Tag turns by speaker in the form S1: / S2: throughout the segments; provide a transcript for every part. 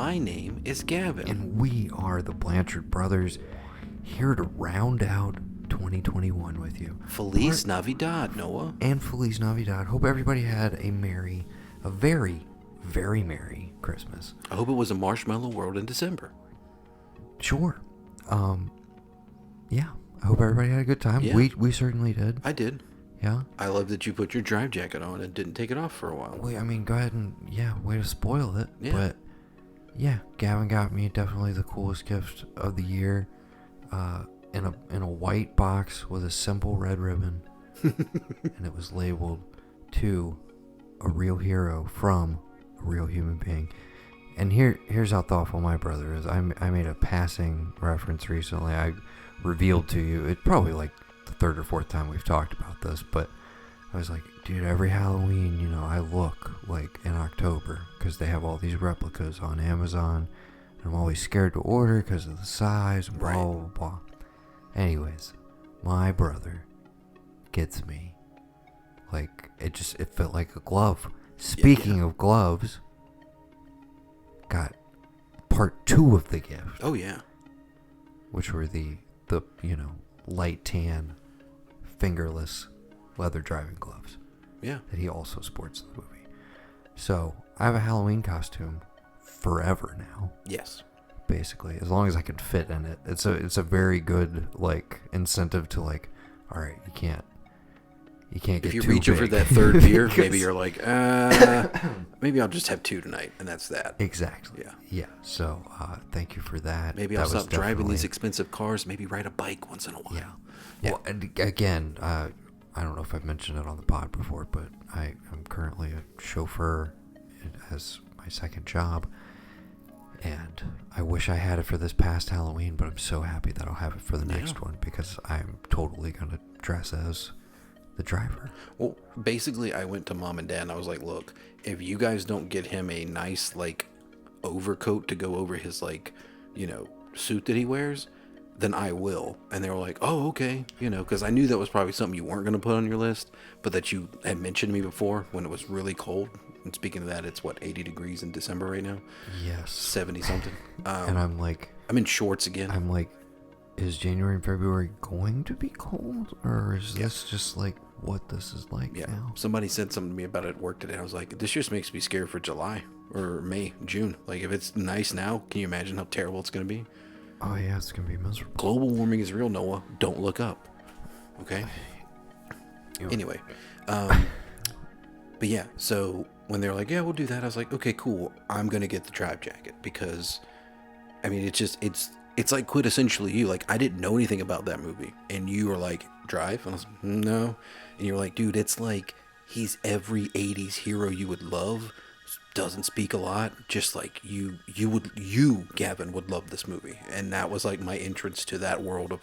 S1: My name is Gavin.
S2: And we are the Blanchard Brothers, here to round out 2021 with you.
S1: Feliz Navidad, Noah.
S2: And Feliz Navidad. Hope everybody had a very, very merry Christmas.
S1: I hope it was a marshmallow world in December.
S2: Sure. Yeah. I hope everybody had a good time.
S1: Yeah.
S2: We certainly did.
S1: I did.
S2: Yeah.
S1: I love that you put your drive jacket on and didn't take it off for a while.
S2: Well, I mean, go ahead and, way to spoil it.
S1: Yeah.
S2: But, yeah, Gavin got me definitely the coolest gift of the year. In a white box with a simple red ribbon. And it was labeled, to a real hero from a real human being. And here's how thoughtful my brother is. I made a passing reference recently. I revealed to you, it's probably like the third or fourth time we've talked about this, but I was like, dude, every Halloween, I look like in October because they have all these replicas on Amazon. And I'm always scared to order because of the size and blah, blah, blah, blah. Anyways, my brother gets me. Like, it felt like a glove. Speaking of gloves, got part 2 of the gift.
S1: Oh, yeah.
S2: Which were the light tan, fingerless leather driving gloves.
S1: Yeah.
S2: That he also sports in the movie. So, I have a Halloween costume forever now.
S1: Yes.
S2: Basically, as long as I can fit in it. It's a very good, incentive to, all right, you can't get too big.
S1: If you're reaching for that third beer, maybe you're like, maybe I'll just have 2 tonight, and that's that.
S2: Exactly.
S1: Yeah.
S2: Yeah. So, thank you for that.
S1: Maybe I'll stop driving these expensive cars, maybe ride a bike once in a while.
S2: Yeah. Well, and again, I don't know if I've mentioned it on the pod before, but I'm currently a chauffeur as my second job. And I wish I had it for this past Halloween, but I'm so happy that I'll have it for the next one because I'm totally going to dress as the driver.
S1: Well, basically, I went to mom and dad and I was like, look, if you guys don't get him a nice, overcoat to go over his, suit that he wears, then I will. And they were like, oh, okay. Because I knew that was probably something you weren't going to put on your list, but that you had mentioned to me before when it was really cold. And speaking of that, it's 80 degrees in December right now?
S2: Yes.
S1: 70 something.
S2: And I'm like,
S1: I'm in shorts again.
S2: I'm like, is January and February going to be cold? Or is this just what this is like now?
S1: Somebody said something to me about it at work today. I was like, this just makes me scared for July or May, June. If it's nice now, can you imagine how terrible it's going to be?
S2: Oh, yeah, it's going to be miserable.
S1: Global warming is real, Noah. Don't look up. Okay? Anyway. But yeah, so when they were like, yeah, we'll do that, I was like, okay, cool. I'm going to get the drive jacket because, I mean, it's like quintessentially you. I didn't know anything about that movie. And you were like, drive? And I was like, no. And you're like, dude, it's like he's every 80s hero you would love. Doesn't speak a lot. Just like you, Gavin, would love this movie. And that was my entrance to that world of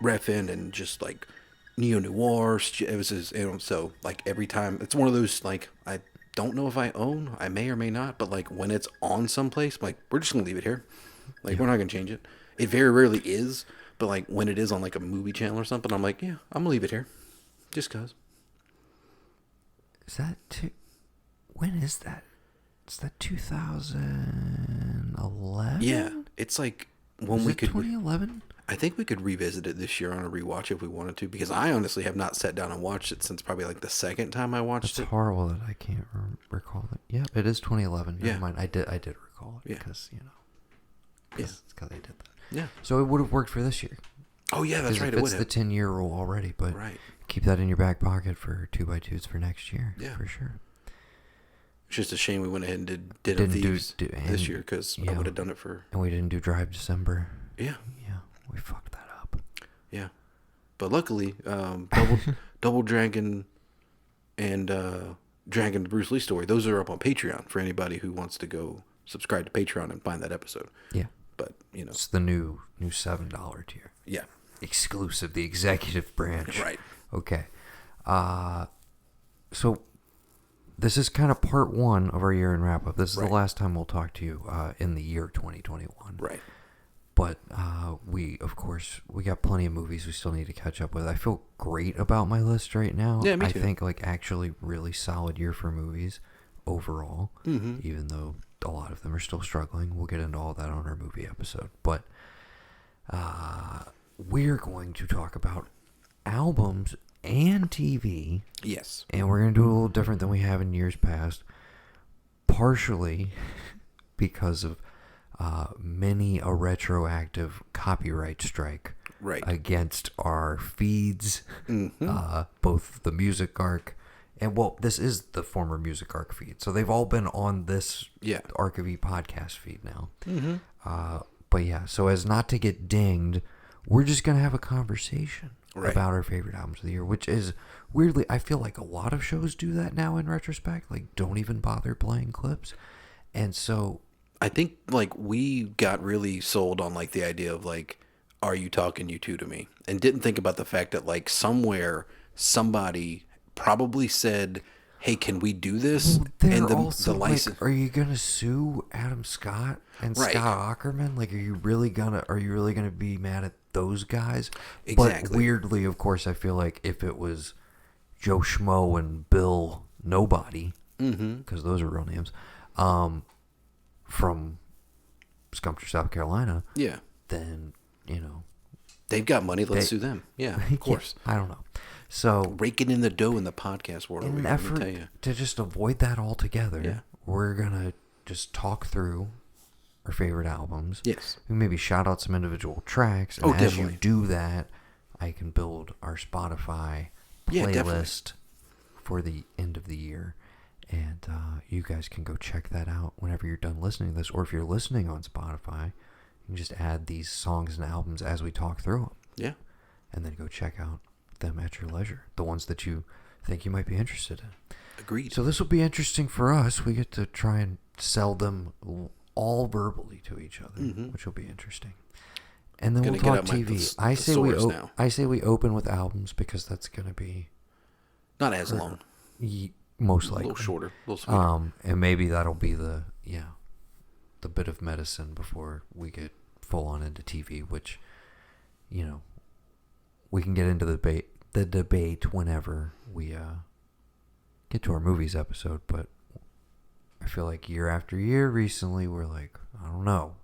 S1: reffing and just neo-noir. It was just, so every time, it's one of those, I don't know if I own, I may or may not, but when it's on someplace, we're just gonna leave it here. We're not gonna change it. It very rarely is, but when it is on a movie channel or something, I'm like, yeah, I'm gonna leave it here. Just cause.
S2: Is that when is that? Is that 2011?
S1: Yeah, it's when
S2: is
S1: we
S2: it
S1: could.
S2: 2011?
S1: I think we could revisit it this year on a rewatch if we wanted to, because I honestly have not sat down and watched it since probably the second time I watched it.
S2: It's horrible that I can't recall it. Yeah, it is 2011. Never
S1: Yeah.
S2: mind. I did recall it because it's because I did that.
S1: Yeah.
S2: So it would have worked for this year.
S1: Oh yeah, that's right.
S2: It would have. It's the 10-year rule already, but
S1: right.
S2: Keep that in your back pocket for 2x2s for next year.
S1: Yeah,
S2: for sure.
S1: It's just a shame we went ahead and did a Thieves this year because I would have done it for.
S2: And we didn't do Drive December.
S1: Yeah.
S2: Yeah, we fucked that up.
S1: Yeah, but luckily, Double Dragon and Dragon the Bruce Lee story. Those are up on Patreon for anybody who wants to go subscribe to Patreon and find that episode.
S2: Yeah,
S1: but
S2: it's the new $7 tier.
S1: Yeah,
S2: exclusive, the executive branch.
S1: Right.
S2: Okay. So this is kind of part 1 of our year in wrap up. This is the last time we'll talk to you in the year 2021.
S1: Right.
S2: But we got plenty of movies we still need to catch up with. I feel great about my list right now.
S1: Yeah, me too.
S2: I think actually really solid year for movies overall, even though a lot of them are still struggling. We'll get into all that on our movie episode. But we're going to talk about albums and TV.
S1: Yes.
S2: And we're going to do a little different than we have in years past. Partially because of many a retroactive copyright strike against our feeds, both the Music Ark and, well, this is the former Music Ark feed. So they've all been on this ARK of E podcast feed now. But yeah, so as not to get dinged, we're just going to have a conversation about our favorite albums of the year, which is weirdly, I feel like a lot of shows do that now in retrospect, like don't even bother playing clips. And so
S1: I think like we got really sold on like the idea of like, are you talking you two to me? And didn't think about the fact that like somewhere somebody probably said, hey, can we do this?
S2: And the license, like, are you gonna sue Adam Scott and Scott Aukerman? Like, are you really gonna be mad at those guys?
S1: Exactly.
S2: But weirdly, of course, I feel like if it was Joe Schmo and Bill Nobody, because those are real names, from Sumter, South Carolina, then
S1: they've got money. Let's sue them. Yeah, of course.
S2: I don't know. So
S1: raking in the dough in the podcast world.
S2: In an effort to just avoid that altogether, we're gonna just talk through our favorite albums.
S1: Yes.
S2: We maybe shout out some individual tracks. And as you do that, I can build our Spotify playlist for the end of the year. And you guys can go check that out whenever you're done listening to this. Or if you're listening on Spotify, you can just add these songs and albums as we talk through them.
S1: Yeah.
S2: And then go check out them at your leisure. The ones that you think you might be interested in.
S1: Agreed.
S2: So this will be interesting for us. We get to try and sell them all verbally to each other, which will be interesting. And then we'll talk TV. I say we open with albums because that's going to be
S1: not as long.
S2: Most likely.
S1: A little shorter. A little sweeter.
S2: And maybe that'll be the bit of medicine before we get full on into TV, which, we can get into the debate whenever we get to our movies episode. But I feel like year after year recently, we're like, I don't know.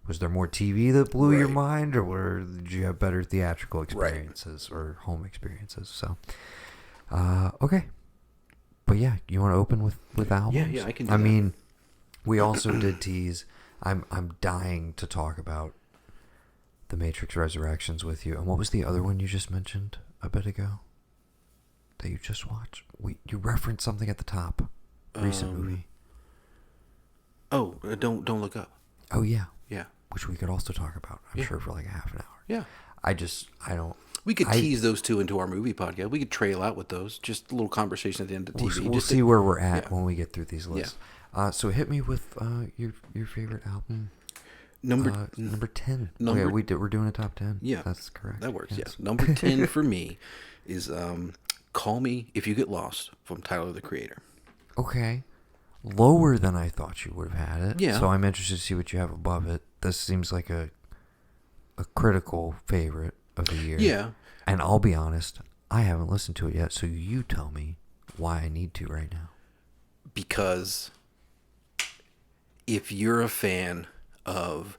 S2: Was there more TV that blew your mind, or did you have better theatrical experiences or home experiences? So, okay. But yeah, you want to open with albums?
S1: Yeah, I can do
S2: that.
S1: I
S2: mean, we also did tease. I'm dying to talk about The Matrix Resurrections with you. And what was the other one you just mentioned a bit ago that you just watched? You referenced something at the top. Recent movie.
S1: Oh, Don't Look Up.
S2: Oh, yeah.
S1: Yeah.
S2: Which we could also talk about, I'm sure, for like a half an hour.
S1: Yeah.
S2: I don't...
S1: We could tease those two into our movie podcast. We could trail out with those. Just a little conversation at the end of TV.
S2: We'll see where we're at when we get through these lists. Yeah. So hit me with your favorite album. Number 10. We're doing a top 10.
S1: Yeah.
S2: That's correct.
S1: That works, yes. Number 10 for me is Call Me If You Get Lost from Tyler, the Creator.
S2: Okay. Lower than I thought you would have had it.
S1: Yeah.
S2: So I'm interested to see what you have above it. This seems like a critical favorite of the year.
S1: Yeah.
S2: And I'll be honest, I haven't listened to it yet, so you tell me why I need to right now.
S1: Because if you're a fan of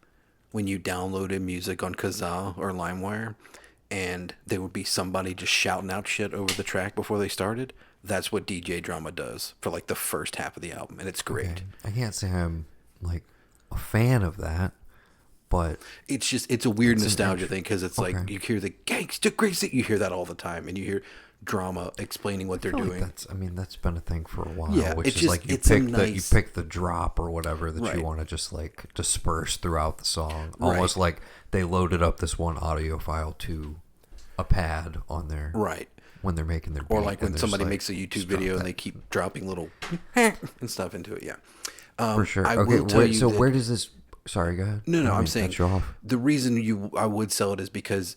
S1: when you downloaded music on Kazaa or LimeWire and there would be somebody just shouting out shit over the track before they started, that's what DJ Drama does for like the first half of the album, and it's great.
S2: Okay. I can't say I'm like a fan of that, but
S1: it's a weird nostalgia thing because it's like you hear the gangsta crazy, you hear that all the time, and you hear Drama explaining what they're doing.
S2: Like that's been a thing for a while.
S1: Yeah,
S2: which is like you pick the drop or whatever that you want to just like disperse throughout the song, almost like they loaded up this one audio file to a pad on there, when they're making their beat,
S1: or like when somebody makes a YouTube video and they keep dropping little and stuff into it. Yeah,
S2: for sure. Okay, so where does this? Sorry, go ahead.
S1: No, I'm saying the reason I would sell it is because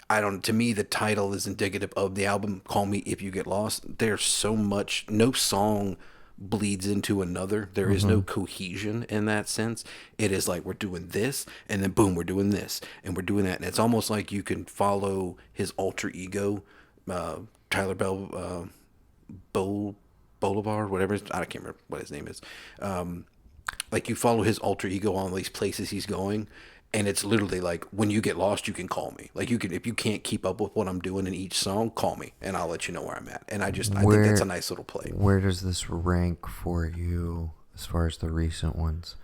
S1: to me, the title is indicative of the album, Call Me If You Get Lost. There's so much, no song bleeds into another. There is no cohesion in that sense. It is like we're doing this, and then boom, we're doing this, and we're doing that. And it's almost like you can follow his alter ego, Tyler Boulevard, whatever. I can't remember what his name is. Like you follow his alter ego on these places he's going, and it's literally like when you get lost, you can call me. Like you can, if you can't keep up with what I'm doing in each song, call me, and I'll let you know where I'm at. And I think that's a nice little play.
S2: Where does this rank for you as far as the recent ones?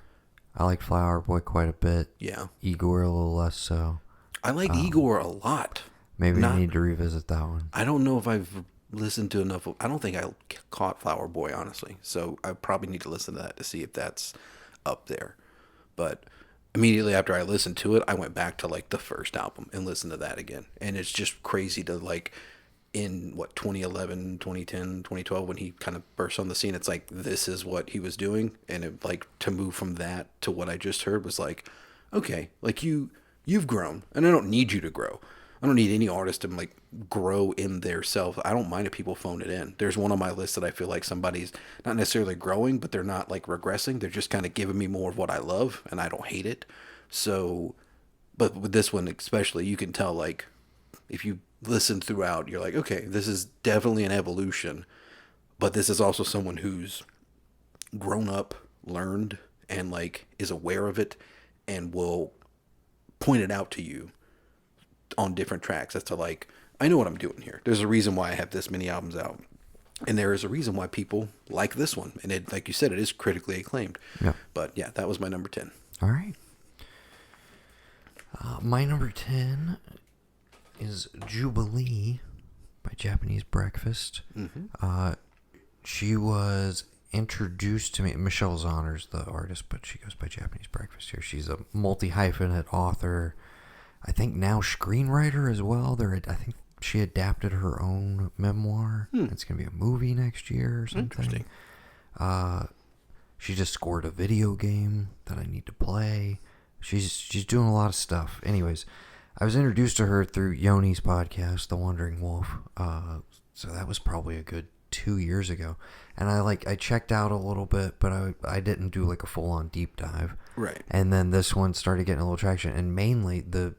S2: I like Flower Boy quite a bit.
S1: Yeah.
S2: Igor a little less so.
S1: I like Igor a lot.
S2: Maybe I need to revisit that one.
S1: I don't know if I've listened to enough. I don't think I caught Flower Boy, honestly. So I probably need to listen to that to see if that's up there. But immediately after I listened to it, I went back to like the first album and listened to that again. And it's just crazy to like in 2011, 2010, 2012 when he kind of burst on the scene, it's like this is what he was doing, and it like to move from that to what I just heard was like, okay, like you've grown, and I don't need you to grow. I don't need any artist to like grow in their self. I don't mind if people phone it in. There's one on my list that I feel like somebody's not necessarily growing, but they're not like regressing. They're just kind of giving me more of what I love, and I don't hate it. So, but with this one especially, you can tell like if you listen throughout, you're like, okay, this is definitely an evolution, but this is also someone who's grown up, learned, and like is aware of it, and will point it out to you on different tracks as to like, I know what I'm doing here. There's a reason why I have this many albums out, and there is a reason why people like this one, and it, like you said, it is critically acclaimed.
S2: Yeah.
S1: But yeah, that was my number 10.
S2: All right. My number 10 is Jubilee by Japanese Breakfast.
S1: Mm-hmm.
S2: She was introduced to me. Michelle Zahner's the artist, but she goes by Japanese Breakfast here. She's a multi-hyphenate author. I think now screenwriter as well. I think she adapted her own memoir. It's going to be a movie next year or something.
S1: Interesting.
S2: She just scored a video game that I need to play. She's doing a lot of stuff. Anyways, I was introduced to her through Yoni's podcast, The Wandering Wolf. So that was probably a good 2 years ago. And I checked out a little bit, but I didn't do like a full-on deep dive.
S1: Right.
S2: And then this one started getting a little traction. And mainly the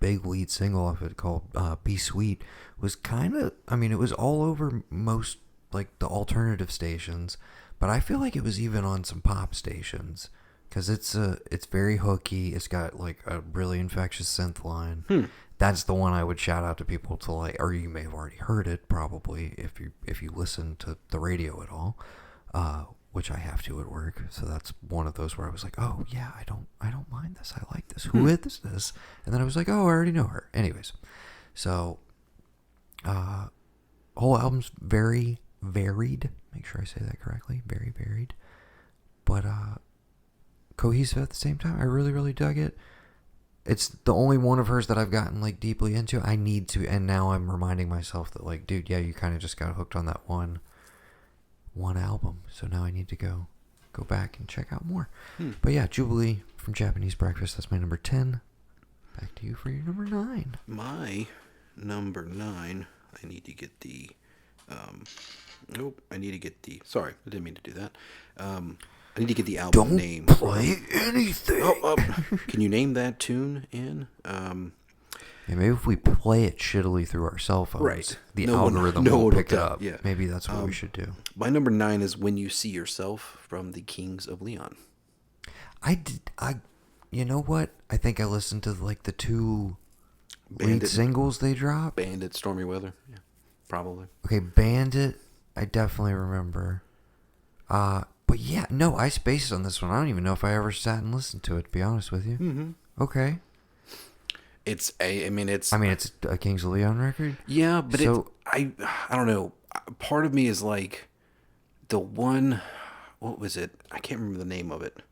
S2: big lead single of it called Be Sweet was kind of, I mean, it was all over most like the alternative stations. But I feel like it was even on some pop stations. Because it's very hooky. It's got like a really infectious synth line. That's the one I would shout out to people to like, or you may have already heard it probably if you listen to the radio at all, which I have to at work. So that's one of those where I was like, oh yeah, I don't mind this. I like this. Who is this? And then I was like, oh, I already know her. Anyways, so whole album's very varied. Make sure I say that correctly. Very varied, but cohesive at the same time. I really, really dug it. It's the only one of hers that I've gotten like deeply into. I need to, and now I'm reminding myself that like, dude, yeah, you kind of just got hooked on that one album. So now I need to go back and check out more. But yeah, Jubilee from Japanese Breakfast. That's my number 10. Back to you for your number 9.
S1: My number 9. I need to get the. Sorry, I didn't mean to do that. I need to get the album name.
S2: Don't play anything.
S1: Can you name that tune in?
S2: Yeah, maybe if we play it shittily through our cell phones,
S1: right.
S2: the algorithm will pick it up.
S1: Yeah.
S2: Maybe that's what we should do.
S1: My number 9 is When You See Yourself from the Kings of Leon.
S2: You know what? I think I listened to like the 2 lead singles they dropped.
S1: Bandit, Stormy Weather. Yeah, probably.
S2: Okay, Bandit, I definitely remember. But yeah, no, I spaced on this one. I don't even know if I ever sat and listened to it, to be honest with you.
S1: Mm-hmm.
S2: Okay.
S1: It's a
S2: Kings of Leon record.
S1: Yeah, but so, I don't know. Part of me is like the one. What was it? I can't remember the name of it.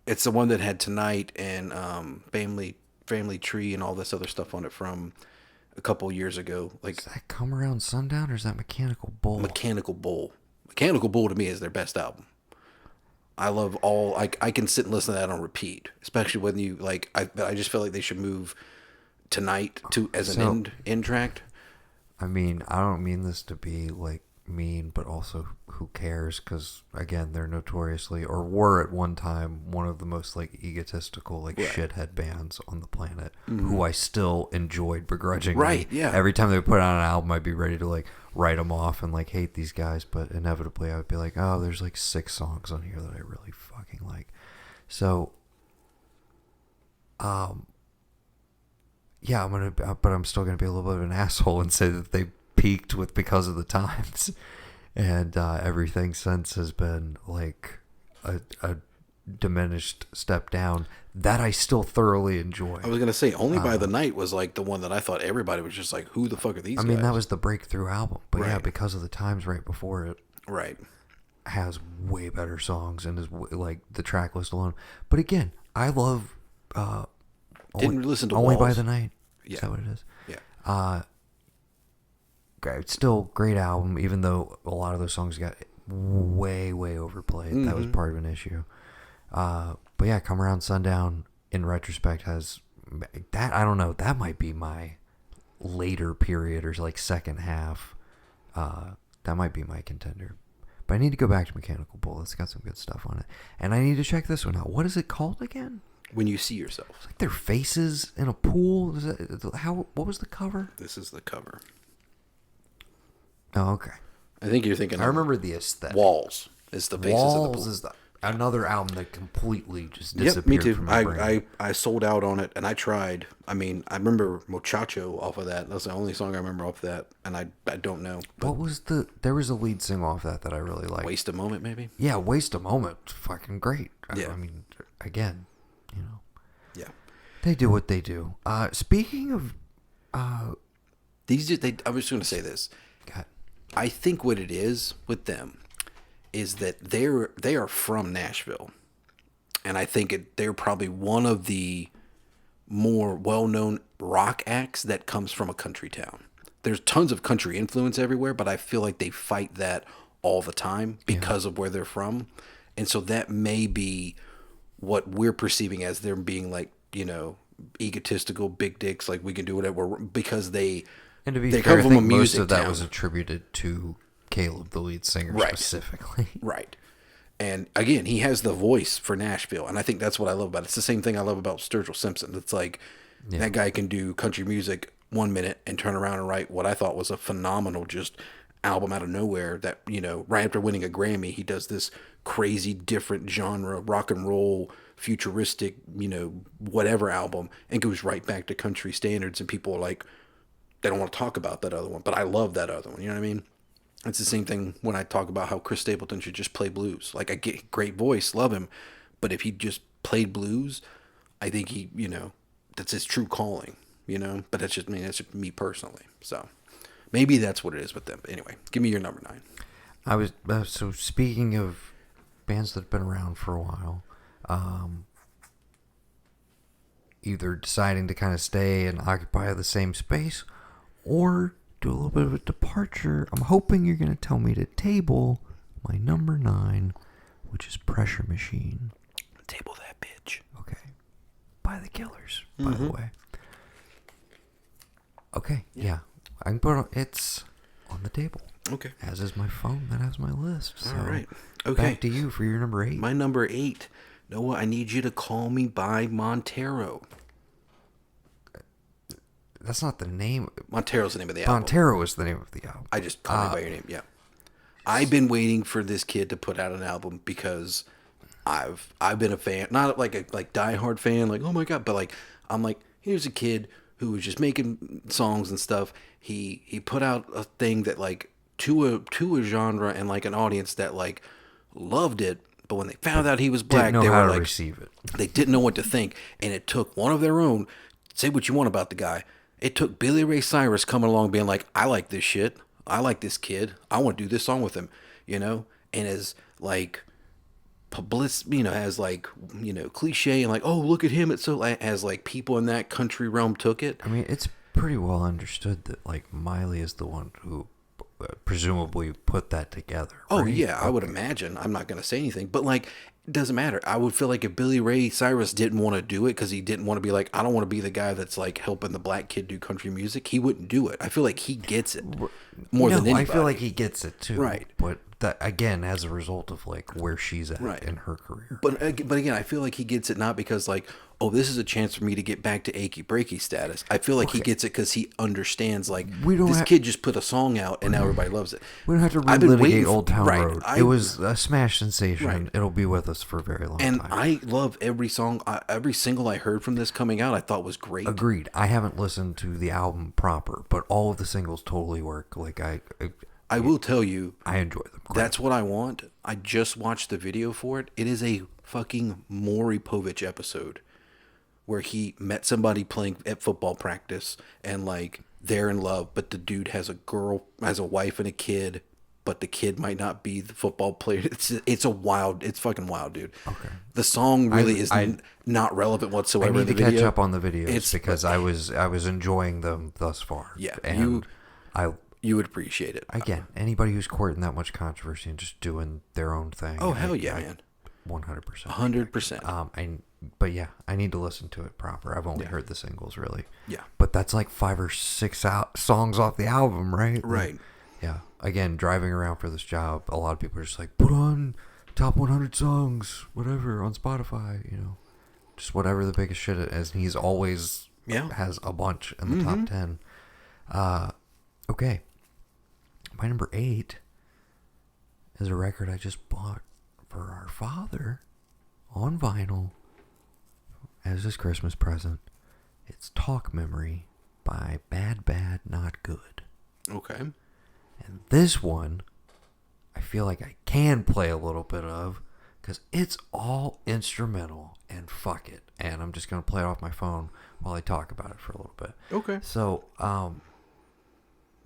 S1: It's the one that had Tonight and Family Tree and all this other stuff on it from a couple years ago. Like,
S2: does that Come Around Sundown or is that Mechanical Bull?
S1: Mechanical Bull. Mechanical Bull to me is their best album. I love all. I can sit and listen to that on repeat, especially when you like. I just feel like they should move Tonight to as an end track.
S2: I mean, I don't mean this to be like mean, but also who cares? Because again, they're notoriously, or were at one time, one of the most like egotistical, like shithead bands on the planet. Who I still enjoyed begrudgingly.
S1: Right, yeah.
S2: Every time they put out an album, I'd be ready to like write them off and like hate these guys, but inevitably I would be like, oh, there's like 6 songs on here that I really fucking like. So, yeah, but I'm still gonna be a little bit of an asshole and say that they peaked with Because of the Times, and everything since has been like a diminished step down that I still thoroughly enjoy.
S1: I was gonna say Only by the Night was like the one that I thought everybody was just like, who the fuck are these guys?
S2: I mean, that was the breakthrough album, but yeah,
S1: Right.
S2: Because of the Times right before it
S1: right.
S2: has way better songs and is like the track list alone. But again, I love
S1: Didn't listen to
S2: Only by
S1: Walls.
S2: the Night.
S1: Yeah.
S2: Is that what it is?
S1: Yeah.
S2: It's still a great album, even though a lot of those songs got way overplayed. That was part of an issue. But yeah, Come Around Sundown in retrospect has that. I don't know. That might be my later period or like second half. That might be my contender. But I need to go back to Mechanical Bull. It's got some good stuff on it, and I need to check this one out. What is it called again?
S1: When You See Yourself.
S2: It's like their faces in a pool. Is it, what was the cover?
S1: This is the cover.
S2: Oh, okay.
S1: I think you're thinking.
S2: I remember the aesthetic.
S1: Walls is the faces of the
S2: Walls
S1: pool.
S2: is another album that completely just
S1: Yep,
S2: disappeared
S1: me too.
S2: from my brain.
S1: I sold out on it, and I tried. I mean, I remember Muchacho off of that. That's the only song I remember off that, and I don't know.
S2: What was there was a lead single off that I really liked.
S1: Waste a Moment, maybe.
S2: Yeah, Waste a Moment. Fucking great.
S1: Yeah.
S2: I mean, again, you know,
S1: Yeah.
S2: they do what they do. Speaking of,
S1: These I was just going to say this.
S2: God,
S1: I think what it is with them is that they are from Nashville, and I think they're probably one of the more well-known rock acts that comes from a country town. There's tons of country influence everywhere, but I feel like they fight that all the time because of where they're from, and so that may be what we're perceiving as them being like, you know, egotistical, big dicks, like we can do whatever, because they
S2: and to be
S1: they
S2: fair,
S1: come
S2: I
S1: from
S2: think
S1: a
S2: most
S1: music
S2: of that
S1: town.
S2: was attributed to Caleb, the lead singer,
S1: Right.
S2: specifically.
S1: Right. And again, he has the voice for Nashville. And I think that's what I love about it. It's the same thing I love about Sturgill Simpson. It's like that guy can do country music 1 minute and turn around and write what I thought was a phenomenal just album out of nowhere that, you know, right after winning a Grammy, he does this crazy different genre, rock and roll, futuristic, you know, whatever album, and goes right back to country standards. And people are like, they don't want to talk about that other one, but I love that other one. You know what I mean? It's the same thing when I talk about how Chris Stapleton should just play blues. Like, I get great voice, love him, but if he just played blues, I think he, you know, that's his true calling, you know. But that's just me. That's just me personally. So maybe that's what it is with them. But anyway, give me your number 9.
S2: I was so speaking of bands that have been around for a while, either deciding to kind of stay and occupy the same space, or do a little bit of a departure. I'm hoping you're going to tell me to table my number 9, which is Pressure Machine.
S1: Table that bitch.
S2: Okay. By the Killers, by the way. Okay, yeah. I can put it's on the table.
S1: Okay.
S2: As is my phone that has my list. So
S1: All right. Okay.
S2: back to you for your number 8.
S1: My number 8. Noah, I Need You to Call Me by Montero.
S2: That's not the name.
S1: Montero's the name of the album.
S2: Montero is the name of the album.
S1: I just call me by your name. Yeah. I've been waiting for this kid to put out an album because I've been a fan, not like a diehard fan, like oh my god, but like I'm like, here's a kid who was just making songs and stuff. He put out a thing that like to a genre and like an audience that like loved it, but when they found out he was black,
S2: Didn't know
S1: they
S2: how
S1: were
S2: to
S1: like
S2: receive it.
S1: they didn't know what to think, and it took one of their own. Say what you want about the guy. It took Billy Ray Cyrus coming along being like, I like this shit. I like this kid. I want to do this song with him, you know? And as like publicity, you know, as like, you know, cliche and like, oh, look at him. It's so as like people in that country realm took it.
S2: I mean, it's pretty well understood that like Miley is the one who presumably put that together.
S1: Oh
S2: right?
S1: yeah, I would imagine. I'm not going to say anything, but like, it doesn't matter. I would feel like if Billy Ray Cyrus didn't want to do it because he didn't want to be like, I don't want to be the guy that's like helping the black kid do country music, he wouldn't do it. I feel like he gets it more than anybody.
S2: I feel like he gets it too.
S1: Right.
S2: But that again, as a result of like where she's at
S1: Right.
S2: in her career.
S1: But again, I feel like he gets it not because like, oh, this is a chance for me to get back to achy breaky status. I feel like he gets it because he understands like this kid just put a song out and now everybody loves it.
S2: We don't have to
S1: I've been
S2: relitigate
S1: waiting
S2: Old Town
S1: right,
S2: Road. It was a smash sensation.
S1: Right.
S2: It'll be with us for a very long
S1: And
S2: time.
S1: I love every song, every single I heard from this coming out. I thought was great.
S2: Agreed. I haven't listened to the album proper, but all of the singles totally work. Like
S1: I will tell you,
S2: I enjoy them.
S1: that's what I want. I just watched the video for it. It is a fucking Maury Povich episode where he met somebody playing at football practice and like they're in love, but the dude has a girl, has a wife and a kid, but the kid might not be the football player. It's fucking wild, dude. Okay. The song really is not relevant whatsoever.
S2: I need
S1: in
S2: to
S1: the video.
S2: catch up on the videos because I was enjoying them thus far.
S1: Yeah,
S2: and
S1: you would appreciate it.
S2: Again, anybody who's courting that much controversy and just doing their own thing.
S1: Oh hell yeah, man.
S2: 100%.
S1: 100%.
S2: But yeah, I need to listen to it proper. I've only heard the singles really.
S1: Yeah.
S2: But that's like 5 or 6 songs off the album, right?
S1: Right.
S2: Like, yeah. Again, driving around for this job, a lot of people are just like, put on top 100 songs, whatever, on Spotify, just whatever the biggest shit is. And he's always has a bunch in the top 10. Okay. My number 8 is a record I just bought for our father on vinyl as his Christmas present. It's Talk Memory by Bad Bad Not Good.
S1: Okay.
S2: And this one, I feel like I can play a little bit of because it's all instrumental and fuck it. And I'm just going to play it off my phone while I talk about it for a little bit.
S1: Okay.
S2: So,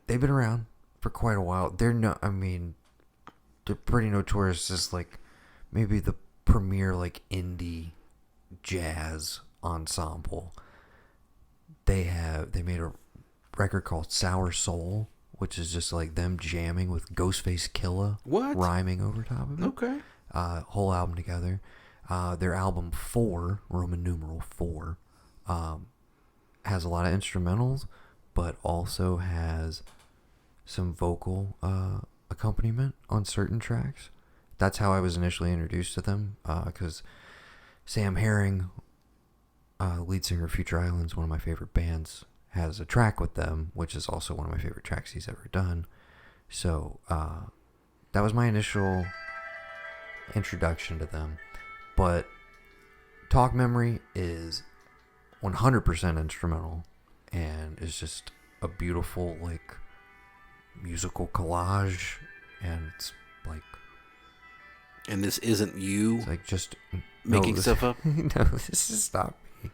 S2: they've been around for quite a while. They're pretty notorious as like maybe the premier like indie jazz ensemble. They made a record called Sour Soul, which is just like them jamming with Ghostface Killah rhyming over top of it.
S1: Okay.
S2: Whole album together. Their album 4, Roman numeral 4, has a lot of instrumentals, but also has some vocal accompaniment on certain tracks. That's how I was initially introduced to them, because Sam Herring, lead singer of Future Islands, one of my favorite bands, has a track with them, which is also one of my favorite tracks he's ever done. So that was my initial introduction to them. But Talk Memory is 100% instrumental and is just a beautiful like musical collage, and it's like,
S1: and this isn't you
S2: it's like just
S1: making stuff up.
S2: No, this is not me.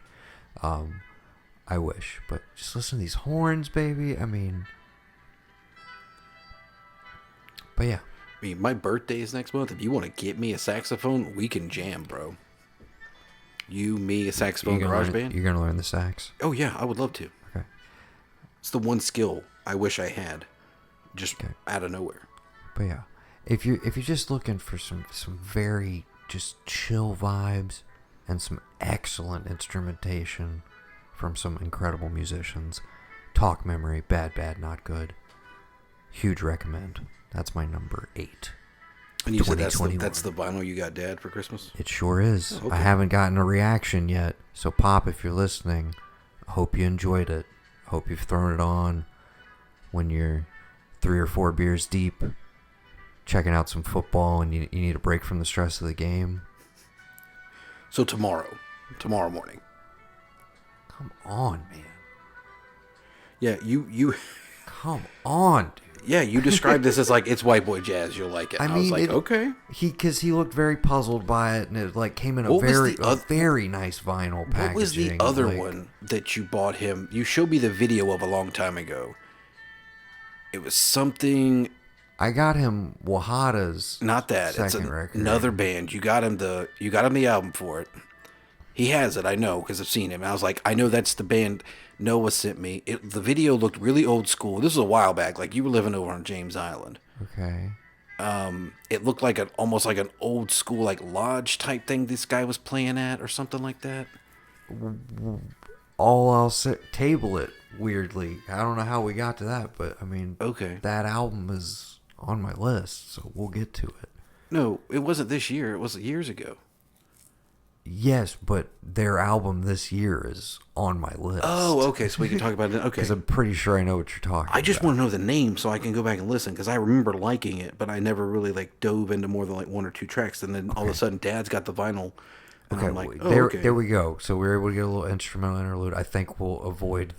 S2: I wish, but just listen to these horns, baby. I mean, but yeah.
S1: I mean, my birthday is next month. If you want to get me a saxophone, we can jam, bro. You, me, a saxophone, garage band.
S2: You're gonna learn the sax.
S1: Oh yeah, I would love to.
S2: Okay.
S1: It's the one skill I wish I had, just out of nowhere.
S2: But yeah, if you're just looking for some very just chill vibes and some excellent instrumentation from some incredible musicians, Talk Memory, Bad Bad Not Good, huge recommend. That's my number 8.
S1: And you said that's the vinyl you got Dad for Christmas?
S2: It sure is.
S1: Oh, okay.
S2: I haven't gotten a reaction yet, so Pop, if you're listening, I hope you enjoyed it. Hope you've thrown it on when you're 3 or 4 beers deep, checking out some football, and you need a break from the stress of the game.
S1: So tomorrow morning.
S2: Come on, man.
S1: Yeah, you.
S2: Come on, dude.
S1: Yeah, you described this as like it's white boy jazz. You'll like it. I was like, okay.
S2: Because he looked very puzzled by it, and it like came in a very nice vinyl packaging.
S1: What was the other one that you bought him? You showed me the video of a long time ago. It was something.
S2: I got him Wahada's.
S1: Not that. It's
S2: record.
S1: another band. You got him the album for it. He has it, I know, because I've seen him. And I was like, I know that's the band Noah sent me. The video looked really old school. This was a while back. Like, you were living over on James Island.
S2: Okay.
S1: It looked like almost like an old school, like, lodge type thing this guy was playing at or something like that.
S2: All I'll say, table it, weirdly. I don't know how we got to that, but, I mean,
S1: Okay.
S2: that album is on my list, so we'll get to it.
S1: No, it wasn't this year. It was years ago.
S2: Yes, but their album this year is on my list.
S1: Oh, okay. So we can talk about it. Okay.
S2: Because I'm pretty sure I know what you're talking about.
S1: I just want to know the name so I can go back and listen because I remember liking it, but I never really like dove into more than like one or two tracks. And then all of a sudden, Dad's got the vinyl, and
S2: Okay,
S1: I'm like,
S2: there we go. So we're able to get a little instrumental interlude. I think we'll avoid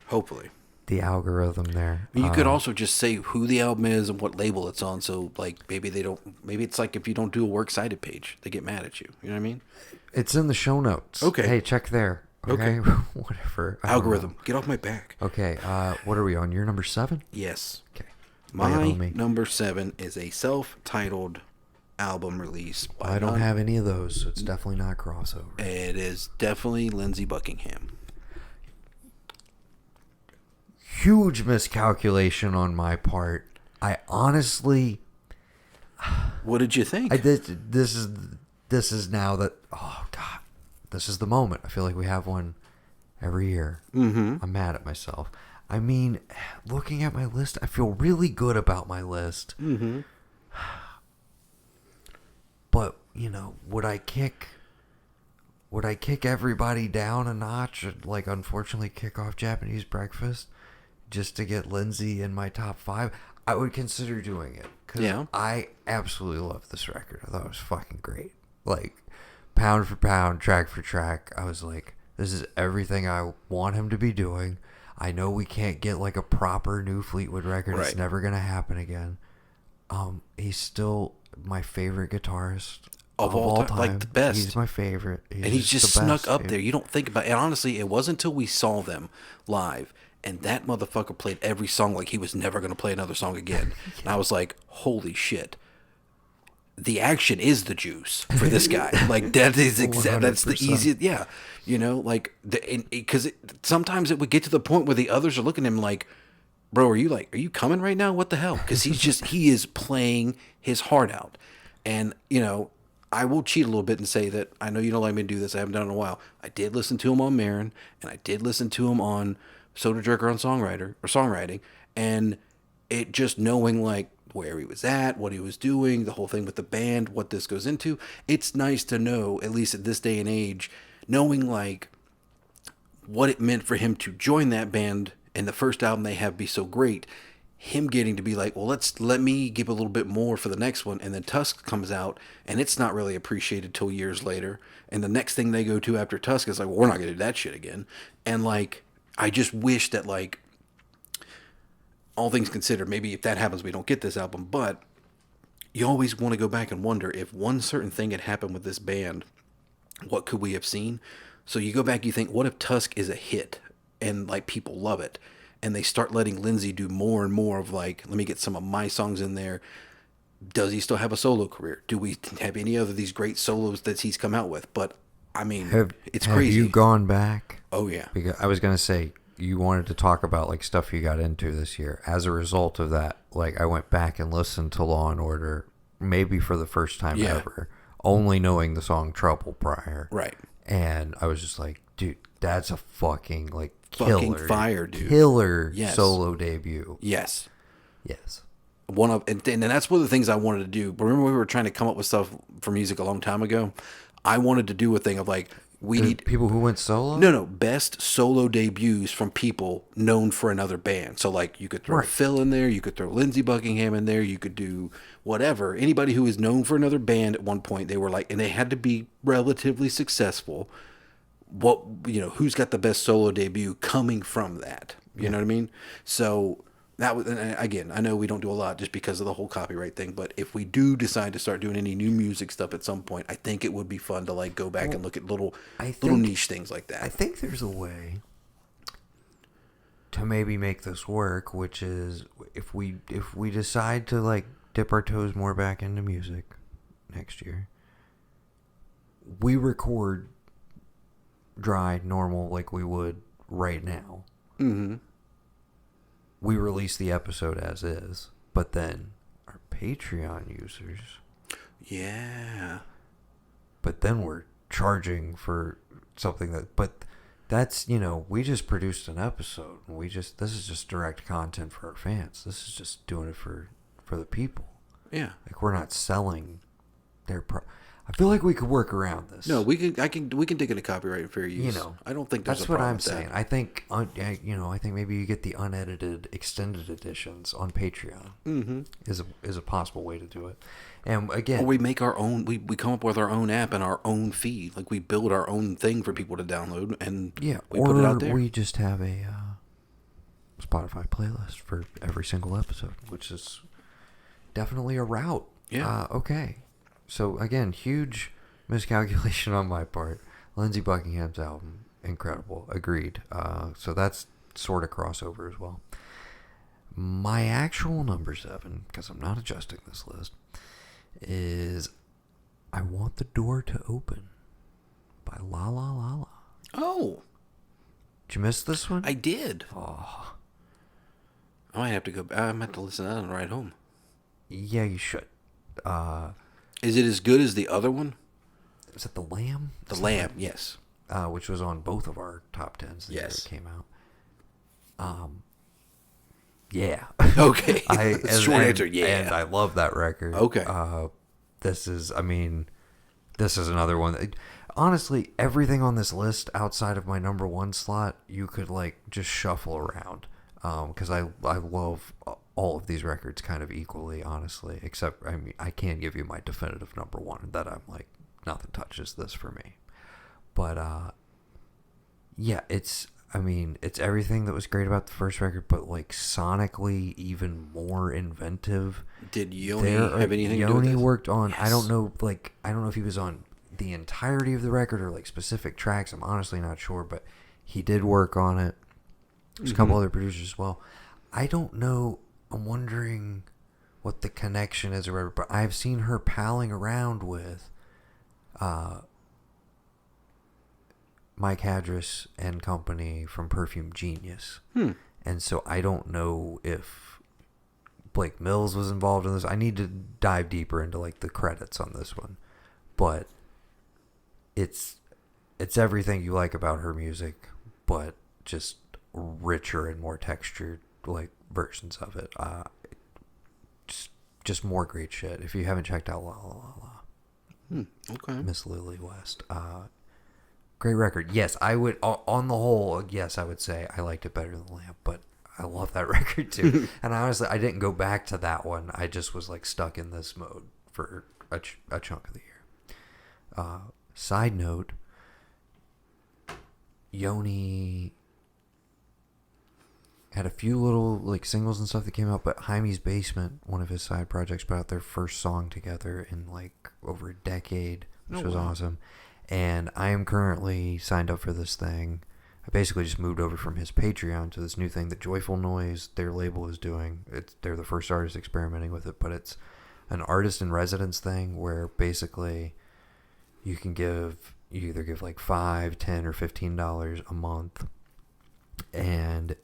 S1: Hopefully,
S2: the algorithm there.
S1: you could also just say who the album is and what label it's on. So like maybe they don't. Maybe it's like if you don't do a works cited page, they get mad at you. You know what I mean?
S2: It's in the show notes.
S1: Okay.
S2: Hey, check there. Okay. Whatever. I don't
S1: Algorithm,
S2: know.
S1: get off my back.
S2: Okay. What are we on? You're number 7?
S1: Yes.
S2: Okay.
S1: My number 7 is a self-titled album release by
S2: I don't have any of those, so it's definitely not crossover.
S1: It is definitely Lindsey Buckingham.
S2: Huge miscalculation on my part. I honestly,
S1: What did you think?
S2: this is now that, oh God, this is the moment. I feel like we have one every year.
S1: Mm-hmm.
S2: I'm mad at myself. I mean, looking at my list, I feel really good about my list.
S1: Mm-hmm.
S2: But, you know, would I kick everybody down a notch and, like, unfortunately kick off Japanese Breakfast just to get Lindsay in my top 5? I would consider doing it. Because I absolutely love this record. I thought it was fucking great. Like, pound for pound, track for track, I was like, this is everything I want him to be doing. I know we can't get, like, a proper new Fleetwood record. Right. It's never going to happen again. He's still my favorite guitarist of all time.
S1: Like the best.
S2: He's my favorite.
S1: He's just snuck up there. You don't think about it. And honestly, it wasn't until we saw them live and that motherfucker played every song like he was never going to play another song again. And I was like, holy shit. The action is the juice for this guy. Like that is that's the easiest. Yeah. You know, like because sometimes it would get to the point where the others are looking at him like, bro, are you coming right now? What the hell? Because he is playing his heart out. And, you know, I will cheat a little bit and say that I know you don't like me to do this. I haven't done it in a while. I did listen to him on Marin, and I did listen to him on Soda Jerker on songwriting. And it just knowing, like, where he was at, what he was doing, the whole thing with the band, what this goes into. It's nice to know, at least at this day and age, knowing, like, what it meant for him to join that band and the first album they have be so great, him getting to be like, well, let me give a little bit more for the next one, and then Tusk comes out, and it's not really appreciated till years later, and the next thing they go to after Tusk is like, well, we're not gonna do that shit again, and like, I just wish that like, all things considered, maybe if that happens, we don't get this album, but you always want to go back and wonder if one certain thing had happened with this band, what could we have seen? So you go back, you think, what if Tusk is a hit? And like people love it, and they start letting Lindsey do more and more of like, let me get some of my songs in there. Does he still have a solo career? Do we have any other of these great solos that he's come out with? But I mean, it's crazy.
S2: Have you gone back?
S1: Oh yeah.
S2: Because I was gonna say you wanted to talk about like stuff you got into this year. As a result of that, like I went back and listened to Law and Order, maybe for the first time ever, only knowing the song Trouble prior.
S1: Right.
S2: And I was just like, dude, that's a fucking like killer,
S1: fire, dude.
S2: Killer solo debut.
S1: Yes.
S2: And
S1: then that's one of the things I wanted to do. But remember, we were trying to come up with stuff for music a long time ago. I wanted to do a thing of like, we need
S2: people who went solo.
S1: No, best solo debuts from people known for another band. So like, you could throw Phil in there, you could throw Lindsey Buckingham in there, you could do whatever. Anybody who is known for another band at one point, they were like, and they had to be relatively successful. What, you know, who's got the best solo debut coming from that? You know what I mean? So that was, and again, I know we don't do a lot just because of the whole copyright thing, but if we do decide to start doing any new music stuff at some point, I think it would be fun to like go back and look at little niche things like that.
S2: I think there's a way to maybe make this work, which is if we decide to like dip our toes more back into music next year, we record dry, normal, like we would right now.
S1: Mm-hmm.
S2: We release the episode as is, but then our Patreon users,
S1: Yeah.
S2: but then we're charging for something but that's, we just produced an episode. This is just direct content for our fans. This is just doing it for the people.
S1: Yeah.
S2: Like, we're not selling their I feel like we could work around this.
S1: No, we can dig into copyright and fair use. I don't think there's
S2: that's
S1: a problem
S2: what I'm
S1: with
S2: saying.
S1: that.
S2: I think, I think maybe you get the unedited extended editions on Patreon.
S1: Mm-hmm.
S2: Is a possible way to do it. And again,
S1: or we make our own. We come up with our own app and our own feed. Like, we build our own thing for people to download, and we put it out there.
S2: Or we just have a Spotify playlist for every single episode, which is definitely a route.
S1: Yeah.
S2: Okay. So, again, huge miscalculation on my part. Lindsey Buckingham's album, incredible. Agreed. So that's sort of crossover as well. My actual number 7, because I'm not adjusting this list, is I Want the Door to Open by La La La La.
S1: Oh.
S2: Did you miss this one?
S1: I did.
S2: Oh.
S1: I might have to go. I might have to listen to that on the ride home.
S2: Yeah, you should.
S1: Is it as good as the other one?
S2: Is it The Lamb?
S1: The Lamb, yes.
S2: Which was on both of our top 10s the year it came out. Yeah.
S1: Okay. Short answer, yeah.
S2: And I love that record.
S1: Okay.
S2: This is another one. Honestly, everything on this list outside of my number 1 slot, you could just shuffle around. Because I love all of these records kind of equally, honestly. Except, I can't give you my definitive number 1 that I'm like, nothing touches this for me. But, yeah, it's everything that was great about the first record, but sonically even more inventive.
S1: Did Yoni have anything to do with
S2: Yoni
S1: this?
S2: worked on,
S1: Yes.
S2: I don't know if he was on the entirety of the record or specific tracks. I'm honestly not sure, but he did work on it. There's a couple other producers as well. I don't know. I'm wondering what the connection is or whatever, but I've seen her palling around with Mike Hadris and company from Perfume Genius. And so I don't know if Blake Mills was involved in this. I need to dive deeper into the credits on this one. But it's everything you like about her music, but just richer and more textured versions of it. Just more great shit. If you haven't checked out La La La La,
S1: Okay.
S2: Miss Lily West, great record. Yes, I would. On the whole, yes, I would say I liked it better than Lamp, but I love that record too. And honestly, I didn't go back to that one. I just was stuck in this mode for a chunk of the year. Side note, Yoni had a few little singles and stuff that came out, but Jaime's Basement, one of his side projects, put out their first song together in over a decade, which was awesome. And I am currently signed up for this thing. I basically just moved over from his Patreon to this new thing that Joyful Noise, their label, is doing. They're the first artist experimenting with it, but it's an artist in residence thing where basically you either give $5, $10, or $15 a month, and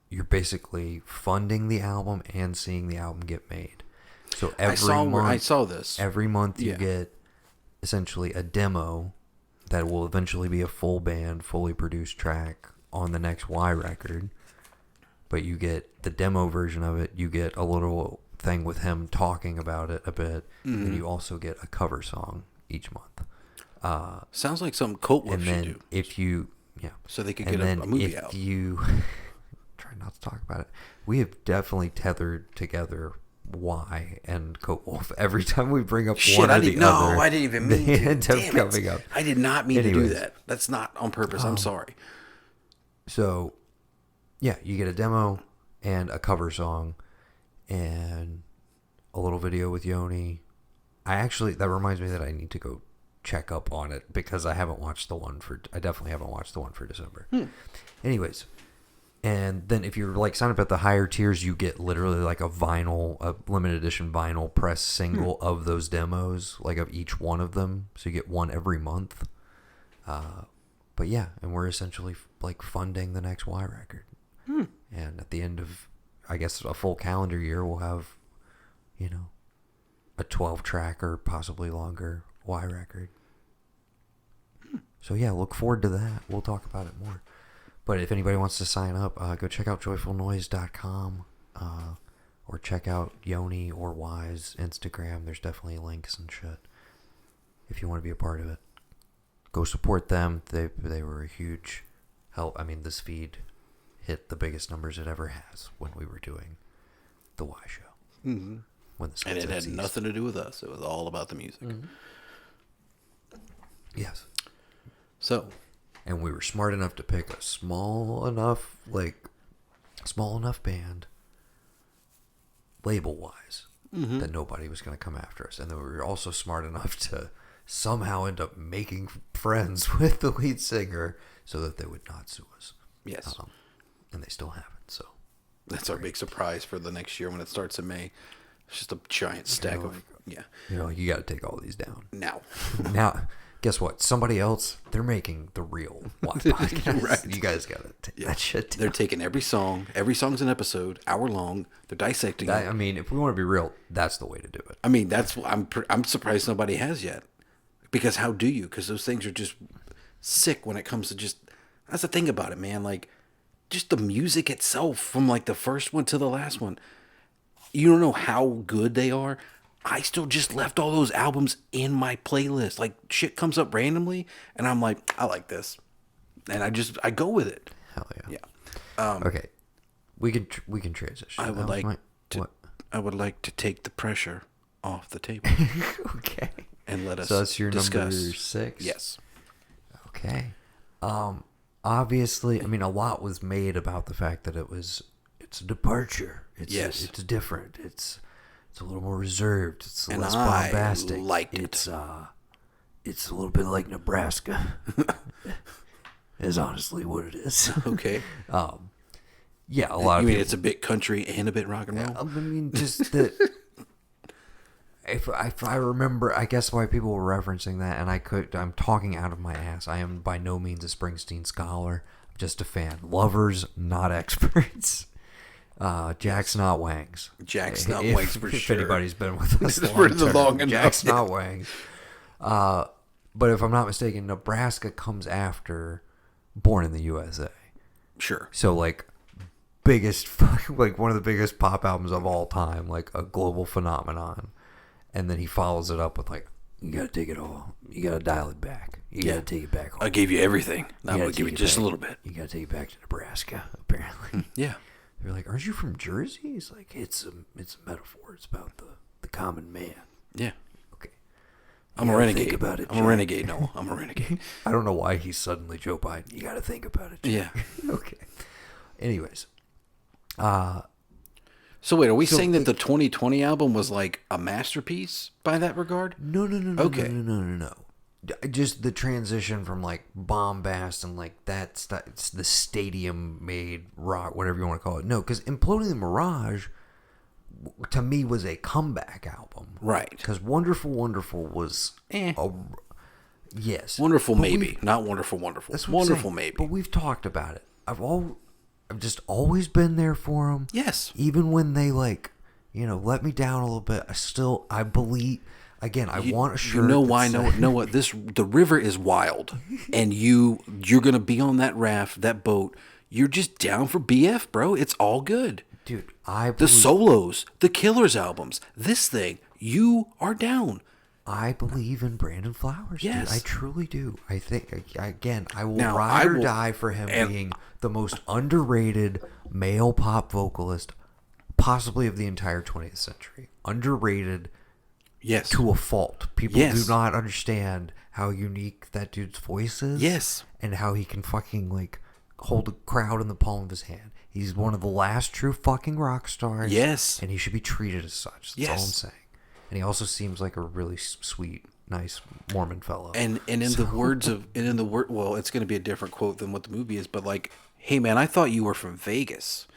S2: you're basically funding the album and seeing the album get made. So I
S1: saw this.
S2: Every month you get essentially a demo that will eventually be a full band, fully produced track on the next Y record. But you get the demo version of it. You get a little thing with him talking about it a bit. Mm-hmm. And you also get a cover song each month.
S1: Sounds like something Colt Wolf should do.
S2: If you...
S1: So they could get a movie out.
S2: Try not to talk about it. We have definitely tethered together Y and Coat Wolf every time we bring up one or the other.
S1: No, I didn't even mean to.
S2: End up coming up.
S1: I did not mean to do that. That's not on purpose. I'm sorry.
S2: So, yeah, you get a demo and a cover song and a little video with Yoni. That reminds me that I need to go check up on it because I definitely haven't watched the one for December. Anyways. And then if you're sign up at the higher tiers, you get literally a limited edition vinyl press single of those demos, of each one of them. So you get one every month, But yeah, and we're essentially like funding the next Y record. And at the end of, I guess, a full calendar year, we'll have, you know, a 12-track or possibly longer Y record. So yeah, look forward to that. We'll talk about it more. But if anybody wants to sign up, go check out joyfulnoise.com or check out Yoni or Y's Instagram. There's definitely links and shit if you want to be a part of it. Go support them. They were a huge help. I mean, this feed hit the biggest numbers it ever has when we were doing the Y show.
S1: Mm-hmm. And it had nothing to do with us. It was all about the music.
S2: Mm-hmm. Yes.
S1: So,
S2: and we were smart enough to pick a small enough band, label-wise, that nobody was going to come after us. And then we were also smart enough to somehow end up making friends with the lead singer so that they would not sue us.
S1: Yes.
S2: And they still haven't, so.
S1: That's our big surprise for the next year when it starts in May. It's just a giant stack of, yeah.
S2: You know, you got to take all these down.
S1: Now,
S2: guess what? Somebody else, they're making the real Y podcast.
S1: Right.
S2: You guys got to take that shit down.
S1: They're taking every song. Every song's an episode, hour long. They're dissecting it.
S2: I mean, if we want to be real, that's the way to do it.
S1: I mean, I'm surprised nobody has yet. Because how do you? Because those things are just sick when it comes to just... That's the thing about it, man. Like, just the music itself from, like, the first one to the last one. You don't know how good they are. I still just left all those albums in my playlist. Like, shit comes up randomly, and I'm like, I like this. And I go with it.
S2: Hell yeah.
S1: Yeah.
S2: Okay. We can transition.
S1: I would like to take the pressure off the table.
S2: Okay.
S1: And let us
S2: So that's your
S1: discuss.
S2: number 6?
S1: Yes.
S2: Okay. Obviously, I mean, a lot was made about the fact that it's a departure. It's different. It's a little more reserved. It's less bombastic.
S1: I liked it.
S2: It's a little bit like Nebraska. Is honestly what it is.
S1: Okay.
S2: Yeah, a lot of
S1: mean
S2: people,
S1: it's a bit country and a bit rock and roll?
S2: I mean, just that. If I remember, I guess why people were referencing that, and I'm talking out of my ass. I am by no means a Springsteen scholar. I'm just a fan. Lovers, not experts. Jack's not Wangs.
S1: Jack's not Wangs for
S2: if
S1: sure.
S2: If anybody's been with us
S1: For the long enough.
S2: Jack's not Wangs. But if I'm not mistaken, Nebraska comes after Born in the USA.
S1: Sure.
S2: So like one of the biggest pop albums of all time, like a global phenomenon. And then he follows it up with like, you gotta take it all. You gotta dial it back. You gotta take it back home.
S1: I gave you everything. Now I'm gonna give you just a little bit.
S2: You gotta take it back to Nebraska, apparently.
S1: Yeah.
S2: They're like, aren't you from Jersey? He's like, it's a metaphor. It's about the common man.
S1: Yeah.
S2: Okay.
S1: I'm a renegade. Think about it, I'm a renegade, Noah. I'm a renegade.
S2: I don't know why he's suddenly Joe Biden. You gotta think about it, Jack.
S1: Yeah.
S2: Okay. Anyways.
S1: So wait, are we saying that the 2020 album was like a masterpiece by that regard?
S2: No.
S1: Okay.
S2: No. Just the transition from like bombast and like it's the stadium made rock, whatever you want to call it. No, because Imploding the Mirage to me was a comeback album,
S1: right?
S2: Because Wonderful was yes,
S1: Wonderful maybe, not Wonderful.
S2: That's
S1: Wonderful maybe.
S2: But we've talked about it. I've just always been there for them.
S1: Yes,
S2: even when they let me down a little bit, I believe. Again, I want a shirt.
S1: You know why? Know what? The river is wild, and you're gonna be on that raft, that boat. You're just down for BF, bro. It's all good,
S2: dude.
S1: The solos, the Killers albums, this thing. You are down.
S2: I believe in Brandon Flowers.
S1: Yes,
S2: dude. I truly do. I think I will ride or die for him being the most underrated male pop vocalist, possibly of the entire 20th century. Underrated.
S1: Yes.
S2: To a fault. People do not understand how unique that dude's voice is.
S1: Yes.
S2: And how he can fucking hold a crowd in the palm of his hand. He's one of the last true fucking rock stars.
S1: Yes.
S2: And he should be treated as such. That's all I'm saying. And he also seems like a really sweet, nice Mormon fellow.
S1: And in the words of well, it's going to be a different quote than what the movie is, but like, hey man, I thought you were from Vegas.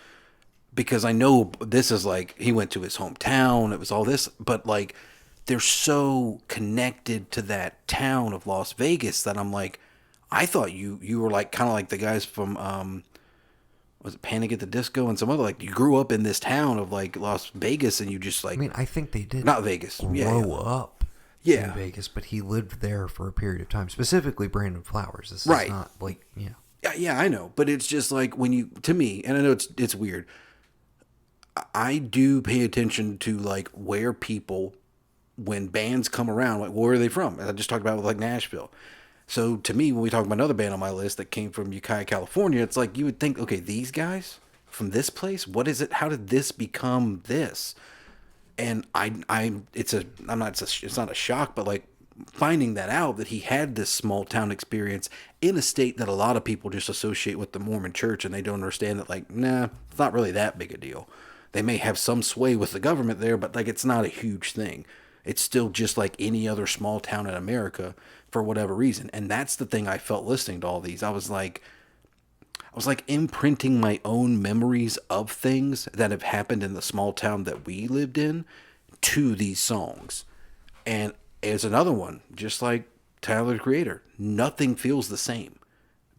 S1: Because I know this is like he went to his hometown, it was all this, but like they're so connected to that town of Las Vegas that I'm like, I thought you were like kind of like the guys from was it Panic at the Disco and some other, like, you grew up in this town of like Las Vegas and you just
S2: I
S1: like,
S2: mean, I think they did
S1: not Vegas,
S2: grow up in
S1: yeah,
S2: Vegas, but he lived there for a period of time. Specifically, Brandon Flowers. This is
S1: right.
S2: not like,
S1: Yeah, I know, but it's just like when you, to me, and I know it's weird. I do pay attention to like where people, when bands come around, like where are they from? And I just talked about with like Nashville. So to me, when we talk about another band on my list that came from Ukiah, California, it's like you would think, okay, these guys from this place, what is it? How did this become this? And it's not a shock, but like finding that out that he had this small town experience in a state that a lot of people just associate with the Mormon church, and they don't understand that, like, nah, it's not really that big a deal. They may have some sway with the government there, but like it's not a huge thing. It's still just like any other small town in America for whatever reason. And that's the thing I felt listening to all these. I was like imprinting my own memories of things that have happened in the small town that we lived in to these songs. And it's another one, just like Tyler the Creator. Nothing feels the same.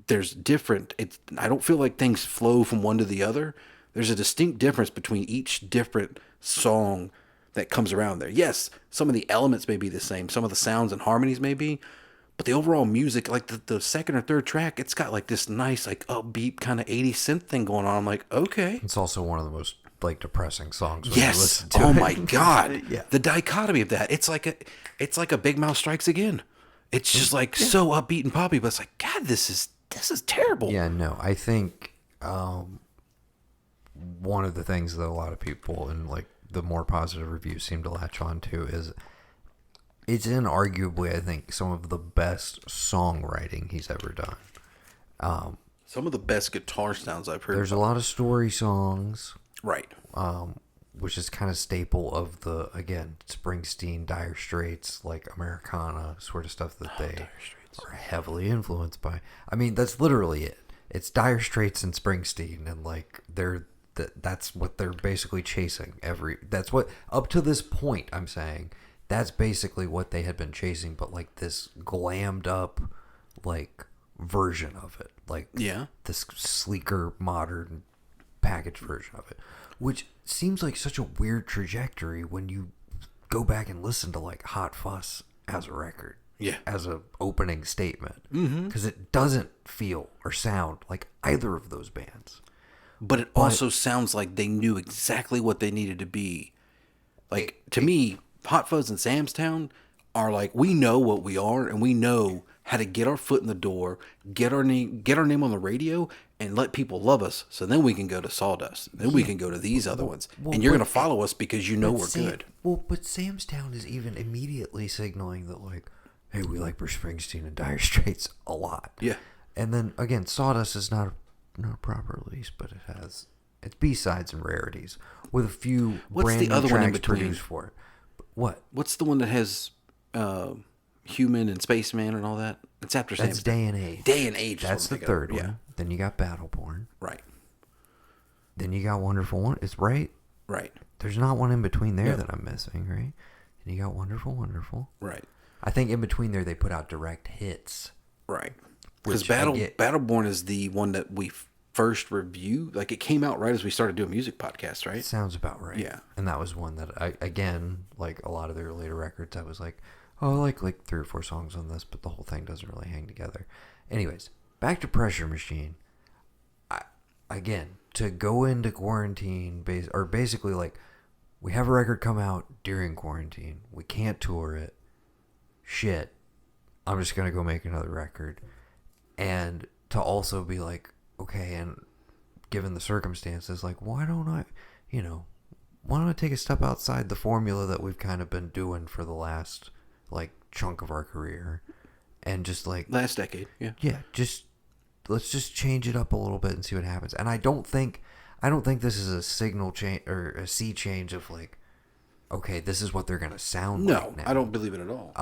S1: There's different. I don't feel like things flow from one to the other. There's a distinct difference between each different song that comes around there. Yes, some of the elements may be the same, some of the sounds and harmonies may be, but the overall music, like the second or third track, it's got like this nice, like upbeat kind of 80s synth thing going on. I'm like, okay.
S2: it's also one of the most like depressing songs when you
S1: Yes.
S2: listen to
S1: Oh
S2: it.
S1: my God.
S2: Yeah.
S1: The dichotomy of that. It's like a Big Mouth Strikes Again. It's just like so upbeat and poppy, but it's like, God, this is terrible.
S2: Yeah, no, I think one of the things that a lot of people in like the more positive reviews seem to latch on to is it's inarguably, I think, some of the best songwriting he's ever done.
S1: Some of the best guitar sounds I've heard.
S2: There's a lot of story songs,
S1: Right.
S2: which is kind of staple of the, again, Springsteen, Dire Straits, like Americana sort of stuff that they are heavily influenced by. I mean, that's literally it. It's Dire Straits and Springsteen, and like that's what they're basically chasing. That's what, up to this point, I'm saying, that's basically what they had been chasing, but like this glammed up like version of it, like this sleeker, modern packaged version of it, which seems like such a weird trajectory when you go back and listen to like Hot Fuss as a record, as a opening statement, because it doesn't feel or sound like either of those bands.
S1: But it also sounds like they knew exactly what they needed to be. Like, to me, Hot Fuzz and Sam's Town are like, we know what we are, and we know how to get our foot in the door, get our name on the radio, and let people love us. So then we can go to Sawdust. Then we can go to these other ones. And you're going to follow us because you know we're good.
S2: Well, but Sam's Town is even immediately signaling that, like, hey, we like Bruce Springsteen and Dire Straits a lot.
S1: Yeah.
S2: And then, again, Sawdust is not a proper release, but it's B-sides and rarities with a few
S1: What's
S2: brand
S1: the other
S2: new
S1: one in
S2: tracks
S1: between?
S2: produced for it. What?
S1: What's the one that has Human and Spaceman and all that? It's after Sam's
S2: That's Day and Age.
S1: Day and Age.
S2: That's the third one. Then you got Battleborn.
S1: Right.
S2: Then you got Wonderful One. It's right.
S1: Right.
S2: There's not one in between there that I'm missing, right? And you got Wonderful, Wonderful.
S1: Right.
S2: I think in between there they put out direct hits.
S1: Right. Because
S2: Which
S1: Battleborn is the one that we first reviewed. Like, it came out right as we started doing music podcasts, right?
S2: Sounds about right.
S1: Yeah.
S2: And that was one that again, like a lot of their later records, I was like, oh, I like 3 or 4 songs on this, but the whole thing doesn't really hang together. Anyways, back to Pressure Machine. Again, to go into quarantine, basically like, we have a record come out during quarantine. We can't tour it. Shit. I'm just going to go make another record. And to also be like, okay, and given the circumstances, like, why don't I take a step outside the formula that we've kind of been doing for the last, like, chunk of our career, and just, like...
S1: Last decade, yeah.
S2: Yeah, let's just change it up a little bit and see what happens. And I don't think this is a signal change, or a sea change of, like, okay, this is what they're going to sound like now.
S1: No, I don't believe it at all.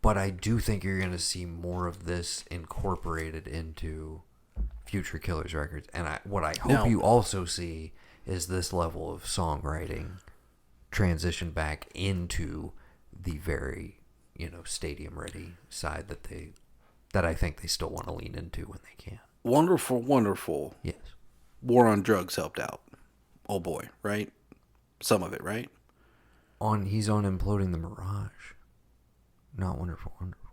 S2: But I do think you're going to see more of this incorporated into future Killers records. And what I hope you also see is this level of songwriting transition back into the very, stadium ready side that that I think they still want to lean into when they can.
S1: Wonderful, wonderful.
S2: Yes.
S1: War on Drugs helped out. Oh boy, right? Some of it, right?
S2: He's on Imploding the Mirage. Not Wonderful, Wonderful.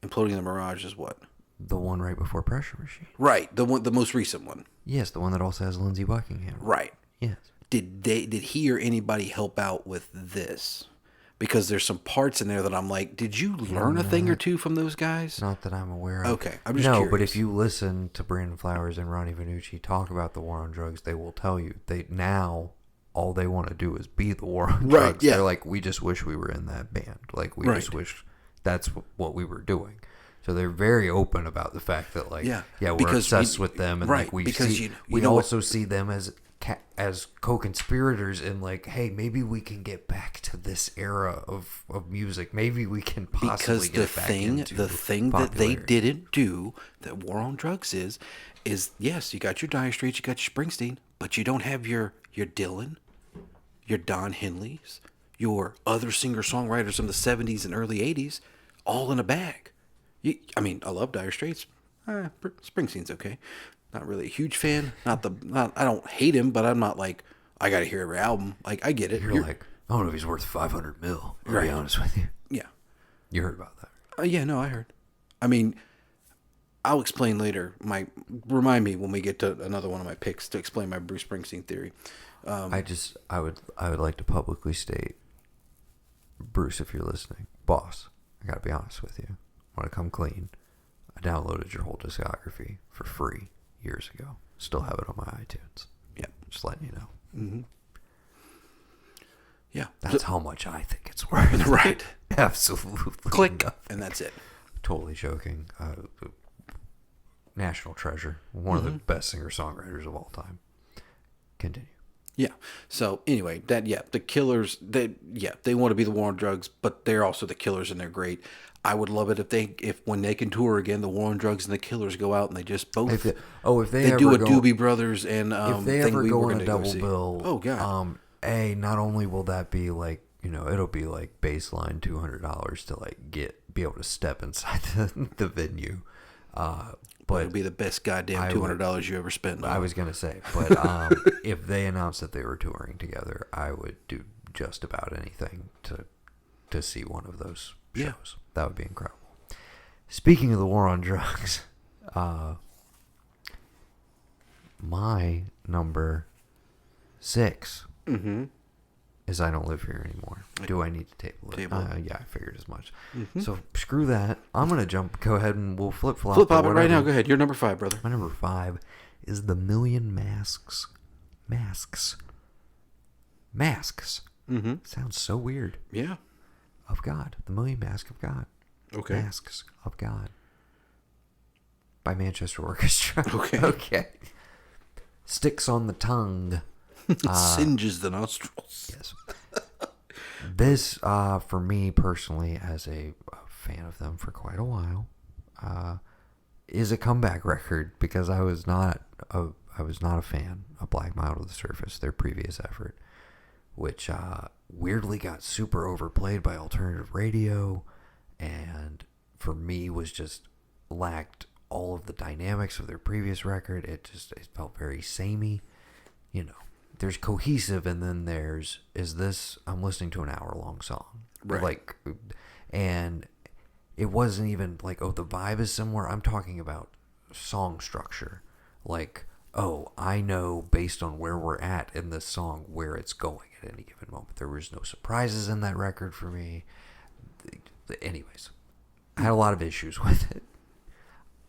S1: Imploding the Mirage is what?
S2: The one right before Pressure Machine.
S1: Right, the most recent one.
S2: Yes, the one that also has Lindsey Buckingham.
S1: Right.
S2: Yes.
S1: Did he or anybody help out with this? Because there's some parts in there that I'm like, did you learn a thing or two from those guys?
S2: Not that I'm aware of.
S1: Okay, I'm just curious.
S2: No, but if you listen to Brandon Flowers and Ronnie Vanucci talk about the war on drugs, they will tell you all they want to do is be the war on drugs.
S1: Yeah.
S2: They're like, we just wish we were in that band. Like, we just wish that's what we were doing. So they're very open about the fact that, like, we're obsessed with them, and like we also see them as co-conspirators in, like, hey, maybe we can get back to this era of music. Maybe we can possibly get back into
S1: the thing that they didn't do that War on Drugs is yes, you got your Dire Straits, you got your Springsteen, but you don't have your Dylan, your Don Henleys, your other singer-songwriters from the 70s and early 80s all in a bag. I mean, I love Dire Straits. Springsteen's okay. Not really a huge fan. I don't hate him, but I'm not like, I got to hear every album. Like, I get it.
S2: You're like, I don't know if he's worth $500 million, to be honest with you.
S1: Yeah.
S2: You heard about that.
S1: Yeah, no, I heard. I mean, I'll explain later. Remind me when we get to another one of my picks to explain my Bruce Springsteen theory.
S2: I would like to publicly state, Bruce, if you're listening, boss, I got to be honest with you. I want to come clean. I downloaded your whole discography for free years ago. Still have it on my iTunes.
S1: Yeah.
S2: Just letting you know.
S1: Mm-hmm. Yeah.
S2: That's how much I think it's worth.
S1: Right.
S2: Absolutely.
S1: Click.
S2: Nothing.
S1: And that's it.
S2: Totally joking. National treasure. One of the best singer-songwriters of all time. Continue.
S1: Yeah. So anyway, the Killers, they want to be the War on Drugs, but they're also the Killers, and they're great. I would love it if when they can tour again, the War on Drugs and the Killers go out and they just both.
S2: If they
S1: do a Doobie Brothers and
S2: if they ever go on a double bill,
S1: oh god.
S2: Not only will that be like, it'll be like baseline $200 to like be able to step inside the venue. But
S1: it'll be the best goddamn $200 you ever spent.
S2: I was gonna say, but if they announced that they were touring together, I would do just about anything to see one of those shows.
S1: Yeah.
S2: That would be incredible. Speaking of the war on drugs, my number 6 is I Don't Live Here Anymore. Do I need to table it? Yeah, I figured as much. So screw that. I'm going to go ahead and we'll flip-flop.
S1: Flip-flop it right now. Go ahead. You're number 5, brother.
S2: My number 5 is The Million Masks. Masks.
S1: Mm-hmm.
S2: Sounds so weird.
S1: Yeah.
S2: Of God. The Million Masks of God.
S1: Okay.
S2: Masks of God. By Manchester Orchestra.
S1: Okay.
S2: Sticks on the tongue.
S1: Singes the nostrils.
S2: Yes. This, for me personally, as a fan of them for quite a while, is a comeback record because I was not a fan of Black Mile to the Surface, their previous effort, which weirdly got super overplayed by alternative radio, and for me was just lacked all of the dynamics of their previous record. It felt very samey. There's cohesive, and then I'm listening to an hour-long song.
S1: Right.
S2: And it wasn't even like, the vibe is similar. I'm talking about song structure. Like, I know based on where we're at in this song where it's going at any given moment. There was no surprises in that record for me. Anyways, I had a lot of issues with it.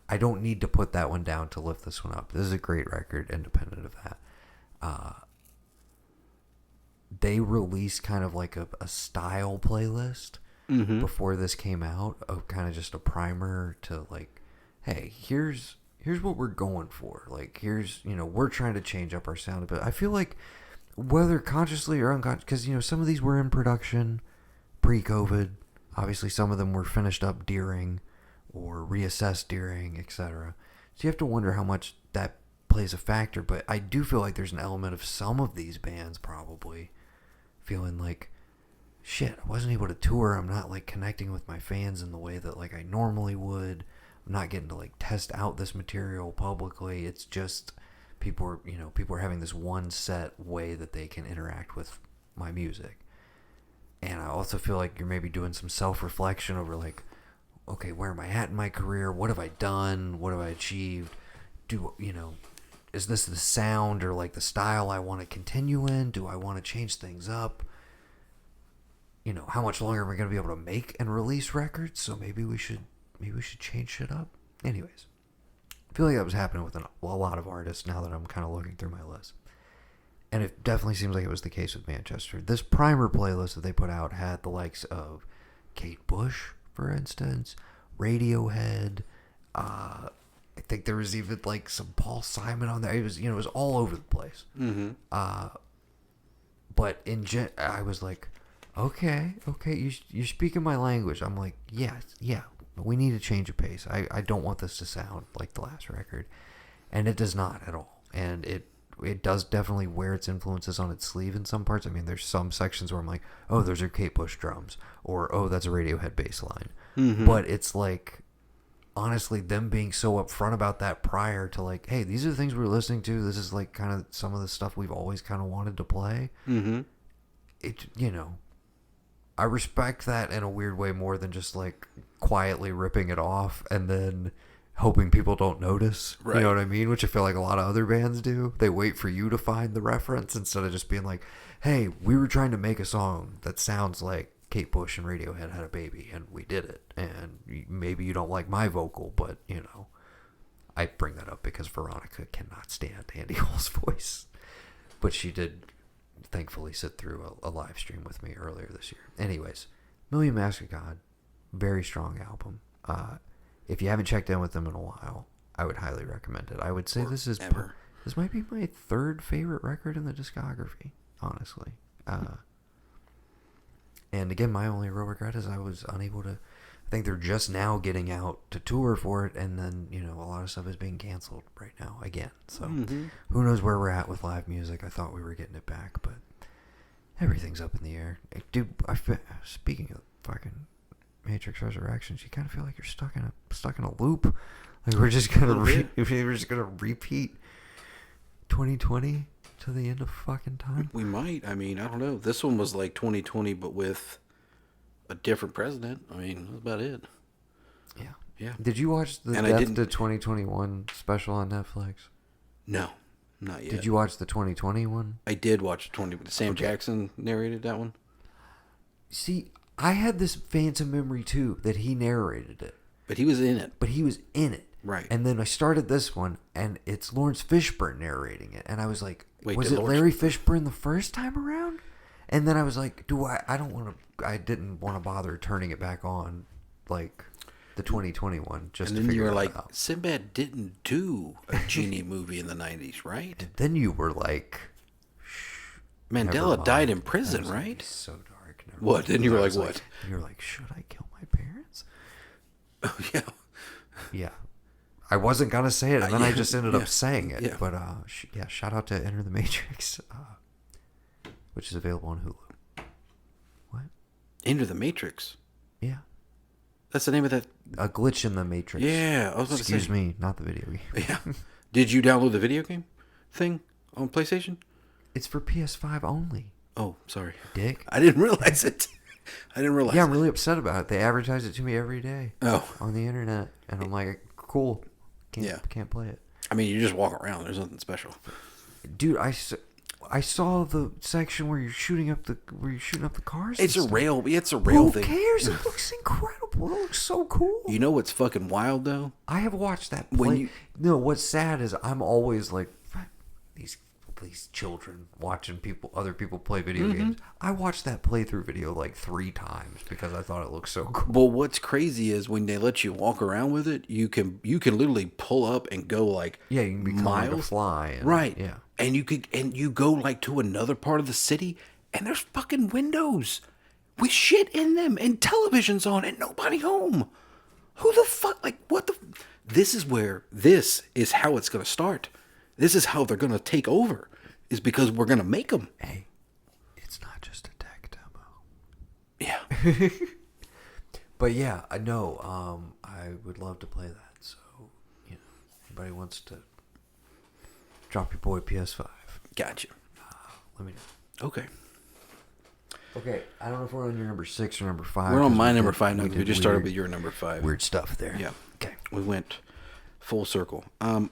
S2: I don't need to put that one down to lift this one up. This is a great record, independent of that. They released kind of like a style playlist before this came out, of kind of just a primer to like, hey, here's what we're going for. Like, we're trying to change up our sound a bit. I feel like whether consciously or unconsciously, because some of these were in production pre-COVID. Obviously, some of them were finished up during or reassessed during, etc. So you have to wonder how much that plays a factor. But I do feel like there's an element of some of these bands probably feeling like, shit, I wasn't able to tour. I'm not like connecting with my fans in the way that like I normally would. I'm not getting to like test out this material publicly. It's just people are having this one set way that they can interact with my music. And I also feel like you're maybe doing some self-reflection over like, okay, where am I at in my career? What have I done? What have I achieved? Is this the sound or like the style I want to continue in? Do I want to change things up? How much longer am I going to be able to make and release records? So maybe we should change shit up. Anyways, I feel like that was happening with a lot of artists now that I'm kind of looking through my list. And it definitely seems like it was the case with Manchester. This primer playlist that they put out had the likes of Kate Bush, for instance, Radiohead. I think there was even like some Paul Simon on there. It was all over the place.
S1: Mm-hmm.
S2: But I was like, okay, you're speaking my language. I'm like, yeah, we need to change of pace. I don't want this to sound like the last record, and it does not at all. And it does definitely wear its influences on its sleeve in some parts. I mean, there's some sections where I'm like, oh, those are Kate Bush drums, or oh, that's a Radiohead bass line. Mm-hmm. But it's like, honestly, them being so upfront about that prior to like, hey, these are the things we're listening to. This is like kind of some of the stuff we've always kind of wanted to play.
S1: Mm-hmm.
S2: I respect that in a weird way more than just like quietly ripping it off and then hoping people don't notice. Right. You know what I mean? Which I feel like a lot of other bands do. They wait for you to find the reference instead of just being like, hey, we were trying to make a song that sounds like Kate Bush and Radiohead had a baby, and we did it. And maybe you don't like my vocal, but, I bring that up because Veronica cannot stand Andy Hall's voice. But she did thankfully sit through a live stream with me earlier this year. Anyways, Million Masks of God, very strong album. If you haven't checked in with them in a while, I would highly recommend it. I would say this might be my third favorite record in the discography, honestly. And again, my only real regret is I was unable to. I think they're just now getting out to tour for it, and then a lot of stuff is being canceled right now again. So who knows where we're at with live music? I thought we were getting it back, but everything's up in the air. Dude, speaking of fucking Matrix Resurrections, you kind of feel like you're stuck in a loop. Like we're just gonna repeat 2020 to the end of fucking time.
S1: We might. I mean, I don't know. This one was like 2020, but with a different president. I mean, that's about it. Yeah.
S2: Did you watch the Death to 2021 special on Netflix?
S1: No, not yet.
S2: Did you watch the 2020 one?
S1: I did watch Sam Jackson narrated that one.
S2: See, I had this phantom memory too that he narrated it.
S1: But he was in it. Right.
S2: And then I started this one, and it's Lawrence Fishburne narrating it. And I was like, was it Larry Fishburne the first time around? And then I was like, I didn't want to bother turning it back on, like the 2021, just to figure it out. And then you were like,
S1: Sinbad didn't do a genie movie in the 90s, right?
S2: And then you were like,
S1: Mandela died in prison, right?
S2: So dark.
S1: What? Then you were like, what?
S2: You were like, should I kill my parents?
S1: Oh, yeah.
S2: Yeah. I wasn't going to say it, and then I just ended up saying it.
S1: Yeah.
S2: But, shout out to Enter the Matrix, which is available on Hulu. What?
S1: Enter the Matrix?
S2: Yeah.
S1: That's the name of that?
S2: A Glitch in the Matrix.
S1: Yeah. I was about to say.
S2: Excuse me, not the video game.
S1: Yeah. Did you download the video game thing on PlayStation?
S2: It's for PS5 only.
S1: Oh, sorry.
S2: Dick.
S1: I didn't realize it.
S2: Yeah, I'm really upset about it. They advertise it to me every day.
S1: Oh.
S2: On the internet. And I'm like, cool. Can't play it.
S1: I mean, you just walk around. There's nothing special.
S2: Dude, I saw the section where you're shooting up the cars.
S1: It's a rail thing. Who
S2: cares? It looks incredible. It looks so cool.
S1: You know what's fucking wild though?
S2: I have watched that play. What's sad is I'm always like, these children watching other people play video games. I watched that playthrough video like 3 times because I thought it looked so cool.
S1: Well, what's crazy is when they let you walk around with it, you can literally pull up and go like
S2: you can be miles fly.
S1: Right.
S2: Yeah.
S1: And you go like to another part of the city and there's fucking windows with shit in them and televisions on and nobody home. Who the fuck? Like what the? This is how it's going to start. This is how they're going to take over. Is because we're going to make them.
S2: Hey, it's not just a tech demo.
S1: Yeah.
S2: But yeah, I know. I would love to play that. So, you know, anybody wants to drop your boy PS5,
S1: Gotcha.
S2: let me know.
S1: Okay.
S2: Okay, I don't know if we're on your number 6 or number 5.
S1: We're on
S2: 'cause
S1: my
S2: we
S1: number
S2: did-
S1: 5 now.
S2: we
S1: We
S2: did
S1: just started
S2: weird-
S1: with your number 5.
S2: Weird stuff there.
S1: Yeah.
S2: Okay.
S1: We went full circle.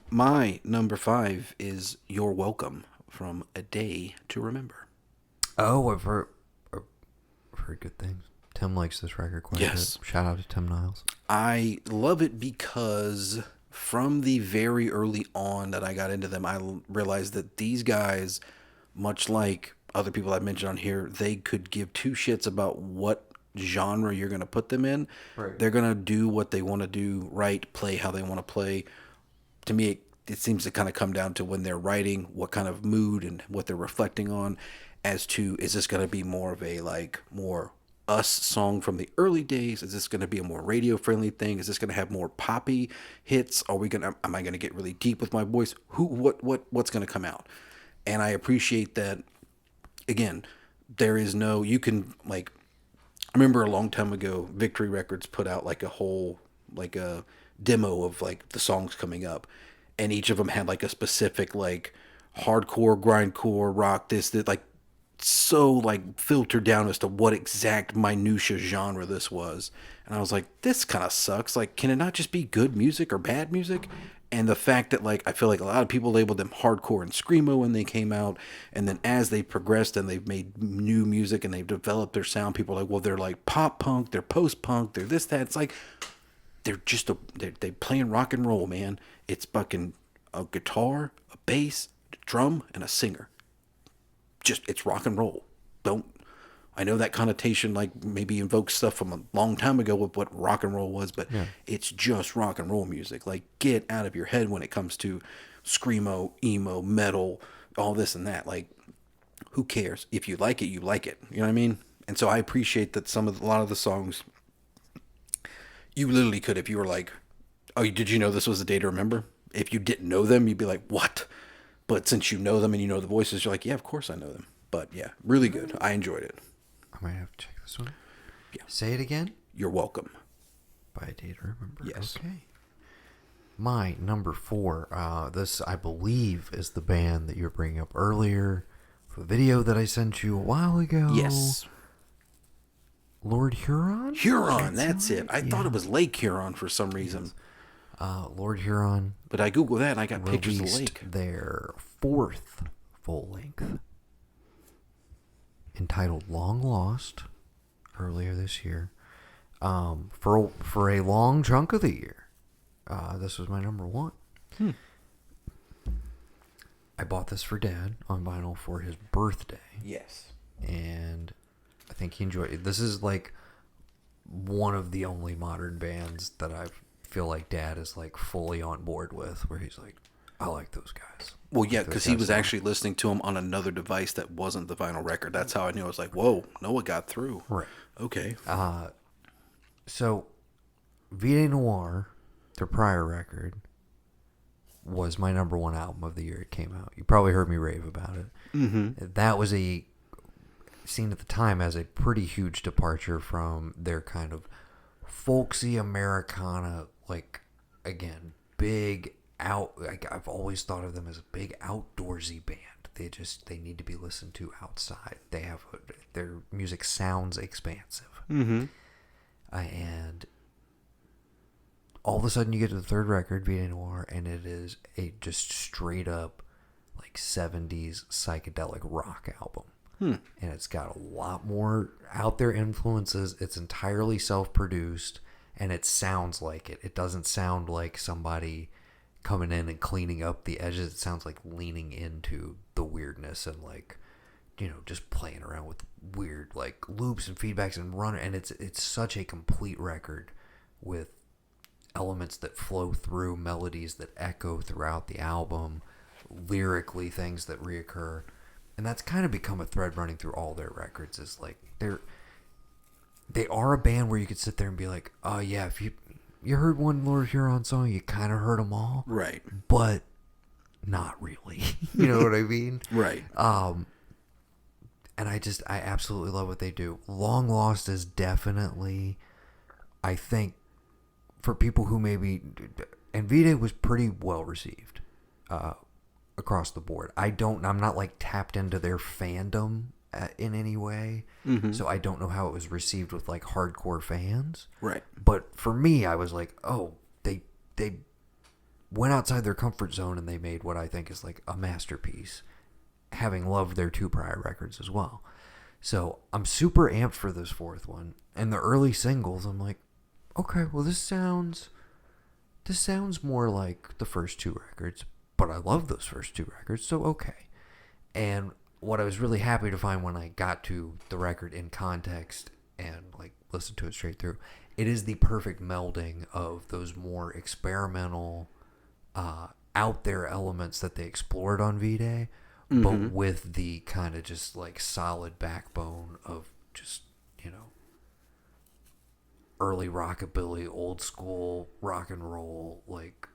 S1: My number 5 is You're Welcome from A Day to Remember.
S2: Oh, I've heard good things. Tim likes this record quite a
S1: Yes.
S2: bit. Shout out to Tim Niles.
S1: I love it because from the very early on that I got into them, I realized that these guys, much like other people I've mentioned on here, they could give two shits about what genre you're going to put them in.
S2: Right.
S1: They're going to do what they want to do, right? Play how they want to play. To me, it seems to kind of come down to when they're writing, what kind of mood and what they're reflecting on, as to, is this going to be more of a more us song from the early days? Is this going to be a more radio friendly thing? Is this going to have more poppy hits? Am I going to get really deep with my voice? What's going to come out? And I appreciate that. Again, there is no, you can I remember a long time ago, Victory Records put out a whole, a demo of the songs coming up, and each of them had a specific hardcore, grindcore, rock, that so filtered down as to what exact minutia genre this was. And I was like, this kind of sucks. Can it not just be good music or bad music? And the fact that I feel like a lot of people labeled them hardcore and screamo when they came out, and then as they progressed and they've made new music and they've developed their sound, people are like, well, they're pop punk, they're post punk, they're this, that. It's they're just they're playing rock and roll, man. It's fucking a guitar, a bass, a drum, and a singer. Just, it's rock and roll. I know that connotation maybe invokes stuff from a long time ago with what rock and roll was, but it's just rock and roll music. Get out of your head when it comes to screamo, emo, metal, all this and that. Who cares? If you like it, you like it. You know what I mean? And so I appreciate that a lot of the songs, you literally could, if you were oh, did you know this was A Day to Remember? If you didn't know them, you'd be like, what? But since you know them and you know the voices, you're like, yeah, of course I know them. But yeah, really good. I enjoyed it.
S2: I might have to check this one.
S1: Yeah.
S2: Say it again.
S1: You're Welcome.
S2: By A Day to Remember.
S1: Yes.
S2: Okay. My number 4. This, I believe, is the band that you were bringing up earlier for the video that I sent you a while ago.
S1: Yes.
S2: Lord Huron?
S1: Huron, that's it. I thought it was Lake Huron for some reason.
S2: Lord Huron.
S1: But I Googled that and I got pictures of the lake.
S2: Their 4th full length, entitled Long Lost, earlier this year. For a long chunk of the year, this was my number 1. I bought this for Dad on vinyl for his birthday.
S1: Yes.
S2: And I think he enjoyed it. This is one of the only modern bands that I feel like Dad is fully on board with, where he's like, I like those guys.
S1: Well, yeah, because he was actually listening to them on another device that wasn't the vinyl record. That's how I knew. I was like, whoa, Noah got through.
S2: Right.
S1: Okay.
S2: So, Vida Noir, their prior record, was my number 1 album of the year it came out. You probably heard me rave about it. Mm-hmm. That was seen at the time as a pretty huge departure from their kind of folksy Americana, again, big out. I've always thought of them as a big outdoorsy band. They need to be listened to outside. Their music sounds expansive.
S1: Mm-hmm.
S2: And all of a sudden you get to the 3rd record, Vida Noir, and it is a just straight up 70s psychedelic rock album. And it's got a lot more out there influences. It's entirely self-produced, and it sounds like it. It doesn't sound like somebody coming in and cleaning up the edges. It sounds like leaning into the weirdness and just playing around with weird loops and feedbacks and run. And it's such a complete record with elements that flow through, melodies that echo throughout the album, lyrically things that reoccur. And that's kind of become a thread running through all their records, is they are a band where you could sit there and be like, oh yeah, if you heard one Lord Huron song, you kind of heard them all.
S1: Right.
S2: But not really. You know what I mean?
S1: Right.
S2: And I absolutely love what they do. Long Lost is definitely, I think, for people who maybe And V-Day was pretty well received across the board. I'm not like tapped into their fandom in any way, so I don't know how it was received with like hardcore fans.
S1: Right.
S2: But for me, I was like, oh, they went outside their comfort zone and they made what I think is like a masterpiece, having loved their 2 prior records as well. So I'm super amped for this 4th one. And the early singles, I'm like, okay, well this sounds more like the first 2 records, but I love those first 2 records, so okay. And what I was really happy to find when I got to the record in context and like listened to it straight through, it is the perfect melding of those more experimental, out there elements that they explored on V-Day, but with the kind of just like solid backbone of just, early rockabilly, old school rock and roll, like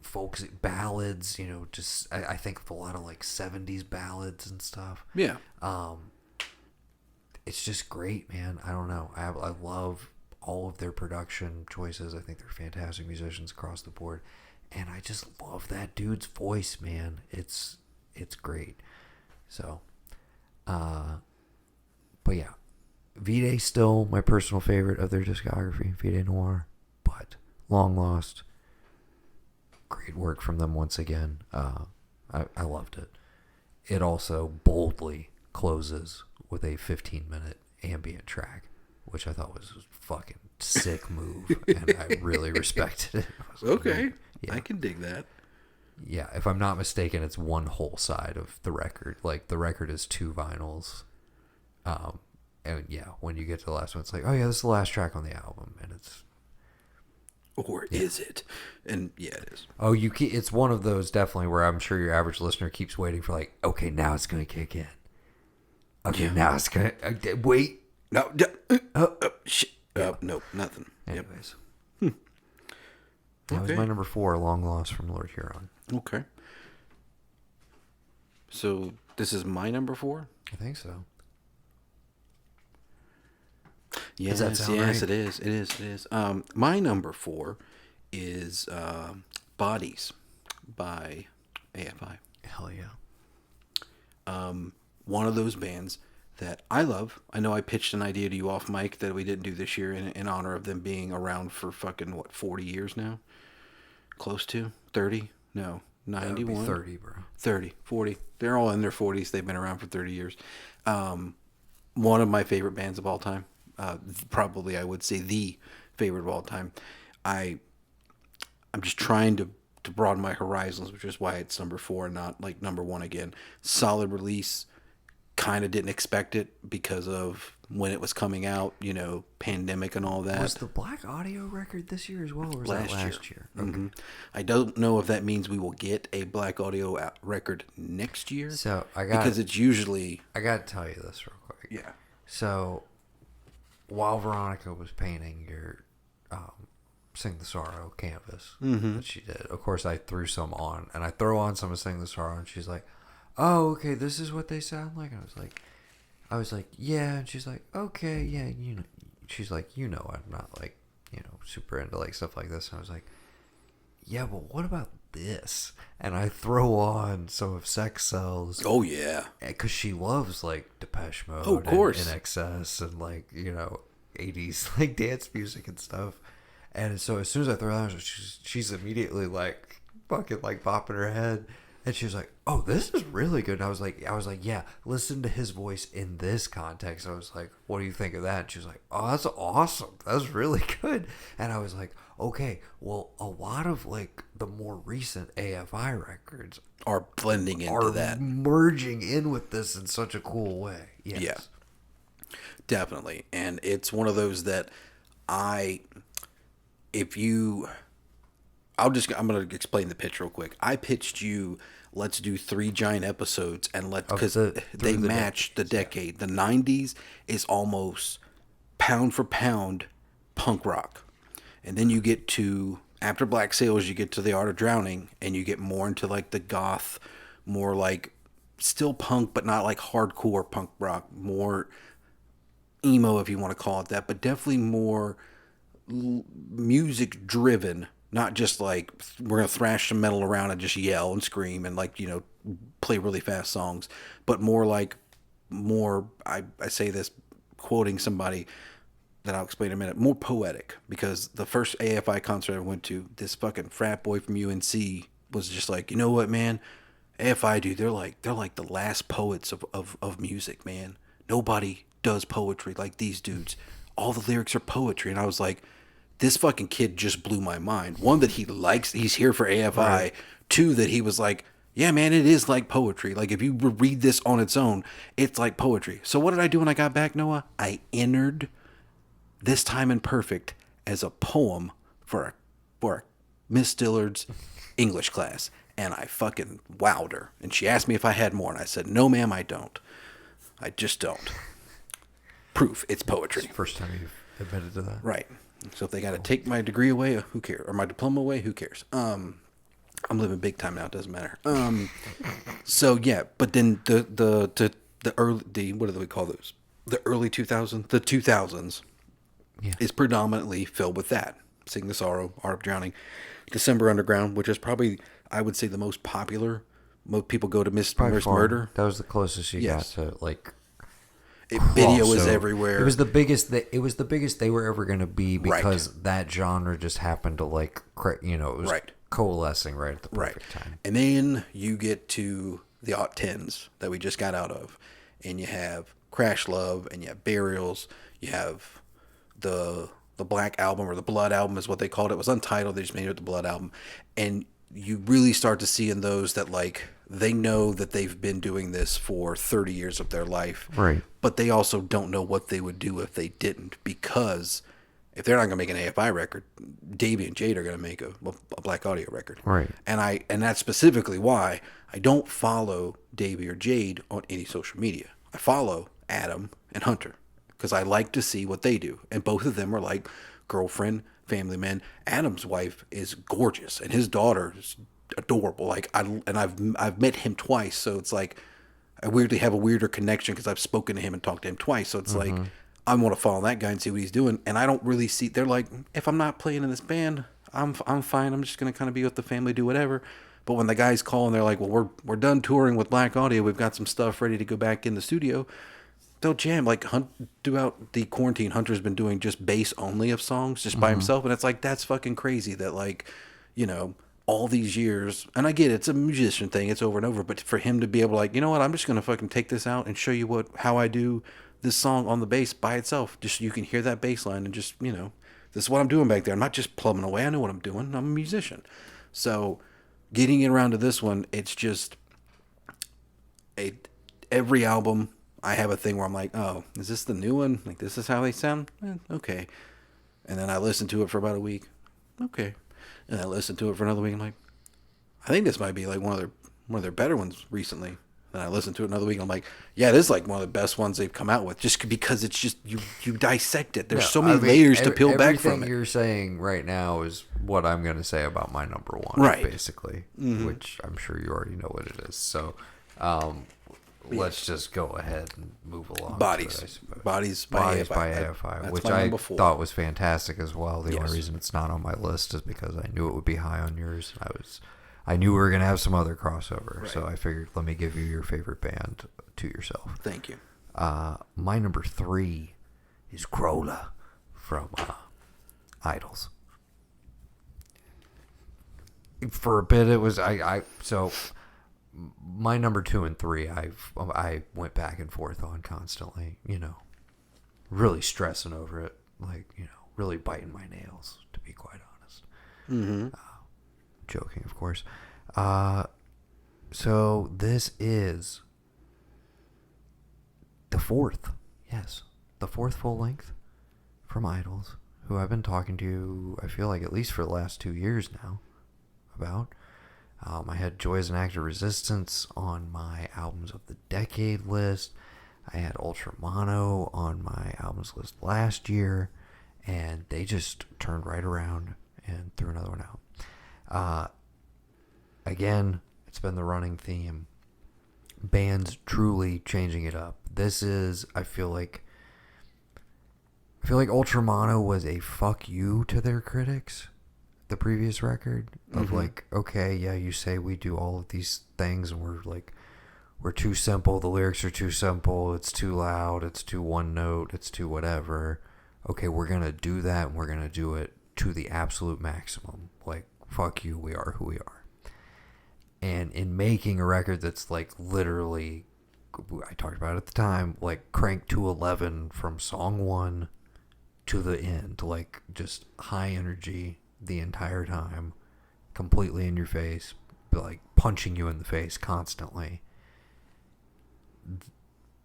S2: folksy ballads, just I think of a lot of like 70s ballads and stuff.
S1: Yeah.
S2: It's just great, man. I don't know. I love all of their production choices. I think they're fantastic musicians across the board. And I just love that dude's voice, man. It's great. So, but yeah, V-Day still my personal favorite of their discography, V-Day Noir, but long lost. Great work from them once again. I loved it. It also boldly closes with a 15-minute ambient track, which I thought was a fucking sick move, and I really respected it.
S1: Okay.
S2: Like, yeah.
S1: I can dig that.
S2: Yeah, if I'm not mistaken, it's one whole side of the record. Like, the record is 2 vinyls. And yeah, when you get to the last one, it's like, oh yeah, this is the last track on the album, and it's...
S1: Or is it? And yeah, it is.
S2: Oh, it's one of those definitely where I'm sure your average listener keeps waiting for like, okay, now it's going to kick in. Okay, now it's going to... wait.
S1: No, shit. Nope, nothing.
S2: Anyways.
S1: Yep.
S2: That was my number 4, Long Lost from Lord Huron.
S1: Okay. So this is my number 4?
S2: I think so.
S1: Yes,
S2: Does that sound right?
S1: It is. My number 4 is Bodies by AFI.
S2: Hell yeah.
S1: One of those bands that I love. I know I pitched an idea to you off mic that we didn't do this year in honor of them being around for fucking, 40 years now? Close to? 30? No. 91?
S2: 30, bro.
S1: 30, 40. They're all in their 40s. They've been around for 30 years. One of my favorite bands of all time. Probably, I would say, the favorite of all time. I'm just trying to broaden my horizons, which is why it's number 4 and not like number 1 again. Solid release. Kind of didn't expect it because of when it was coming out, pandemic and all that.
S2: Was the Black Audio record this year as well, or was that last year? Okay.
S1: Mm-hmm. I don't know if that means we will get a Black Audio record next year.
S2: So
S1: because it's usually...
S2: I got to tell you this real quick.
S1: Yeah.
S2: So while Veronica was painting your Sing the Sorrow canvas that she did, of course I threw some on, and I throw on some of Sing the Sorrow, and she's like, oh, okay, this is what they sound like. And I was like, yeah. And she's like, okay, yeah, she's like, I'm not like, super into like stuff like this. And I was like, yeah, but what about this? And I throw on some of Sex Cells.
S1: Oh yeah,
S2: because she loves like Depeche Mode,
S1: of course,
S2: and XS, and like 80s like dance music and stuff. And so as soon as I throw that on, she's immediately like fucking like bopping her head. And she was like, oh, this is really good. And I was like, yeah, listen to his voice in this context. I was like, what do you think of that? And she was like, oh, that's awesome. That's really good. And I was like, okay, well, a lot of like the more recent AFI records
S1: are blending into that.
S2: Merging in with this in such a cool way. Yes.
S1: Yeah, definitely. And it's one of those that I'm going to explain the pitch real quick. I pitched you, let's do 3 giant episodes because they match the decade. The 90s is almost pound for pound punk rock. And then you get to, after Black Sails, you get to The Art of Drowning, and you get more into like the goth, more like still punk, but not like hardcore punk rock, more emo if you want to call it that, but definitely more music driven Not just like we're gonna thrash some metal around and just yell and scream and like play really fast songs, but more like more. I say this quoting somebody that I'll explain in a minute. More poetic, because the first AFI concert I went to, this fucking frat boy from UNC was just like, you know what, man, AFI, dude, they're like the last poets of music, man. Nobody does poetry like these dudes. All the lyrics are poetry, and I was like, this fucking kid just blew my mind. One, that he's here for AFI. Right. Two, that he was like, yeah, man, it is like poetry. Like, if you read this on its own, it's like poetry. So what did I do when I got back, Noah? I entered This Time Imperfect as a poem for Miss Dillard's English class. And I fucking wowed her. And she asked me if I had more, and I said, no, ma'am, I don't. I just don't. Proof, it's poetry.
S2: It's the first time you've admitted to that.
S1: Right. So if they got to take my degree away, who cares? Or my diploma away, who cares? I'm living big time now. It doesn't matter. So yeah, but then the early what do we call those? The early 2000s, the 2000s, is predominantly filled with that. Sing the Sorrow, Art of Drowning, December Underground, which is probably, I would say, the most popular. Most people go to Miss Murder.
S2: That was the closest you got to like.
S1: Video was everywhere.
S2: It was the biggest. It was the biggest they were ever going to be, because that genre just happened to like, it was coalescing right at the perfect time.
S1: And then you get to the aught tens that we just got out of, and you have Crash Love, and you have Burials, you have the Black Album, or the Blood Album is what they called it. It was untitled. They just made it the Blood Album, and you really start to see in those that like they know that they've been doing this for 30 years of their life.
S2: Right.
S1: But they also don't know what they would do if they didn't, because if they're not going to make an AFI record, Davey and Jade are going to make a Black Audio record.
S2: Right.
S1: And that's specifically why I don't follow Davey or Jade on any social media. I follow Adam and Hunter because I like to see what they do. And both of them are like girlfriend, family men. Adam's wife is gorgeous, and his daughter is adorable. Like I've met him twice, so it's like I weirdly have a weirder connection because I've spoken to him and talked to him twice. So it's like I want to follow that guy and see what he's doing. And I don't really see. They're like, if I'm not playing in this band, I'm fine. I'm just gonna kind of be with the family, do whatever. But when the guys call and they're like, well, we're done touring with Black Audio. We've got some stuff ready to go back in the studio. They'll jam. Like throughout the quarantine, Hunter's been doing just bass only of songs just by himself, and it's like, that's fucking crazy. That like, all these years, and I get it, it's a musician thing, it's over and over, but for him to be able to like, you know what, I'm just gonna fucking take this out and show you how I do this song on the bass by itself, just so you can hear that bass line, and just this is what I'm doing back there. I'm not just plumbing away. I know what I'm doing. I'm a musician. So getting it around to this one, it's just every album I have a thing where I'm like, oh, is this the new one? Like, this is how they sound? Okay. And then I listen to it for about a week. Okay. And I listened to it for another week. I'm like, I think this might be like one of their better ones recently. And I listened to it another week. And I'm like, yeah, this is like one of the best ones they've come out with. Just because it's just you dissect it. There's so many layers to peel back from it.
S2: Everything you're saying right now is what I'm going to say about my number one,
S1: right?
S2: Basically, which I'm sure you already know what it is. So, let's just go ahead and move along.
S1: Bodies by
S2: AFI, which I thought was fantastic as well. The only reason it's not on my list is because I knew it would be high on yours. I knew we were going to have some other crossover, so I figured let me give you your favorite band to yourself.
S1: Thank you.
S2: My number 3 is Grola from Idols. For a bit, it was so. My number 2 and 3, I went back and forth on constantly. Really stressing over it, like really biting my nails, to be quite honest.
S1: Mm-hmm.
S2: Joking, of course. So this is the fourth full length from Idols, who I've been talking to, I feel like at least for the last 2 years now, about. I had Joy as an Act of Resistance on my Albums of the Decade list. I had Ultramono on my albums list last year, and they just turned right around and threw another one out. Again, it's been the running theme. Bands truly changing it up. This is, I feel like Ultramono was a fuck you to their critics, the previous record of like, okay, yeah, you say we do all of these things and we're too simple, the lyrics are too simple, it's too loud, it's too one note, it's too whatever. Okay, we're gonna do that and we're gonna do it to the absolute maximum. Like, fuck you, we are who we are. And in making a record that's like literally, I talked about it at the time, like cranked to 11 from song 1 to the end, like just high energy the entire time, completely in your face, like punching you in the face constantly.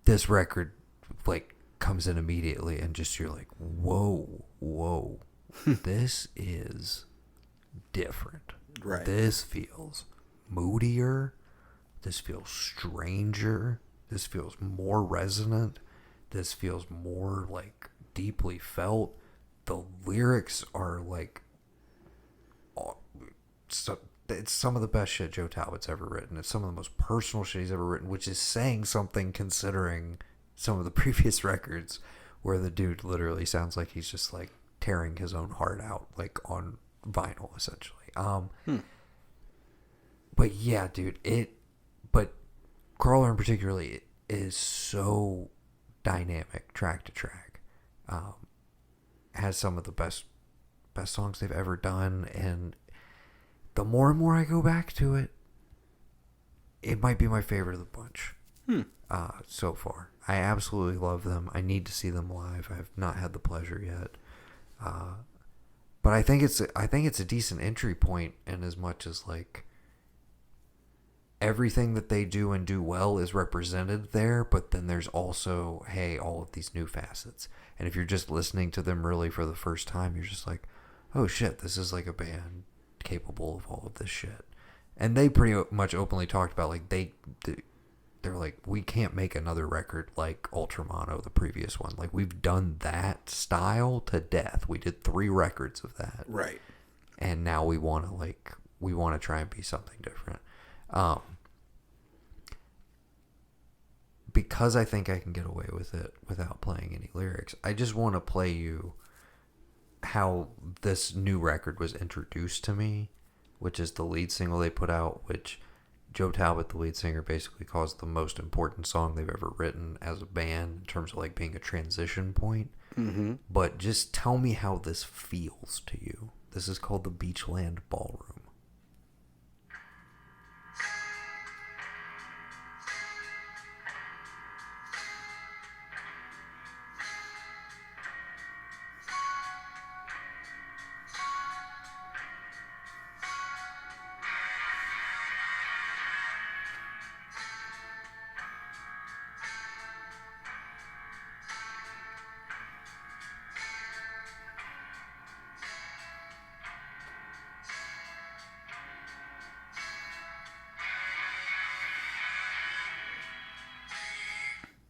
S2: This record like comes in immediately and just you're like, whoa, this is different.
S1: Right.
S2: This feels moodier. This feels stranger. This feels more resonant. This feels more like deeply felt. The lyrics are like, it's some of the best shit Joe Talbot's ever written. It's some of the most personal shit he's ever written, which is saying something considering some of the previous records where the dude literally sounds like he's just like tearing his own heart out, like on vinyl essentially. But yeah, dude, but Crawler in particularly is so dynamic track to track. Has some of the best songs they've ever done, and the more and more I go back to it, it might be my favorite of the bunch so far. I absolutely love them. I need to see them live. I have not had the pleasure yet, but I think it's a decent entry point, in as much as like everything that they do and do well is represented there, but then there's also, hey, all of these new facets. And if you're just listening to them really for the first time, you're just like, oh shit, this is like a band capable of all of this shit. And they pretty much openly talked about like they're like, we can't make another record like Ultramono, the previous one. Like, we've done that style to death. We did 3 records of that.
S1: Right.
S2: And now we want to try and be something different. Because I think I can get away with it without playing any lyrics, I just want to play you how this new record was introduced to me, which is the lead single they put out, which Joe Talbot, the lead singer, basically calls the most important song they've ever written as a band in terms of like being a transition point. Mm-hmm. But just tell me how this feels to you. This is called the Beachland Ballroom.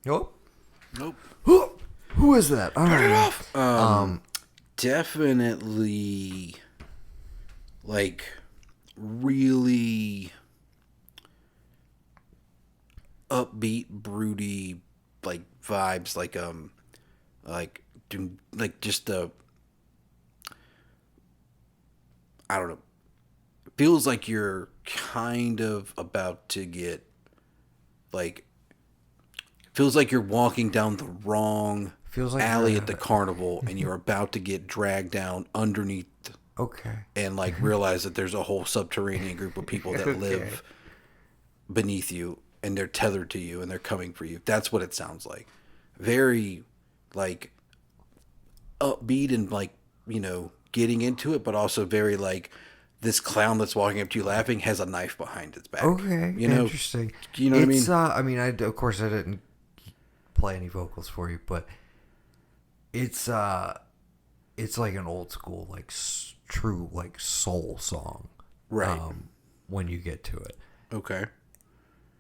S2: Nope. Who is that?
S1: Turn it off. Definitely, like, really upbeat, broody, like vibes, like just the, I don't know. Feels like you're kind of about to get, like, feels like you're walking down the wrong alley at the carnival and you're about to get dragged down underneath.
S2: Okay.
S1: And like realize that there's a whole subterranean group of people that live beneath you and they're tethered to you and they're coming for you. That's what it sounds like. Very like upbeat and like, you know, getting into it, but also very like this clown that's walking up to you laughing has a knife behind its back.
S2: Okay.
S1: You know,
S2: interesting.
S1: You know what I mean?
S2: Of course I didn't play any vocals for you, but it's like an old school, like true, like soul song.
S1: Right.
S2: When you get to it.
S1: Okay.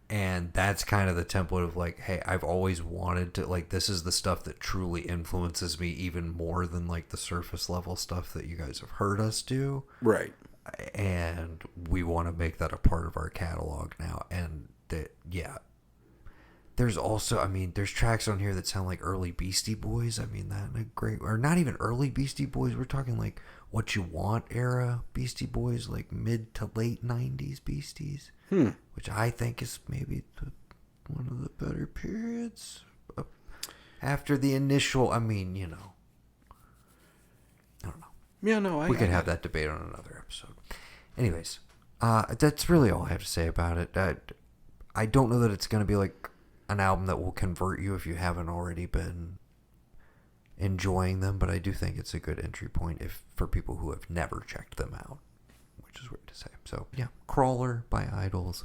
S2: And that's kind of the template of like, hey, I've always wanted to, like, this is the stuff that truly influences me even more than like the surface level stuff that you guys have heard us do.
S1: Right.
S2: And we want to make that a part of our catalog now. And that, yeah, There's also, I mean, there's tracks on here that sound like early Beastie Boys. I mean, that a great, or not even early Beastie Boys. We're talking like What You Want era Beastie Boys, like mid to late 90s Beasties, which I think is maybe one of the better periods after the initial, I mean, you know, I don't know.
S1: Yeah, no,
S2: We could have that debate on another episode. Anyways, that's really all I have to say about it. I don't know that it's going to be like an album that will convert you if you haven't already been enjoying them, but I do think it's a good entry point for people who have never checked them out, which is weird to say. So, yeah, Crawler by Idols.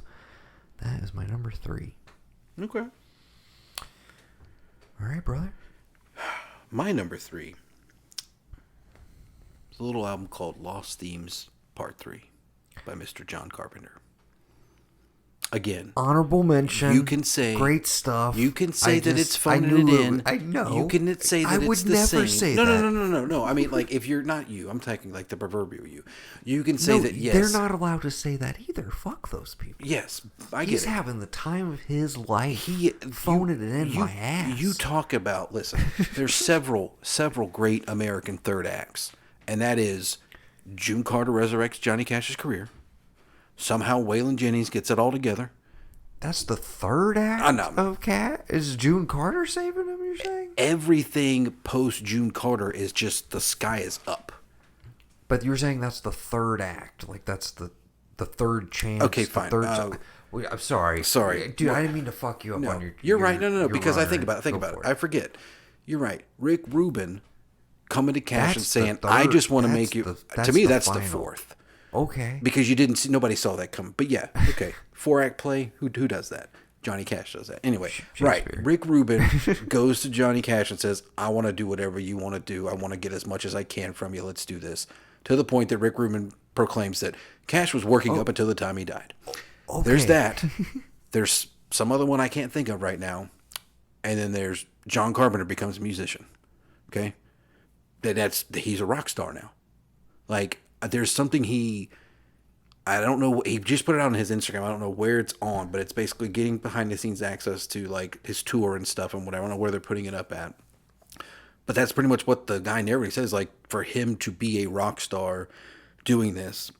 S2: That is my number 3.
S1: Okay.
S2: All right, brother.
S1: My number 3 is a little album called Lost Themes Part 3 by Mr. John Carpenter. Again,
S2: honorable mention.
S1: You can say
S2: great stuff.
S1: You can say that it's phoning it in.
S2: I know.
S1: You can say that it's the same.
S2: I would never say
S1: that.
S2: that.
S1: No. I mean, like, if you're not you, I'm talking like the proverbial you. You can say that, yes.
S2: They're not allowed to say that either. Fuck those people.
S1: Yes, I get it.
S2: He's having the time of his life. Phoning it in my ass.
S1: You talk about, listen, there's several great American third acts, and that is June Carter resurrects Johnny Cash's career. Somehow Waylon Jennings gets it all together.
S2: That's the third act of Cat? Is June Carter saving him, you're saying?
S1: Everything post June Carter is just the sky is up.
S2: But you're saying that's the third act. Like, that's the third chance.
S1: Okay, fine.
S2: I'm sorry.
S1: Sorry.
S2: Dude, I didn't mean to fuck you up on your...
S1: You're right. No. Because I think about it. I forget. You're right. Rick Rubin coming to Cash and saying, I just want to make you... To me, that's the fourth.
S2: Okay.
S1: Because nobody saw that coming. But yeah, okay. 4-act play, who does that? Johnny Cash does that. Anyway, right. Rick Rubin goes to Johnny Cash and says, I want to do whatever you want to do. I want to get as much as I can from you. Let's do this. To the point that Rick Rubin proclaims that Cash was working up until the time he died. Okay. There's that. There's some other one I can't think of right now. And then there's John Carpenter becomes a musician. Okay? He's a rock star now. Like, there's something I don't know, he just put it out on his Instagram. I don't know where it's on, but it's basically getting behind the scenes access to like his tour and stuff and whatever. I don't know where they're putting it up at. But that's pretty much what the guy narrating says. Like, for him to be a rock star doing this,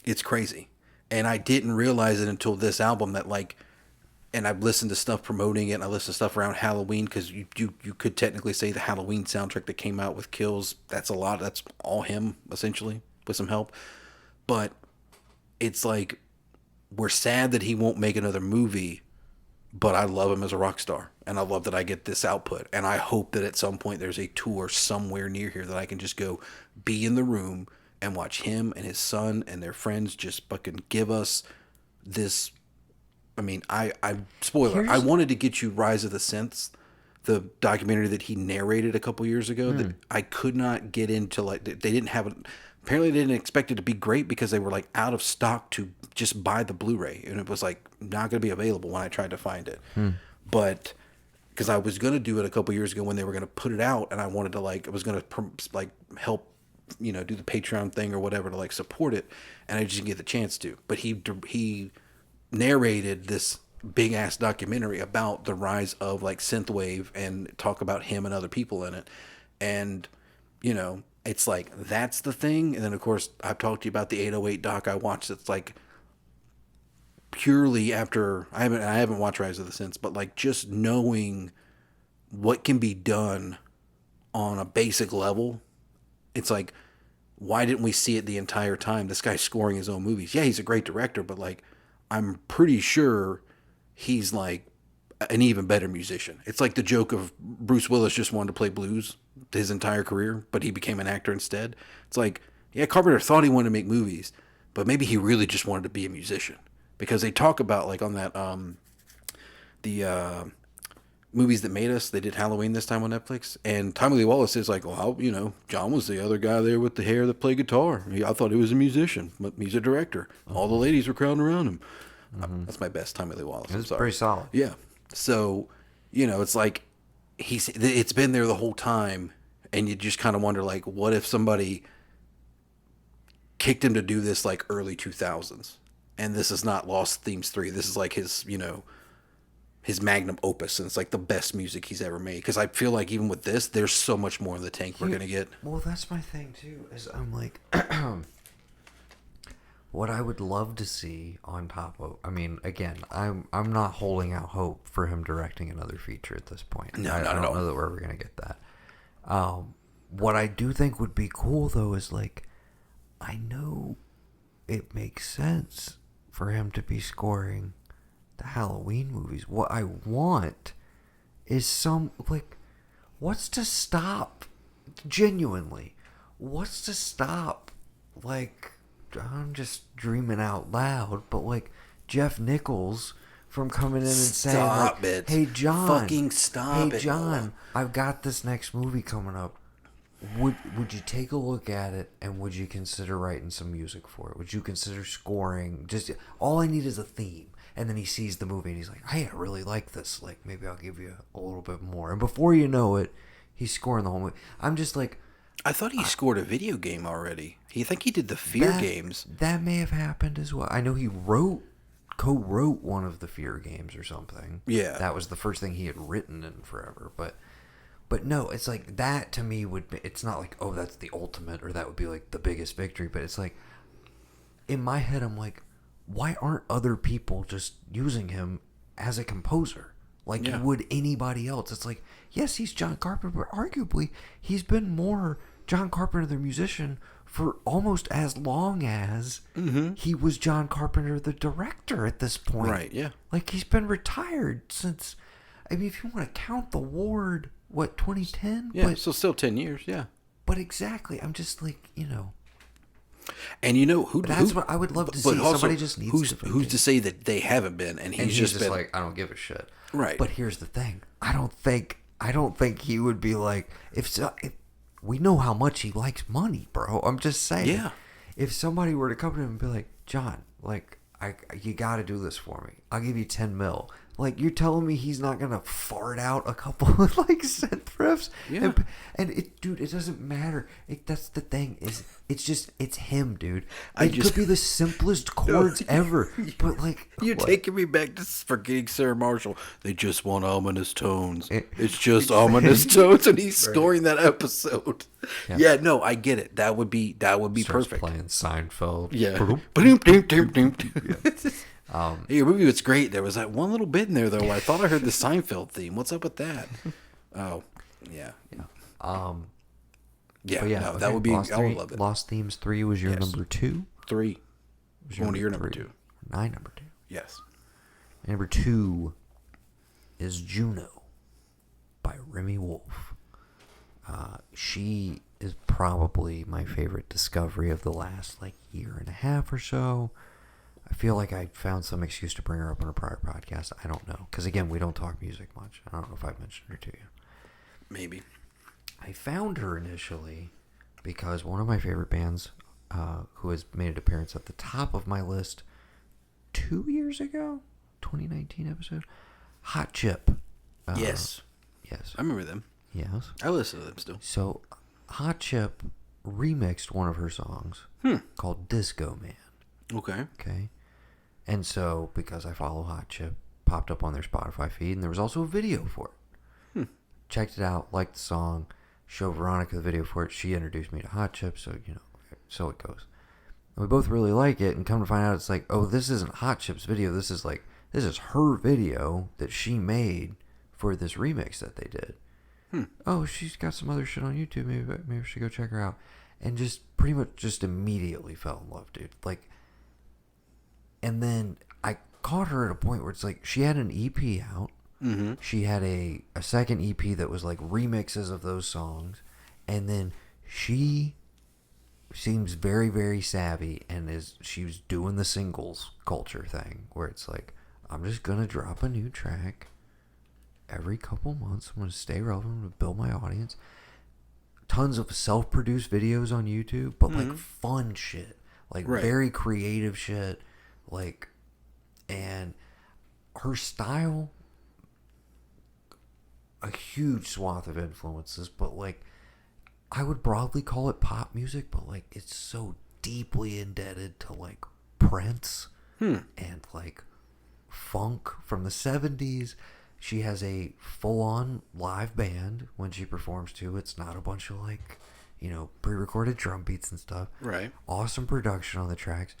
S1: it's crazy. And I didn't realize it until this album that, like, and I've listened to stuff promoting it, and I listened to stuff around Halloween, because you could technically say the Halloween soundtrack that came out with Kills, that's all him, essentially, with some help. But it's like, we're sad that he won't make another movie, but I love him as a rock star, and I love that I get this output, and I hope that at some point there's a tour somewhere near here that I can just go be in the room and watch him and his son and their friends just fucking give us this. I mean, spoiler, I wanted to get you Rise of the Synths, the documentary that he narrated a couple years ago, that I could not get into. Like, they didn't have it. Apparently they didn't expect it to be great because they were like out of stock to just buy the Blu-ray, and it was like not going to be available when I tried to find it. But because I was going to do it a couple years ago when they were going to put it out, and I wanted to I was going to help, do the Patreon thing or whatever to support it, and I just didn't get the chance to. But he narrated this big ass documentary about the rise of synthwave and talk about him and other people in it. And, it's like, that's the thing. And then of course I've talked to you about the 808 doc I watched. It's purely after I haven't watched Rise of the Synths, but just knowing what can be done on a basic level. It's like, why didn't we see it the entire time? This guy's scoring his own movies. Yeah, he's a great director, but I'm pretty sure he's an even better musician. It's like the joke of Bruce Willis just wanted to play blues his entire career, but he became an actor instead. It's like, yeah, Carpenter thought he wanted to make movies, but maybe he really just wanted to be a musician. Because they talk about on that the Movies That Made Us, they did Halloween this time on Netflix, and Tommy Lee Wallace is like, well, John was the other guy there with the hair that played guitar. I thought he was a musician, but he's a director. All the ladies were crowding around him. That's my best Tommy Lee Wallace.
S2: It's pretty solid.
S1: Yeah. So, it's like it's been there the whole time, and you just kind of wonder, what if somebody kicked him to do this early 2000s, and this is not Lost Themes 3. This is his, his magnum opus, and it's like the best music he's ever made. Because I feel like even with this, there's so much more in the tank we're gonna get.
S2: Well, that's my thing too. Is I'm like, what I would love to see on top of. I mean, again, I'm not holding out hope for him directing another feature at this point.
S1: No,
S2: I
S1: not at
S2: don't
S1: all.
S2: know that we're ever gonna get that. What I do think would be cool though is like, I know it makes sense for him to be scoring the Halloween movies. What I want is some, like, what's to stop, genuinely, what's to stop, like, I'm just dreaming out loud, but like Jeff Nichols from coming in and saying,
S1: Stop
S2: like,
S1: it.
S2: hey John,
S1: Fucking stop
S2: hey
S1: it,
S2: John,
S1: Noah.
S2: I've got this next movie coming up. Would you take a look at it, and would you consider writing some music for it? Would you consider scoring? Just all I need is a theme. And then he sees the movie and he's like, hey, I really like this. Like, maybe I'll give you a little bit more. And before you know it, he's scoring the whole movie. I'm just like,
S1: I thought he scored a video game already. I think he did the Fear games.
S2: That may have happened as well. I know he co-wrote one of the Fear games or something.
S1: Yeah.
S2: That was the first thing he had written in forever. But no, it's like that to me would be, it's not like, oh, that's the ultimate, or that would be like the biggest victory. But it's like, in my head, I'm like, why aren't other people just using him as a composer like you would anybody else? It's like, yes, he's John Carpenter, but arguably he's been more John Carpenter the musician for almost as long as he was John Carpenter the director at this point.
S1: Right, yeah.
S2: Like, he's been retired since, I mean, if you want to count the Ward, what, 2010?
S1: Yeah,
S2: But,
S1: so still 10 years, yeah.
S2: but exactly, I'm just like, you know.
S1: And you know who?
S2: That's what I would love to see.
S1: Also,
S2: Somebody just needs to.
S1: Who's to say that they haven't been? And he's just been
S2: like, I don't give a shit.
S1: Right.
S2: But here's the thing. I don't think he would be like, if we know how much he likes money, bro. I'm just saying.
S1: Yeah.
S2: If somebody were to come to him and be like, John, like, you got to do this for me. I'll give you 10 mil. Like, you're telling me he's not gonna fart out a couple of like synth riffs?
S1: Yeah.
S2: And it, dude, it doesn't matter. That's the thing. It's him, dude. It
S1: just-
S2: could be the simplest chords ever, but like,
S1: You're
S2: what?
S1: taking me back to forgetting Sarah Marshall. They just want ominous tones. It's just ominous tones, and he's scoring that episode. Yeah. No, I get it. That would be
S2: Starts
S1: perfect.
S2: playing Seinfeld.
S1: Yeah. Hey, your movie was great. There was that one little bit in there though where I thought I heard the Seinfeld theme. What's up with that? Oh, yeah. Yeah,
S2: But yeah,
S1: no,
S2: okay,
S1: that would be.
S2: Lost
S1: I would
S2: Three-
S1: love it.
S2: Lost Themes 3 was your
S1: Yes.
S2: number 2.
S1: 3.
S2: Was
S1: Going to your number
S2: three?
S1: 2.
S2: My number 2.
S1: Yes.
S2: Number 2 is Juno by Remy Wolf. She is probably my favorite discovery of the last like year and a half or so. I feel like I found some excuse to bring her up on a prior podcast. I don't know. Because again, we don't talk music much. I don't know if I've mentioned her to you.
S1: Maybe.
S2: I found her initially because one of my favorite bands, who has made an appearance at the top of my list 2 years ago, 2019 episode, Hot Chip.
S1: Yes.
S2: Yes.
S1: I remember them.
S2: Yes.
S1: I listen to them still.
S2: So, Hot Chip remixed one of her songs called Disco Man.
S1: Okay.
S2: Okay. And so, because I follow Hot Chip, popped up on their Spotify feed, and there was also a video for it. Checked it out, liked the song, showed Veronica the video for it. She introduced me to Hot Chip, so, you know, so it goes. And we both really like it, and come to find out, it's like, oh, this isn't Hot Chip's video. This is her video that she made for this remix that they did. Oh, she's got some other shit on YouTube. Maybe I should go check her out. And just pretty much just immediately fell in love, dude. Like, and then I caught her at a point where it's like she had an EP out. Mm-hmm. She had a second EP that was like remixes of those songs. And then she seems very, very savvy, and she was doing the singles culture thing where it's like, I'm just going to drop a new track every couple months. I'm going to stay relevant. I'm going to build my audience. Tons of self-produced videos on YouTube, but like fun shit. Like very creative shit. Like, and her style, a huge swath of influences, but like, I would broadly call it pop music, but like, it's so deeply indebted to like Prince and like funk from the 70s. She has a full-on live band when she performs too. It's not a bunch of like, pre-recorded drum beats and stuff.
S1: Right.
S2: Awesome production on the tracks.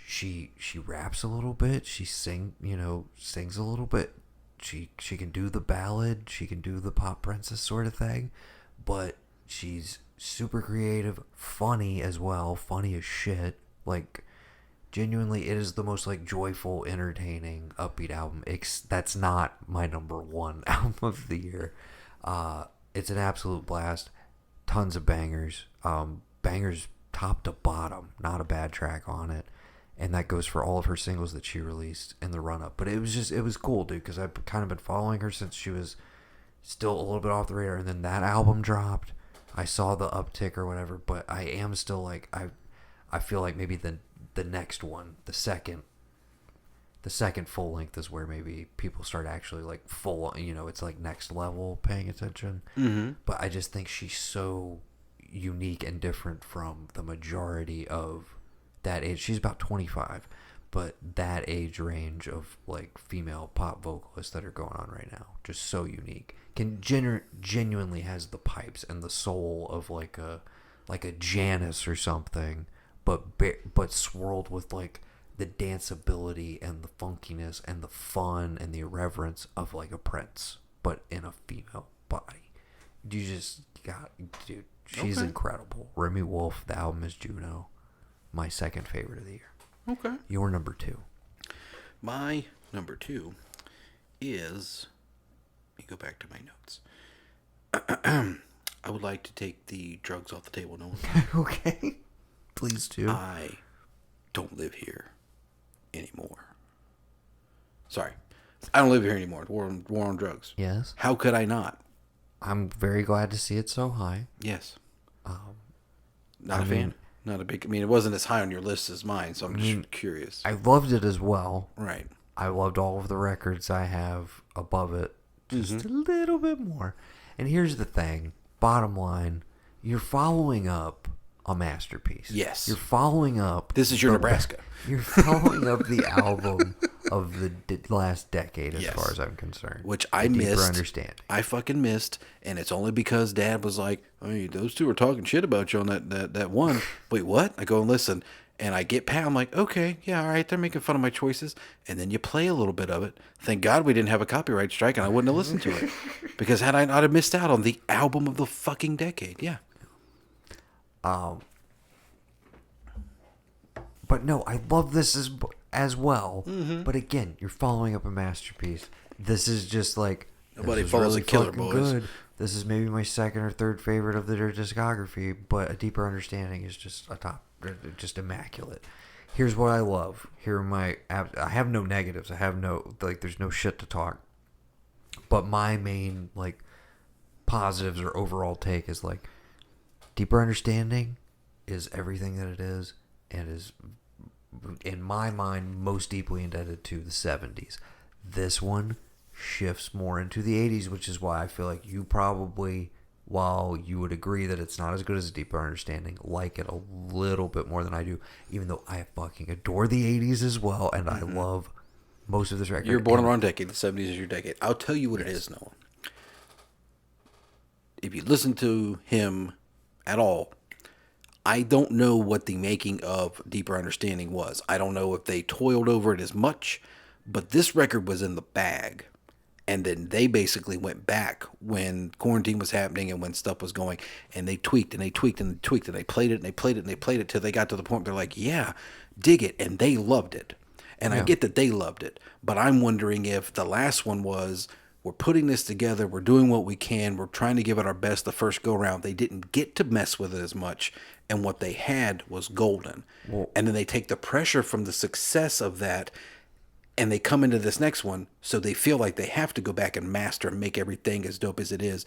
S2: She raps a little bit. She sings a little bit. She can do the ballad. She can do the pop princess sort of thing, but she's super creative, funny as well, funny as shit. Like, genuinely, it is the most like joyful, entertaining, upbeat album. That's not my number one album of the year. It's an absolute blast. Tons of bangers. Bangers top to bottom. Not a bad track on it. And that goes for all of her singles that she released in the run-up. But it was cool, dude, because I've kind of been following her since she was still a little bit off the radar. And then that album dropped. I saw the uptick or whatever, but I am still like, I feel like maybe the next one, the second full length is where maybe people start actually like full, it's like next level paying attention.
S1: Mm-hmm.
S2: But I just think she's so unique and different from the majority of that age. She's about 25, but that age range of like female pop vocalists that are going on right now, just so unique. Genuinely has the pipes and the soul of like a Janice or something, but swirled with like the danceability and the funkiness and the fun and the irreverence of like a Prince, but in a female body. You just got, dude, she's incredible. Remy Wolf, the album is Juno. My second favorite of the year.
S1: Okay.
S2: Your number 2.
S1: My number 2 is... Let me go back to my notes. I would like to take the drugs off the table. No one.
S2: Okay. Please do.
S1: I don't live here anymore. Sorry. I don't live here anymore. War on drugs.
S2: Yes.
S1: How could I not?
S2: I'm very glad to see it so high.
S1: Yes. Not a fan. Not a big... it wasn't as high on your list as mine, so I'm just curious.
S2: I loved it as well.
S1: Right.
S2: I loved all of the records I have above it just a little bit more. And here's the thing. Bottom line, you're following up a masterpiece.
S1: Yes.
S2: You're following up...
S1: This is your Nebraska.
S2: You're following up the album of the last decade as far as I'm concerned.
S1: Which I
S2: Deeper
S1: missed.
S2: Understanding.
S1: I fucking missed. And it's only because Dad was like, hey, those two are talking shit about you on that one. Wait, what? I go and listen. And I get Pat. I'm like, okay, yeah, all right. They're making fun of my choices. And then you play a little bit of it. Thank God we didn't have a copyright strike and I wouldn't have listened to it. Because had I not have missed out on the album of the fucking decade. Yeah.
S2: But no, I love this as well.
S1: Mm-hmm.
S2: But again, you're following up a masterpiece. This is just like...
S1: Nobody follows a killer,
S2: fucking
S1: boys.
S2: Good. This is maybe my second or third favorite of their discography, but A Deeper Understanding is just a top, just immaculate. Here's what I love. Here are my... I have no negatives. I have no... Like, there's no shit to talk. But my main, like, positives or overall take is, like, Deeper Understanding is everything that it is and is, in my mind, most deeply indebted to the 70s. This one shifts more into the 80s, which is why I feel like you probably, while you would agree that it's not as good as A Deeper Understanding, like it a little bit more than I do, even though I fucking adore the 80s as well, and I love most of this record.
S1: You're born in the wrong decade. The 70s is your decade. I'll tell you what it is, Noah. If you listen to him at all, I don't know what the making of Deeper Understanding was. I don't know if they toiled over it as much, but this record was in the bag. And then they basically went back when quarantine was happening and when stuff was going, and they tweaked and they tweaked and they tweaked and they played it and they played it and they played it till they got to the point where they're like, yeah, dig it. And they loved it. And I get that they loved it, but I'm wondering if the last one was, we're putting this together, we're doing what we can, we're trying to give it our best the first go around. They didn't get to mess with it as much, and what they had was golden. And then they take the pressure from the success of that, and they come into this next one, so they feel like they have to go back and master and make everything as dope as it is.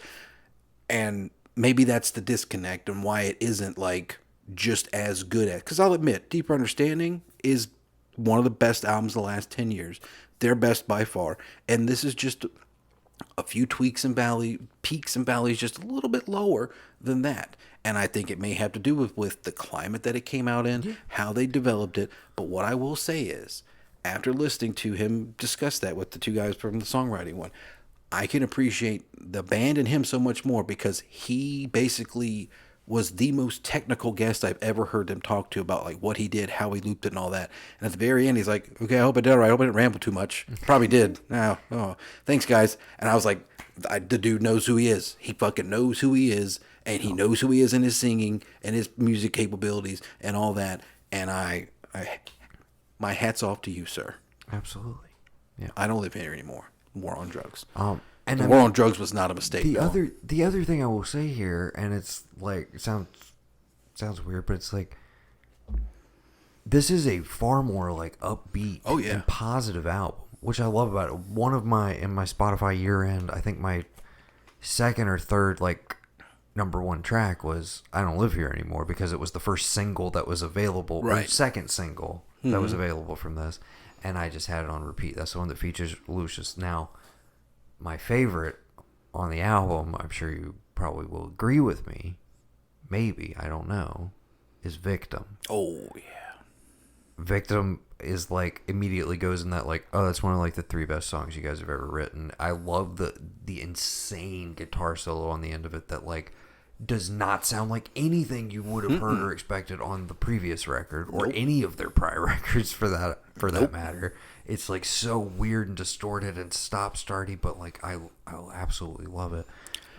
S1: And maybe that's the disconnect and why it isn't like just as good as, because I'll admit, Deeper Understanding is one of the best albums of the last 10 years. Their best by far. And this is just a few peaks and valleys, just a little bit lower than that. And I think it may have to do with the climate that it came out in, how they developed it. But what I will say is, after listening to him discuss that with the two guys from the songwriting one, I can appreciate the band and him so much more because he basically was the most technical guest I've ever heard them talk to about like what he did, how he looped it, and all that. And at the very end, he's like, "Okay, I hope I did all right. I hope I didn't ramble too much. Probably did. Oh, thanks, guys." And I was like, "The dude knows who he is. He fucking knows who he is, and he knows who he is in his singing and his music capabilities and all that." And my hat's off to you, sir.
S2: Absolutely. Yeah.
S1: I don't live here anymore. War on drugs.
S2: And
S1: the war on drugs was not a mistake.
S2: The other thing I will say here, and it's like it sounds weird, but it's like this is a far more like upbeat and positive album, which I love about it. One of in my Spotify year end, I think my second or third like number one track was "I Don't Live Here Anymore" because it was the first single that was available, or second single that was available from this, and I just had it on repeat. That's the one that features Lucius. Now, my favorite on the album, I'm sure you probably will agree with me, maybe, I don't know, is Victim.
S1: Oh, yeah.
S2: Victim is like, immediately goes in that like, oh, that's one of like the 3 best songs you guys have ever written. I love the insane guitar solo on the end of it that like does not sound like anything you would have heard or expected on the previous record or any of their prior records for that matter. It's like so weird and distorted and stop-starty, but like I absolutely love it.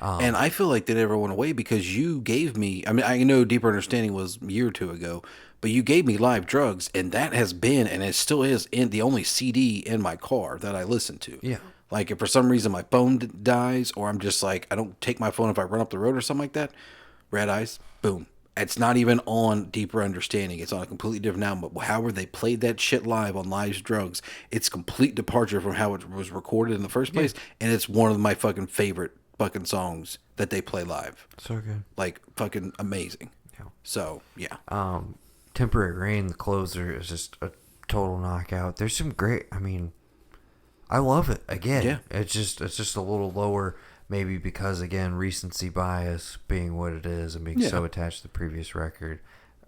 S1: And I feel like that never went away because you gave me, I mean, I know Deeper Understanding was a year or two ago, but you gave me Live Drugs, and that has been, and it still is, in the only CD in my car that I listen to.
S2: Yeah.
S1: Like, if for some reason my phone dies, or I'm just like, I don't take my phone if I run up the road or something like that, Red Eyes, boom. It's not even on Deeper Understanding. It's on a completely different album. But however they played that shit live on Live Drugs, it's complete departure from how it was recorded in the first place, and it's one of my fucking favorite fucking songs that they play live.
S2: So good.
S1: Like, fucking amazing.
S2: Yeah.
S1: So, yeah.
S2: Temporary Rain, the closer, is just a total knockout. There's some great, I mean, I love it. Again, it's just a little lower, maybe because, again, recency bias being what it is and being so attached to the previous record.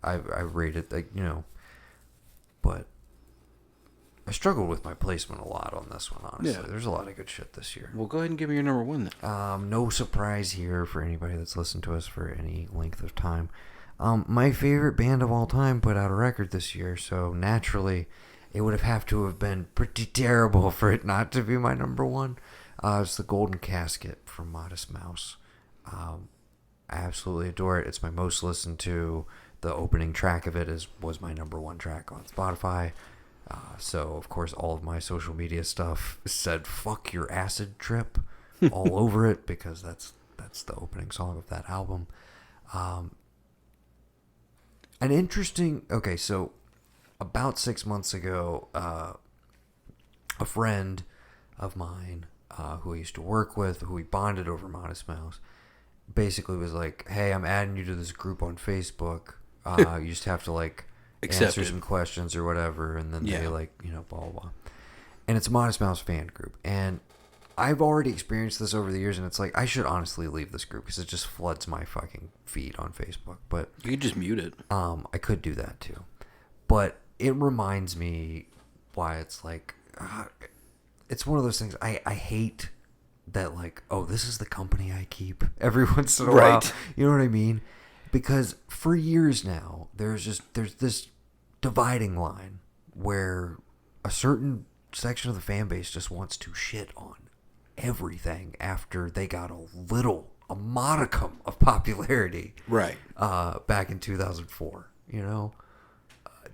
S2: I rate it, like, you know, but I struggled with my placement a lot on this one, honestly.
S1: Yeah.
S2: There's a lot of good shit this year.
S1: Well, go ahead and give me your number one then.
S2: No surprise here for anybody that's listened to us for any length of time. My favorite band of all time put out a record this year, so naturally it would have to have been pretty terrible for it not to be my number one. It's The Golden Casket from Modest Mouse. I absolutely adore it. It's my most listened to. The opening track of it was my number one track on Spotify. So, of course, all of my social media stuff said, "Fuck your acid trip," all over it, because that's the opening song of that album. An interesting... Okay, so about 6 months ago, a friend of mine who I used to work with, who we bonded over Modest Mouse, basically was like, "Hey, I'm adding you to this group on Facebook. You just have to, like, answer some questions or whatever," and then they, like, you know, blah, blah, blah. And it's a Modest Mouse fan group. And I've already experienced this over the years, and it's like, I should honestly leave this group because it just floods my fucking feed on Facebook. But
S1: you could just mute it.
S2: I could do that too. But it reminds me why it's like, it's one of those things I hate that, like, oh, this is the company I keep every once in a while. You know what I mean? Because for years now, there's this dividing line where a certain section of the fan base just wants to shit on everything after they got a modicum of popularity.
S1: Right.
S2: Back in 2004, you know?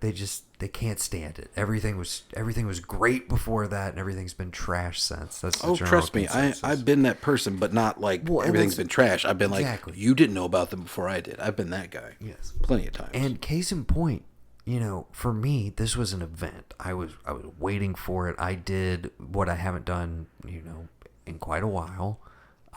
S2: They can't stand it. Everything was great before that, and everything's been trash since. That's the general
S1: trust me,
S2: consensus.
S1: I've been that person, but not like everything's been trash. I've been like, you didn't know about them before I did. I've been that guy.
S2: Yes,
S1: plenty of times.
S2: And case in point, you know, for me, this was an event. I was waiting for it. I did what I haven't done, you know, in quite a while,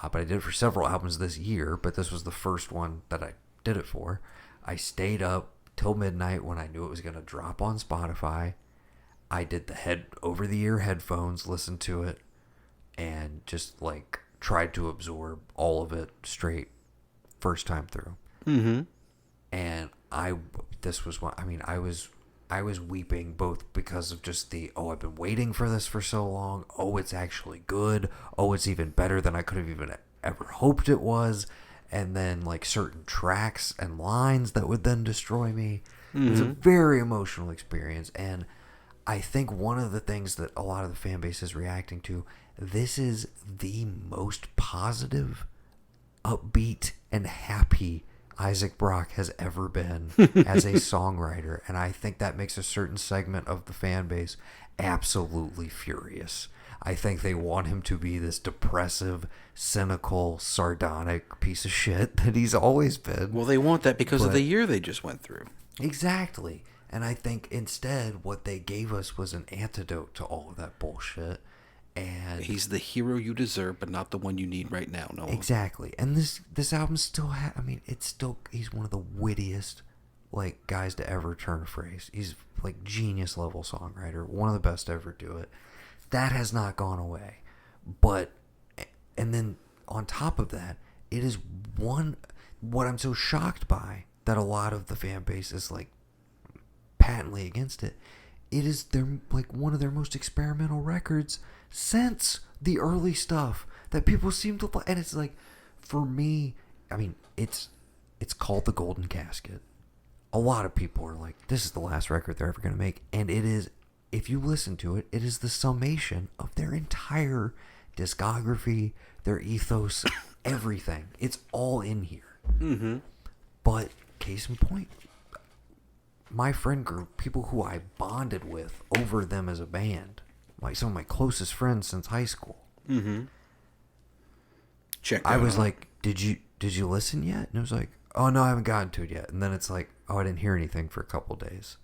S2: but I did it for several albums this year. But this was the first one that I did it for. I stayed up till midnight when I knew it was going to drop on Spotify. I did the over-the-ear headphones, listened to it, and just, like, tried to absorb all of it straight first time through.
S1: Mm-hmm.
S2: And I was I was weeping both because of just I've been waiting for this for so long. Oh, it's actually good. Oh, it's even better than I could have even ever hoped it was. And then like certain tracks and lines that would then destroy me. It was a very emotional experience. And I think one of the things that a lot of the fan base is reacting to, this is the most positive, upbeat, and happy Isaac Brock has ever been as a songwriter. And I think that makes a certain segment of the fan base absolutely furious. I think they want him to be this depressive, cynical, sardonic piece of shit that he's always been.
S1: Well, they want that because of the year they just went through.
S2: Exactly. And I think instead what they gave us was an antidote to all of that bullshit. And
S1: he's the hero you deserve, but not the one you need right now. No.
S2: Exactly. And this album still he's one of the wittiest like guys to ever turn a phrase. He's like genius level songwriter, one of the best to ever do it. That has not gone away. And then on top of that, it is what I'm so shocked by that a lot of the fan base is like patently against it. It is one of their most experimental records since the early stuff that people seem to like. And it's like, for me, I mean, it's called The Golden Casket. A lot of people are like, this is the last record they're ever going to make. And it is, if you listen to it, it is the summation of their entire discography, their ethos, everything. It's all in here.
S1: Mm-hmm.
S2: But case in point, my friend group, people who I bonded with over them as a band, like some of my closest friends since high school.
S1: Mm-hmm.
S2: I was like, did you listen yet? And it was like, oh no, I haven't gotten to it yet. And then it's like, oh, I didn't hear anything for a couple days.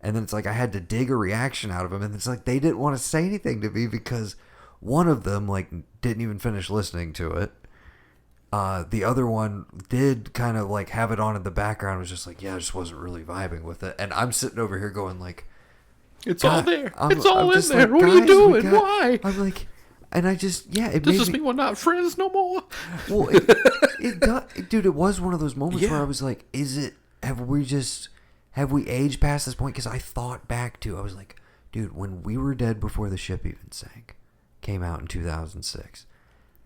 S2: And then it's like I had to dig a reaction out of them, and it's like they didn't want to say anything to me because one of them like didn't even finish listening to it. The other one did kind of like have it on in the background. Was just like, yeah, I just wasn't really vibing with it. And I'm sitting over here going like,
S1: it's all there.
S2: It's all in
S1: there. Like, what are you doing? Why?
S2: I'm like, and I just, it
S1: does this mean we're not friends no more?
S2: Well, it does, dude. It was one of those moments where I was like, have we aged past this point? Because I thought back to, I was like, dude, when We Were Dead Before the Ship Even Sank came out in 2006,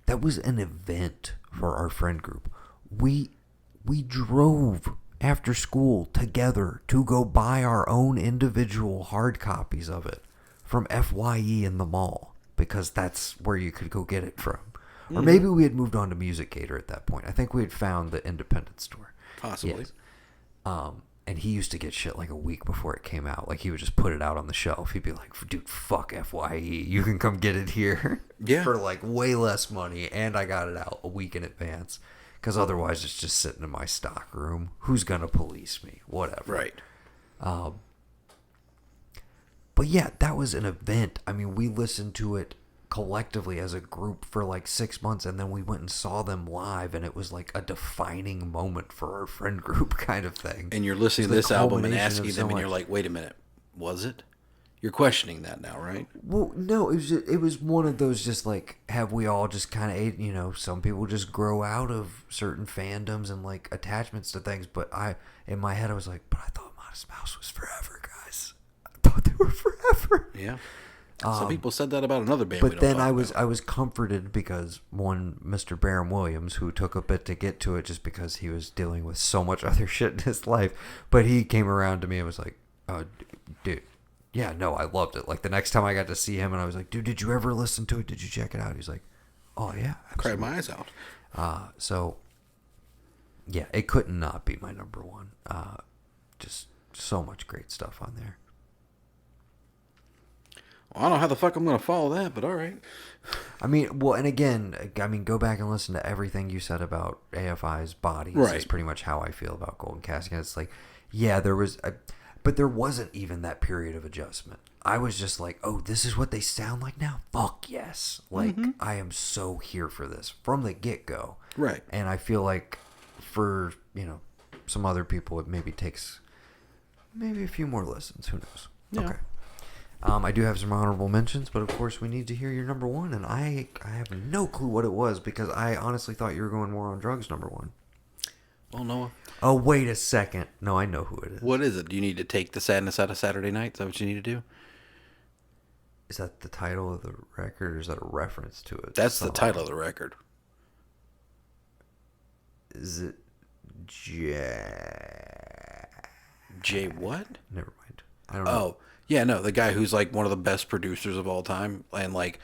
S2: that was an event for our friend group. We drove after school together to go buy our own individual hard copies of it from FYE in the mall, because that's where you could go get it from. Or maybe we had moved on to Music Gator at that point. I think we had found the independent store.
S1: Possibly.
S2: Yes. And he used to get shit like a week before it came out. Like, he would just put it out on the shelf. He'd be like, dude, fuck FYE. You can come get it here.
S1: Yeah.
S2: For, like, way less money. And I got it out a week in advance. Because otherwise it's just sitting in my stock room. Who's going to police me? Whatever.
S1: Right.
S2: But, yeah, that was an event. I mean, we listened to it collectively as a group for like 6 months, and then we went and saw them live, and it was like a defining moment for our friend group kind of thing.
S1: And you're listening to this album and asking them, and you're like, wait a minute, was it? You're questioning that now, right?
S2: Well, no, it was one of those, just like, have we all just kind of, some people just grow out of certain fandoms and like attachments to things, but in my head I was like, but I thought Modest Mouse was forever, guys. I thought they were forever.
S1: Yeah. Some people said that about another band.
S2: But then I was comforted because one Mr. Barron Williams, who took a bit to get to it just because he was dealing with so much other shit in his life, but he came around to me and was like, "Oh, dude, yeah, no, I loved it." Like the next time I got to see him, and I was like, "Dude, did you ever listen to it? Did you check it out?" He's like, "Oh yeah,
S1: I cried my eyes out."
S2: So yeah, it couldn't not be my number one. Just so much great stuff on there.
S1: I don't know how the fuck I'm going to follow that, but all right.
S2: I mean, well, and again, go back and listen to everything you said about AFI's bodies.
S1: Right.
S2: That's pretty much how I feel about Golden Casket. It's like, yeah, but there wasn't even that period of adjustment. I was just like, oh, this is what they sound like now? Fuck yes. Like, I am so here for this from the get-go.
S1: Right.
S2: And I feel like for, some other people, it maybe takes a few more listens. Who knows?
S1: Yeah.
S2: Okay. I do have some honorable mentions, but of course we need to hear your number one, and I have no clue what it was because I honestly thought you were going more on drugs number one.
S1: Well, Noah,
S2: Oh, wait a second. No, I know who it is.
S1: what is it? Do you need to take the sadness out of Saturday night? Is that what you need to do?
S2: Is that the title of the record, or is that a reference to it?
S1: That's the title of the record.
S2: Is it
S1: Jay what?
S2: Never mind. I don't know.
S1: Oh, yeah, no, the guy who's like one of the best producers of all time. And like,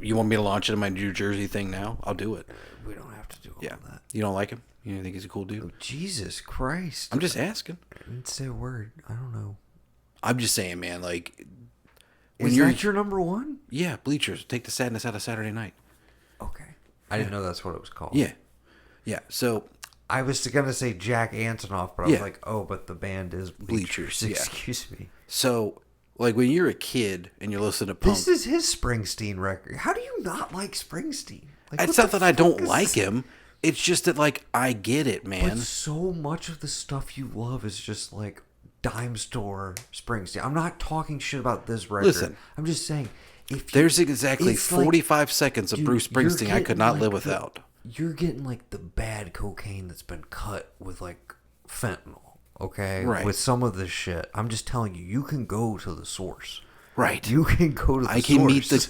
S1: you want me to launch it in my New Jersey thing now? I'll do it.
S2: We don't have to do all
S1: Yeah.
S2: that.
S1: You don't like him? You don't think he's a cool dude?
S2: Oh, Jesus Christ.
S1: I'm just asking.
S2: I didn't say a word. I don't know.
S1: I'm just saying, man, like,
S2: Is that your number one?
S1: yeah, Bleachers, take the sadness out of Saturday night.
S2: Okay. I didn't know that's what it was called.
S1: Yeah. Yeah. So,
S2: I was going to say Jack Antonoff, but I was like, oh, but the band is Bleachers.
S1: Yeah.
S2: Excuse me.
S1: so like when you're a kid and you're listening to punk,
S2: This is his Springsteen record. How do you not like Springsteen? Like,
S1: it's
S2: what
S1: not
S2: the
S1: that I don't
S2: fuck is
S1: like
S2: this?
S1: him. It's just that like I get it, man.
S2: But so much of the stuff you love is just like dime store Springsteen. I'm not talking shit about this record.
S1: Listen.
S2: I'm just saying, if
S1: There's exactly
S2: it's like-
S1: 45 seconds of
S2: dude,
S1: Bruce
S2: you're
S1: Springsteen I could
S2: getting
S1: not
S2: like
S1: live
S2: the-
S1: without.
S2: You're getting like the bad cocaine that's been cut with like fentanyl, okay?
S1: Right.
S2: With some of this shit. I'm just telling you, you can go to the source.
S1: Right.
S2: You can go to the
S1: I can
S2: source.
S1: meet the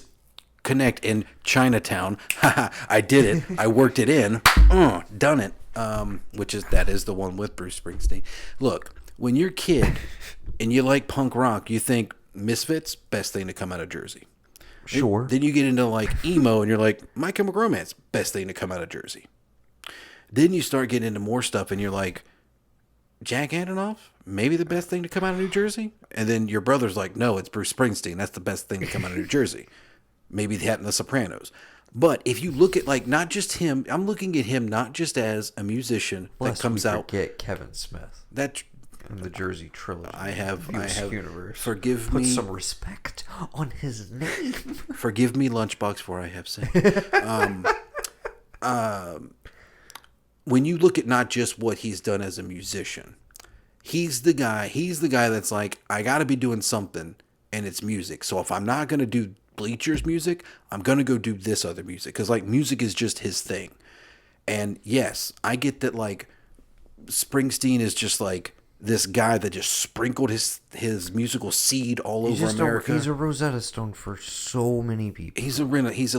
S1: connect in Chinatown. I did it. I worked it in. Done it. That is the one with Bruce Springsteen. Look, when you're a kid and you like punk rock, you think Misfits, best thing to come out of Jersey.
S2: Sure.
S1: Then you get into like emo and you're like, My Chemical Romance, best thing to come out of Jersey. Then you start getting into more stuff and you're like, Jack Antonoff, maybe the best thing to come out of New Jersey? And then your brother's like, no, it's Bruce Springsteen. That's the best thing to come out of New Jersey. Maybe that and The Sopranos. But if you look at like not just him, I'm looking at him not just as a musician
S2: Lest
S1: that comes
S2: we
S1: out.
S2: forget Kevin Smith
S1: That
S2: in the Jersey trilogy.
S1: I have
S2: Universe.
S1: forgive
S2: Put
S1: me,
S2: some respect on his name.
S1: forgive me, Lunchbox, for I have said. When you look at not just what he's done as a musician, he's the guy that's like, I got to be doing something, and it's music. So if I'm not going to do Bleachers music, I'm going to go do this other music. Because, like, music is just his thing. And, yes, I get that, like, Springsteen is just, like, this guy that just sprinkled his musical seed all over America.
S2: He's a Rosetta Stone for so many people.
S1: He's a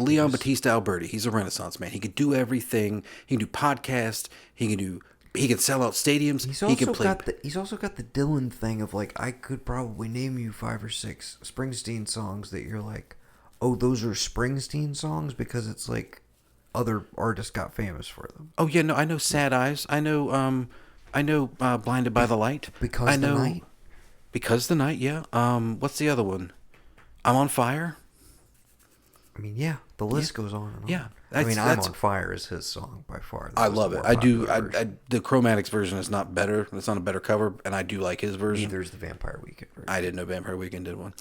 S1: Leon Battista Alberti. He's a Renaissance man. He could do everything. He can do podcasts. He can sell out stadiums. He can play.
S2: He's also got the Dylan thing of like, I could probably name you 5 or 6 Springsteen songs that you're like, oh, those are Springsteen songs, because it's like other artists got famous for them.
S1: Oh yeah, no, I know Sad Eyes. I know Blinded by the Light.
S2: Because the Night.
S1: Because the Night, yeah. What's the other one? I'm on Fire.
S2: I mean, yeah, the list goes on and on.
S1: Yeah,
S2: I'm
S1: that's-
S2: on Fire is his song by far.
S1: I
S2: was
S1: love
S2: the
S1: it.
S2: more
S1: I do.
S2: popular version.
S1: The Chromatics version is not better. It's not a better cover, and I do like his version.
S2: Neither is the Vampire Weekend version.
S1: I didn't know Vampire Weekend did one.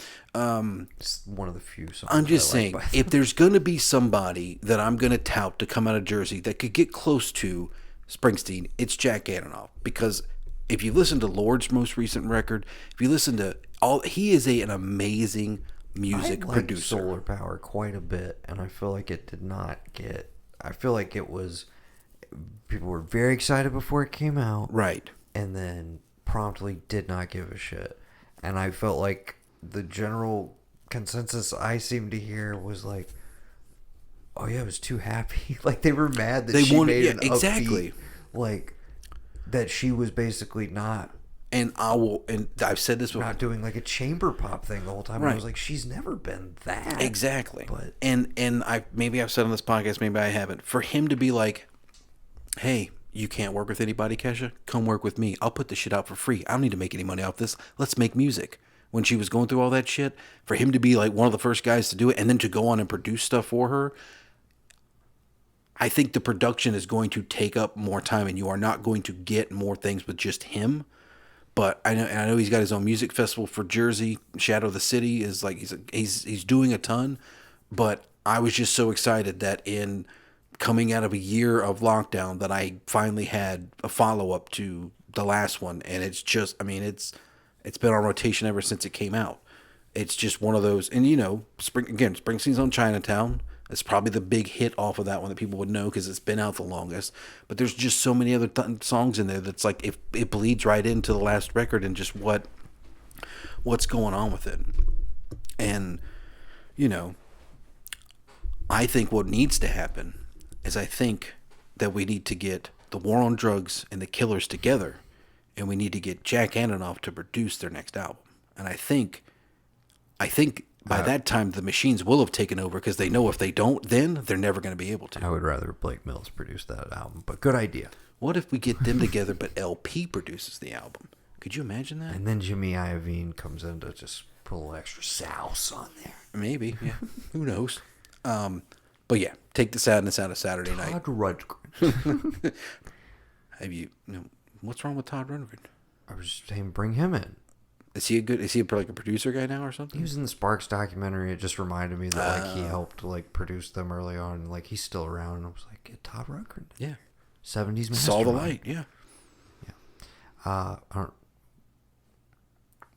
S2: It's one of the few songs.
S1: I'm just
S2: I like
S1: saying,
S2: by
S1: if there's going to be somebody that I'm going to tout to come out of Jersey that could get close to Springsteen, it's Jack Antonoff. Because if you listen to Lord's most recent record, if you listen to he is an amazing music
S2: I liked
S1: producer.
S2: Solar Power quite a bit, and I feel like it did not get. I feel like it was. People were very excited before it came out,
S1: Right.
S2: and then promptly did not give a shit. And I felt like the general consensus I seemed to hear was like, "Oh yeah, I was too happy." Like they were mad that she made an
S1: exactly.
S2: upbeat, like that she was basically not
S1: And I've said this before.
S2: not doing like a chamber pop thing the whole time. And I
S1: Right.
S2: was like, she's never been that.
S1: Exactly.
S2: But
S1: and I've said on this podcast, maybe I haven't. For him to be like, hey, you can't work with anybody, Kesha? Come work with me. I'll put this shit out for free. I don't need to make any money off this. Let's make music. When she was going through all that shit, for him to be like one of the first guys to do it and then to go on and produce stuff for her, I think the production is going to take up more time and you are not going to get more things with just him. But I know he's got his own music festival for Jersey. Shadow of the City is like he's doing a ton. But I was just so excited that in coming out of a year of lockdown that I finally had a follow up to the last one, and it's just it's been on rotation ever since it came out. It's just one of those, and Springsteen's on Chinatown. It's probably the big hit off of that one that people would know because it's been out the longest. But there's just so many other songs in there that's like it bleeds right into the last record and just what's going on with it. And you know, I think what needs to happen is I think that we need to get the War on Drugs and the Killers together, and we need to get Jack Antonoff to produce their next album. And I think by that time the Machines will have taken over because they know if they don't, then they're never going to be able to.
S2: I would rather Blake Mills produce that album, but good idea.
S1: What if we get them together, but LP produces the album? Could you imagine that?
S2: And then Jimmy Iovine comes in to just put a little extra sauce on there.
S1: Maybe, yeah. Who knows? But yeah, take the sadness out of Saturday night.
S2: Todd Rundgren.
S1: What's wrong with Todd Rundgren?
S2: I was just saying, bring him in.
S1: Is he like a producer guy now or something?
S2: He was in the Sparks documentary. It just reminded me that like he helped like produce them early on, and like he's still around. And I was like, get Todd Rundgren.
S1: Yeah.
S2: 70s mastermind.
S1: Saw the light. Yeah.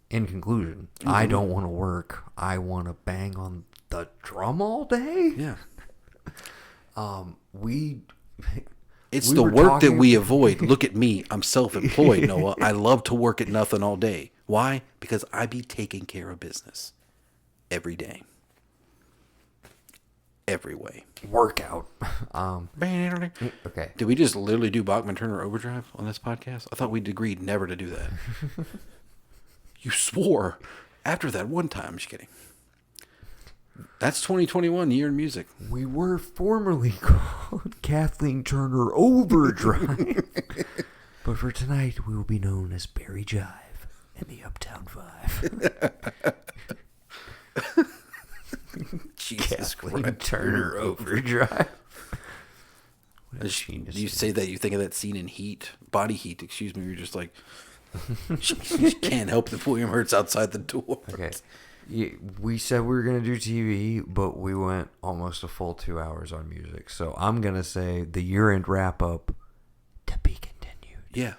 S2: In conclusion, I don't want to work. I want to bang on the drum all day.
S1: Yeah. It's
S2: we
S1: the
S2: were
S1: work that
S2: talking-
S1: we avoid. Look at me. I'm self-employed, Noah. I love to work at nothing all day. Why? Because I be taking care of business every day. Every way.
S2: Workout.
S1: Okay. Did we just literally do Bachman Turner Overdrive on this podcast? I thought we'd agreed never to do that. You swore after that one time. I'm just kidding. That's 2021 year in music.
S2: We were formerly called Kathleen Turner Overdrive. But for tonight, we will be known as Barry Jive and the Uptown Five.
S1: Jesus
S2: Kathleen
S1: Christ.
S2: Turner Overdrive.
S1: You say that, you think of that scene in Heat, Body Heat, excuse me, you're just like, you can't help that William Hurt's outside the door.
S2: Okay. Yeah, we said we were going to do TV, but we went almost a full 2 hours on music. So I'm going to say the year-end wrap-up to be continued.
S1: Yeah.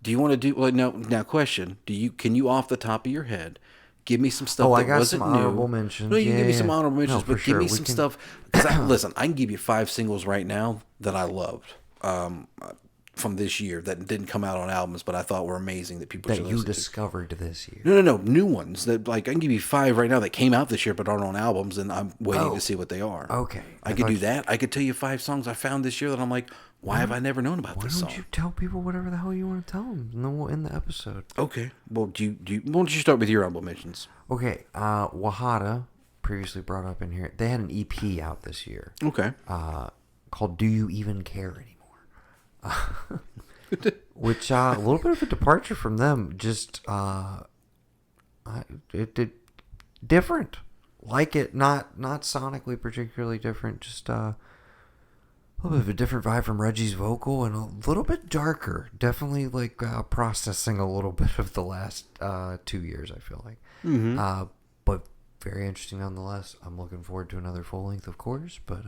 S1: Do you want to do, well, now question, can you off the top of your head give me some stuff
S2: I
S1: that
S2: got
S1: wasn't
S2: some
S1: new?
S2: honorable mentions.
S1: No, you can give me
S2: Yeah,
S1: some honorable mentions,
S2: no, for
S1: but
S2: sure.
S1: give me
S2: We
S1: some
S2: can-
S1: stuff. Listen, I can give you 5 singles right now that I loved from this year that didn't come out on albums, but I thought were amazing that people
S2: That
S1: should
S2: you
S1: listen to.
S2: discovered this year.
S1: No, new ones that like I can give you 5 right now that came out this year but aren't on albums, and I'm waiting
S2: Oh,
S1: to see what they are.
S2: okay.
S1: I could do that. I could tell you 5 songs I found this year that I'm like, why have I never known about
S2: Why
S1: this
S2: don't
S1: song?
S2: you tell people whatever the hell you want to tell them? And then we'll end the episode.
S1: Okay. Well, why don't you start with your honorable mentions?
S2: Okay. Wahada, previously brought up in here, they had an EP out this year.
S1: Okay.
S2: Called Do You Even Care Anymore? Which a little bit of a departure from them. Just it different, like it, not sonically particularly different. Just a little bit of a different vibe from Reggie's vocal, and a little bit darker. Definitely like processing a little bit of the last 2 years. I feel like, but very interesting nonetheless. I'm looking forward to another full length, of course. But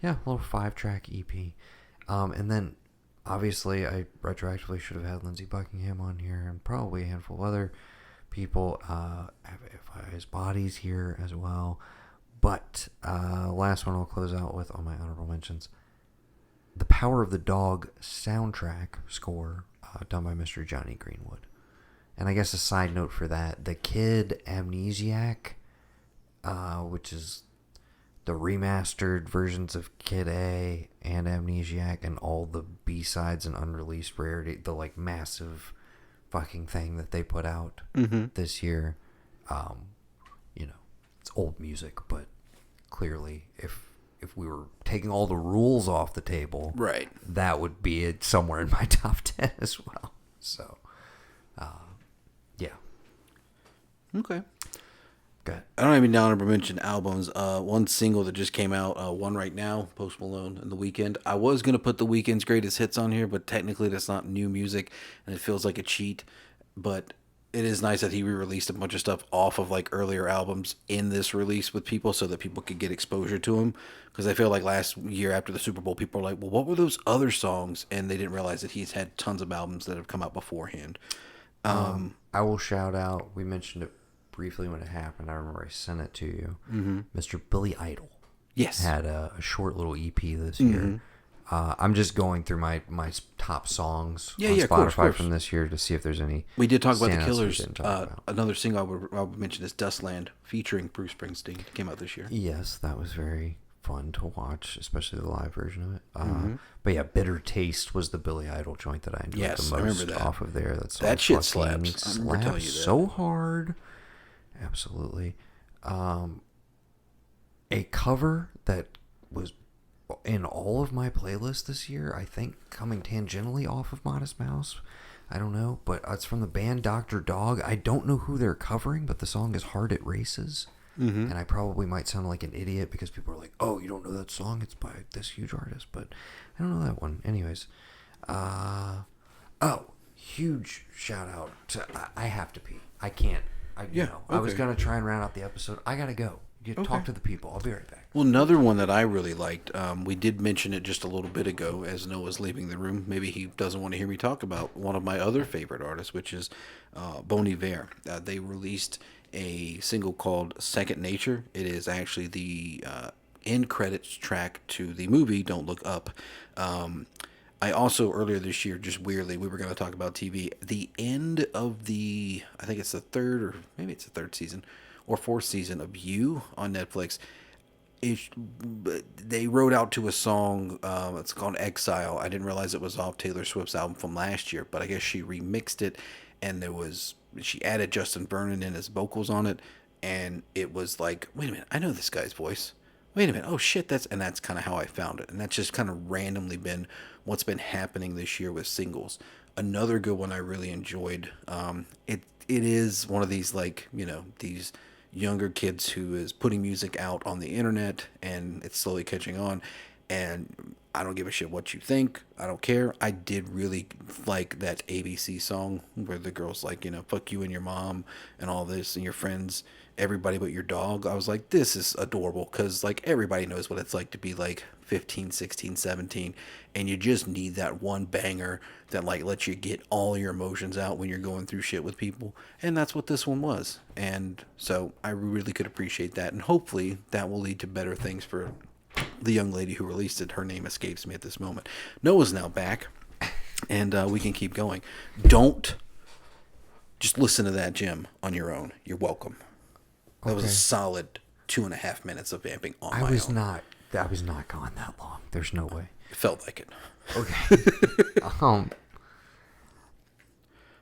S2: yeah, a little 5-track EP, and then. Obviously, I retroactively should have had Lindsey Buckingham on here, and probably a handful of other people. His body's here as well. But last one I'll close out with on my honorable mentions. The Power of the Dog soundtrack score done by Mr. Johnny Greenwood. And I guess a side note for that, the Kid Amnesiac, which is the remastered versions of Kid A and Amnesiac and all the B-sides and unreleased rarity, the like massive fucking thing that they put out this year. It's old music, but clearly if we were taking all the rules off the table,
S1: Right.
S2: that would be it somewhere in my top 10 as well. So, yeah.
S1: Okay.
S2: Good.
S1: I don't even honorable mention albums. One single that just came out, One Right Now, Post Malone and The Weeknd. I was going to put The Weeknd's greatest hits on here, but technically that's not new music, and it feels like a cheat. But it is nice that he re-released a bunch of stuff off of like earlier albums in this release with people so that people could get exposure to him. Because I feel like last year after the Super Bowl, people were like, well, what were those other songs? And they didn't realize that he's had tons of albums that have come out beforehand.
S2: I will shout out, we mentioned it briefly when it happened. I remember I sent it to you. Mr. Billy Idol.
S1: Yes.
S2: had a short little EP this
S1: Mm-hmm.
S2: year. I'm just going through my top songs
S1: Yeah,
S2: on
S1: yeah, of
S2: Spotify
S1: course.
S2: from this year to see if there's any
S1: We did talk about the
S2: standouts we
S1: Killers.
S2: didn't talk about.
S1: Another single I would mention is Dustland, featuring Bruce Springsteen. Came out this year.
S2: Yes, that was very fun to watch, especially the live version of it.
S1: Mm-hmm.
S2: But yeah, Bitter Taste was the Billy Idol joint that I enjoyed
S1: Yes,
S2: the
S1: I
S2: most
S1: remember that.
S2: off of there.
S1: That shit slaps. I remember telling you that.
S2: So hard. Absolutely. A cover that was in all of my playlists this year, I think coming tangentially off of Modest Mouse. I don't know, but it's from the band Dr. Dog. I don't know who they're covering, but the song is Hard at Races.
S1: Mm-hmm.
S2: And I probably might sound like an idiot because people are like, oh, you don't know that song? It's by this huge artist. But I don't know that one. Anyways. Huge shout out to... I have to pee. I can't. I was going to try and round out the episode. I got to go. You talk to the people. I'll be right back.
S1: Well, another one that I really liked, we did mention it just a little bit ago as Noah's leaving the room. Maybe he doesn't want to hear me talk about one of my other favorite artists, which is Bon Iver. They released a single called Second Nature. It is actually the end credits track to the movie Don't Look Up. I also, earlier this year, just weirdly, we were going to talk about TV. The end of I think it's the third, or maybe it's the third season, or fourth season of You on Netflix. They wrote out to a song. It's called Exile. I didn't realize it was off Taylor Swift's album from last year, but I guess she remixed it, and she added Justin Vernon in his vocals on it, and it was like, wait a minute, I know this guy's voice. Wait a minute, oh shit, that's kind of how I found it, and that's just kind of randomly been what's been happening this year with singles. Another good one I really enjoyed. It is one of these, like, these younger kids who is putting music out on the internet, and it's slowly catching on. And I don't give a shit what you think. I don't care. I did really like that ABC song where the girl's like, fuck you and your mom and all this and your friends, everybody but your dog. I was like, this is adorable, because like everybody knows what it's like to be like 15, 16, 17, and you just need that one banger that like lets you get all your emotions out when you're going through shit with people. And that's what this one was. And so I really could appreciate that, and hopefully that will lead to better things for the young lady who released it. Her name escapes me at this moment. Noah's now back, and we can keep going. Don't just listen to that, Jim, on your own. You're welcome. That was a solid 2.5 minutes of vamping on my own.
S2: I was not gone that long. There's no way.
S1: It felt like it.
S2: Okay.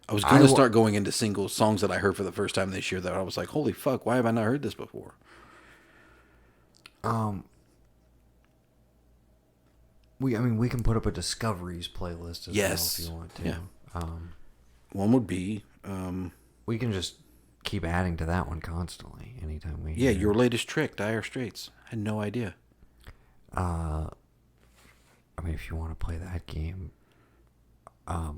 S1: I was going to start going into single songs that I heard for the first time this year that I was like, holy fuck, why have I not heard this before?
S2: We can put up a Discoveries playlist as well if you want to.
S1: Yeah. One would be...
S2: we can just keep adding to that one constantly anytime we...
S1: Yeah, Your Latest Trick, Dire Straits. I had no idea.
S2: If you want to play that game, I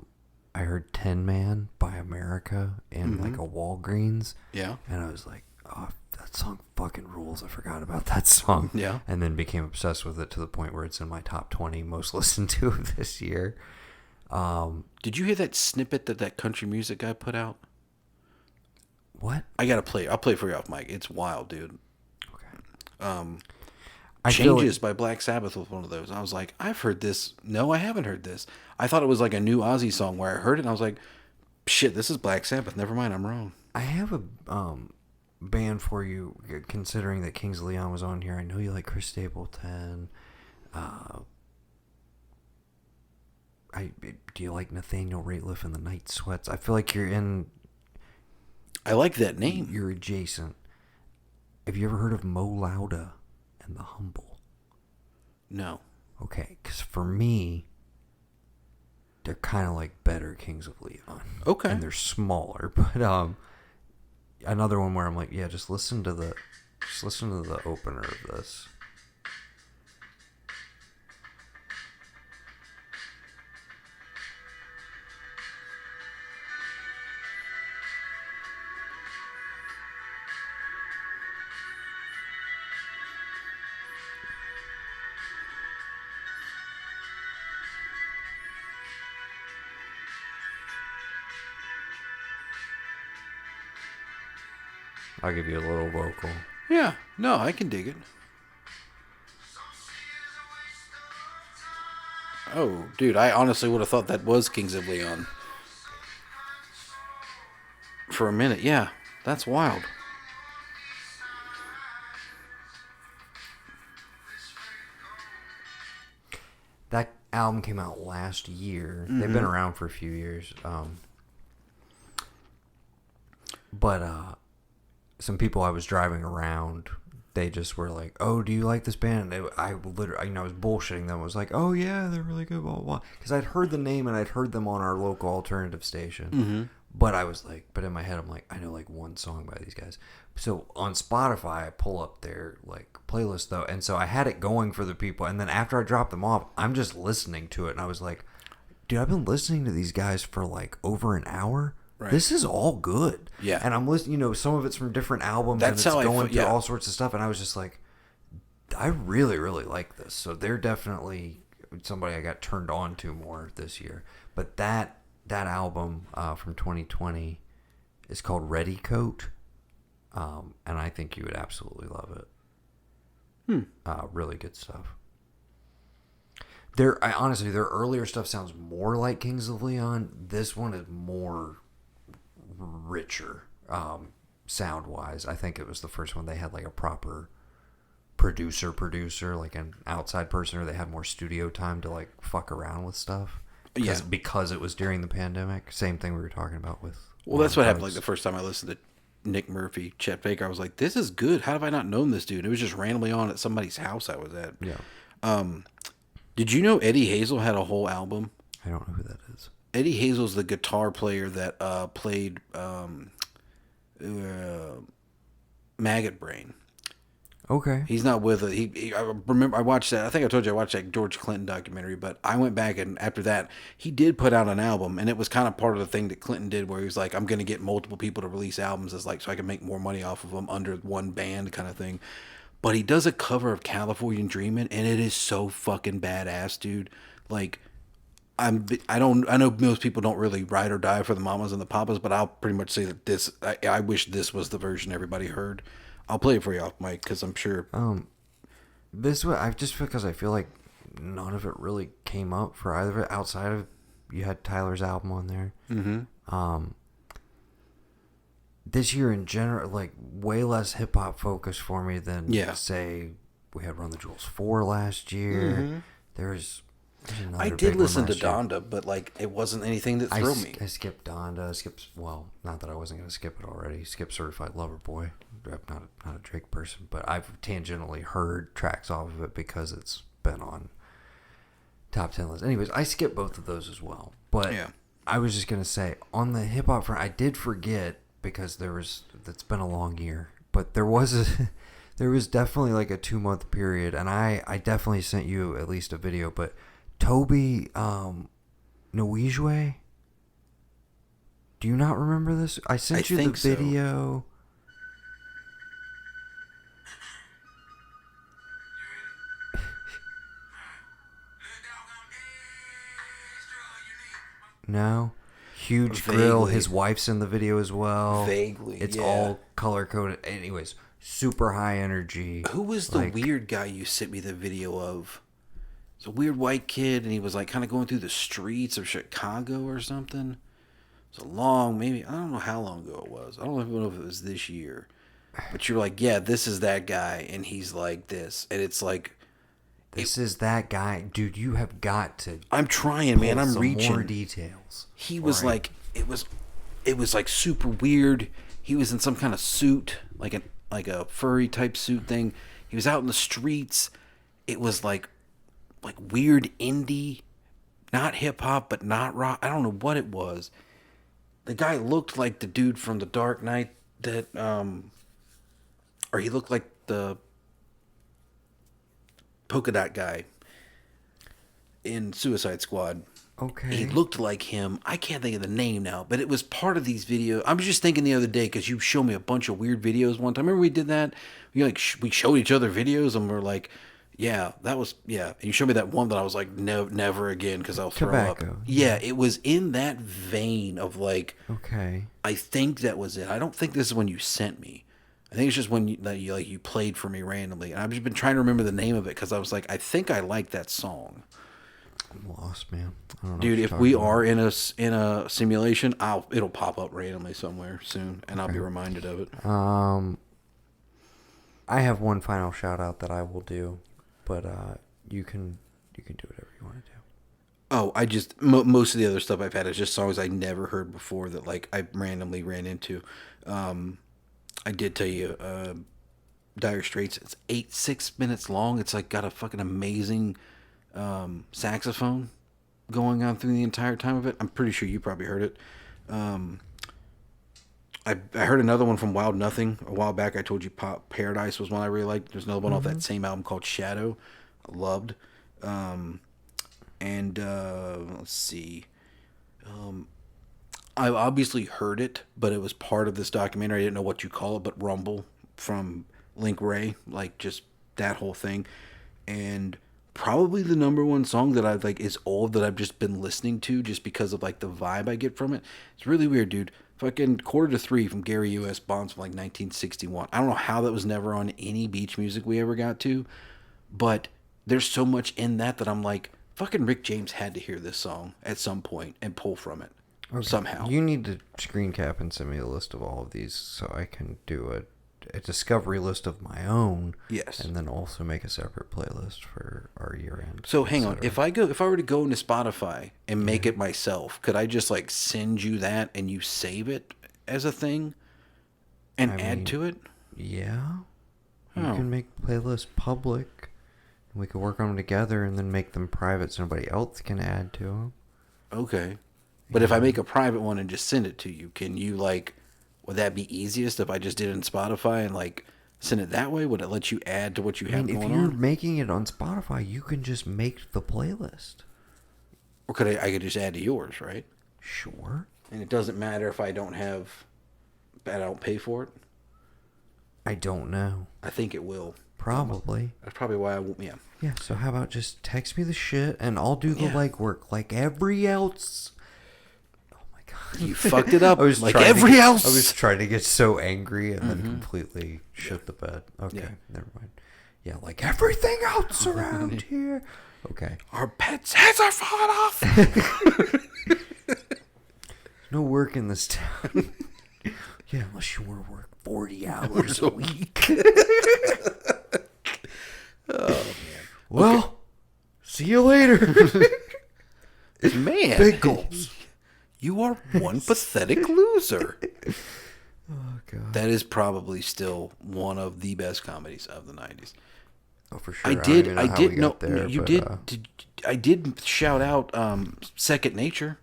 S2: heard Tin Man by America in like a Walgreens.
S1: Yeah.
S2: And I was like, oh, that song fucking rules. I forgot about that song.
S1: Yeah.
S2: And then became obsessed with it to the point where it's in my top 20 most listened to of this year.
S1: Did you hear that snippet that country music guy put out?
S2: What?
S1: I gotta play. I'll play for you off mic. It's wild, dude.
S2: Okay.
S1: Changes by Black Sabbath was one of those. I was like, I've heard this. No, I haven't heard this. I thought it was like a new Ozzy song where I heard it and I was like, shit, this is Black Sabbath. Never mind, I'm wrong.
S2: I have a band for you, considering that Kings of Leon was on here. I know you like Chris Stapleton. Do you like Nathaniel Rateliff and the Night Sweats? I feel like you're in...
S1: I like that name.
S2: You're adjacent. Have you ever heard of Mo Lauda and the Humble?
S1: No.
S2: Okay, because for me, they're kind of like better Kings of Leon.
S1: Okay.
S2: And they're smaller, but another one where I'm like, yeah, just listen to the opener of this. I'll give you a little vocal.
S1: Yeah. No, I can dig it. Oh, dude, I honestly would have thought that was Kings of Leon for a minute. Yeah, that's wild.
S2: That album came out last year. They've been around for a few years. But some people I was driving around, they just were like, "Oh, do you like this band?" And I literally, I was bullshitting them. I was like, "Oh yeah, they're really good." Blah blah blah. Because I'd heard the name and I'd heard them on our local alternative station. But I was like, but in my head, I'm like, I know like one song by these guys. So on Spotify, I pull up their like playlist though, and so I had it going for the people. And then after I dropped them off, I'm just listening to it, and I was like, dude, I've been listening to these guys for like over an hour.
S1: Right.
S2: This is all good.
S1: Yeah.
S2: And I'm listening, some of it's from different albums.
S1: That's
S2: and it's
S1: how I
S2: going
S1: feel,
S2: through
S1: yeah.
S2: all sorts of stuff. And I was just like, I really, really like this. So they're definitely somebody I got turned on to more this year. But that album from 2020 is called Ready Coat. And I think you would absolutely love it. Really good stuff. Honestly, their earlier stuff sounds more like Kings of Leon. This one is more richer sound wise. I think it was the first one they had like a proper producer, like an outside person, or they had more studio time to like fuck around with stuff. Because it was during the pandemic. Same thing we were talking about with.
S1: Well, that's what happened. Like the first time I listened to Nick Murphy, Chet Baker, I was like, "This is good. How have I not known this dude?" And it was just randomly on at somebody's house I was at.
S2: Yeah.
S1: Did you know Eddie Hazel had a whole album?
S2: I don't know who that is.
S1: Eddie Hazel's the guitar player that played Maggot Brain.
S2: Okay.
S1: He's not with it. I remember I watched that. I think I told you I watched that George Clinton documentary, but I went back and after that he did put out an album, and it was kind of part of the thing that Clinton did, where he was like, "I'm going to get multiple people to release albums as like so I can make more money off of them under one band kind of thing." But he does a cover of Californian Dreamin', and it is so fucking badass, dude. Like, I know most people don't really ride or die for the Mamas and the Papas, but I'll pretty much say that I wish this was the version everybody heard. I'll play it for you off mic because I'm sure.
S2: This way, because I feel like none of it really came up for either of it outside of you had Tyler's album on there. Mm-hmm. This year in general, like way less hip hop focus for me than say we had Run the Jewels 4 last year. Mm-hmm. There's
S1: I did listen to Donda, but like it wasn't anything that threw me.
S2: I skipped Donda. Not that I wasn't going to skip it already. Skip Certified Lover Boy. I'm not a Drake person, but I've tangentially heard tracks off of it because it's been on top 10 lists. Anyways, I skipped both of those as well. But I was just going to say, on the hip hop front, I did forget because it's been a long year, but there was definitely like a 2-month period, and I definitely sent you at least a video, but Toby Noijwe, do you not remember this? I sent you the video. No. Huge
S1: Vaguely.
S2: grill. His wife's in the video as well.
S1: Vaguely,
S2: it's all color coded. Anyways, super high energy.
S1: Who was the weird guy you sent me the video of? It's a weird white kid, and he was like kind of going through the streets of Chicago or something. It was I don't know how long ago it was. I don't even know if it was this year. But you're like, yeah, this is that guy, and he's like this, and it's like.
S2: This is that guy, dude. You have got to.
S1: I'm trying, man. I'm reaching.
S2: More details.
S1: He was like, it was like super weird. He was in some kind of suit, like a furry type suit thing. He was out in the streets. It was like weird indie, not hip hop, but not rock. I don't know what it was. The guy looked like the dude from The Dark Knight or he looked like the polka dot guy in Suicide Squad.
S2: Okay.
S1: He looked like him. I can't think of the name now, but it was part of these videos. I was just thinking the other day because you showed me a bunch of weird videos one time. Remember we did that? We showed each other videos and we're like, yeah, that was, yeah. And you showed me that one that I was like, no, never again because I'll throw
S2: Tobacco.
S1: up. Yeah, it was in that vein of like,
S2: okay.
S1: I think that was it. I don't think this is when you sent me. I think it's just when you played for me randomly. And I've just been trying to remember the name of it because I was like, I think I like that song.
S2: I'm lost, man. I don't know.
S1: Dude,
S2: what
S1: if
S2: you're
S1: we
S2: talking
S1: are
S2: about.
S1: in a simulation, it'll pop up randomly somewhere soon, and I'll be
S2: Okay.
S1: reminded of it.
S2: I have one final shout out that I will do, but you can do whatever you want to do.
S1: Oh, I just most of the other stuff I've had is just songs I never heard before that like I randomly ran into. I did tell you, Dire Straits. It's 6 minutes long. It's like got a fucking amazing saxophone going on through the entire time of it. I'm pretty sure you probably heard it. I heard another one from Wild Nothing a while back. I told you Pop Paradise was one I really liked. There's another one off that same album called Shadow. I loved. And let's see. I obviously heard it, but it was part of this documentary. I didn't know what you call it, but Rumble from Link Ray, like just that whole thing. And probably the number one song that I like is old that I've just been listening to just because of like the vibe I get from it. It's really weird, dude. Fucking Quarter to Three from Gary U.S. Bonds from like 1961. I don't know how that was never on any beach music we ever got to, but there's so much in that that I'm like, fucking Rick James had to hear this song at some point and pull from it somehow.
S2: You need to screen cap and send me a list of all of these so I can do a discovery list of my own.
S1: Yes.
S2: And then also make a separate playlist for our year end.
S1: So hang on, if I were to go into Spotify and make it myself, could I just like send you that and you save it as a thing and add to it?
S2: Yeah. You
S1: Oh.
S2: can make playlists public. And we can work on them together and then make them private so nobody else can add to them.
S1: Okay. But if I make a private one and just send it to you, can you like, would that be easiest if I just did it in Spotify and like send it that way? Would it let you add to what you have
S2: If
S1: going
S2: you're
S1: on?
S2: making it on Spotify, you can just make the playlist.
S1: Or could I could just add to yours, right?
S2: Sure.
S1: And it doesn't matter if I don't pay for it?
S2: I don't know.
S1: I think it will.
S2: Probably.
S1: That's probably why I won't, yeah.
S2: Yeah, so how about just text me the shit and I'll do the legwork like every else. Oh my god.
S1: You fucked it up like
S2: trying
S1: every else.
S2: I was trying to get so angry and then completely shit the bed. Okay,
S1: Yeah.
S2: never mind. Yeah, like everything else around here. Okay.
S1: Our pets' heads are falling off.
S2: No work in this town. Yeah, unless you want to work 40 hours a week.
S1: Oh, man.
S2: Well, see you later.
S1: Man.
S2: Big goals.
S1: You are one pathetic loser.
S2: Oh, God.
S1: That is probably still one of the best comedies of the 90s.
S2: Oh, for sure.
S1: I
S2: don't
S1: did.
S2: even know
S1: I
S2: how
S1: did.
S2: we
S1: No,
S2: got there,
S1: you
S2: but,
S1: did. I did shout out "Second Nature,"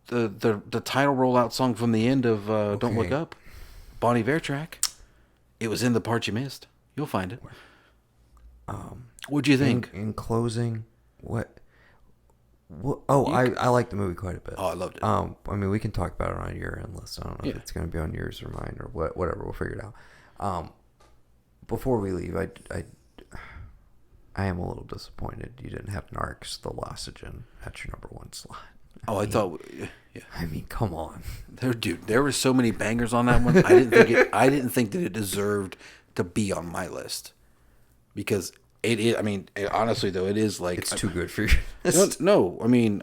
S1: the title rollout song from the end of "Don't Look
S2: Okay.
S1: Up," Bonnie Iver track. It was in the part you missed. You'll find it. What'd you think?
S2: In closing, what? Oh, I like the movie quite a bit.
S1: Oh, I loved it.
S2: I mean, we can talk about it on your end list. I don't know if
S1: Yeah.
S2: it's going to be on yours or mine or whatever. We'll figure it out. Before we leave, I am a little disappointed you didn't have Narcs, the Losogen, at your number one slot.
S1: I thought, yeah.
S2: I mean, come on.
S1: There were so many bangers on that one. I didn't think that it deserved to be on my list because it is. I mean, honestly though, it is like
S2: It's too good for you.
S1: No, I mean,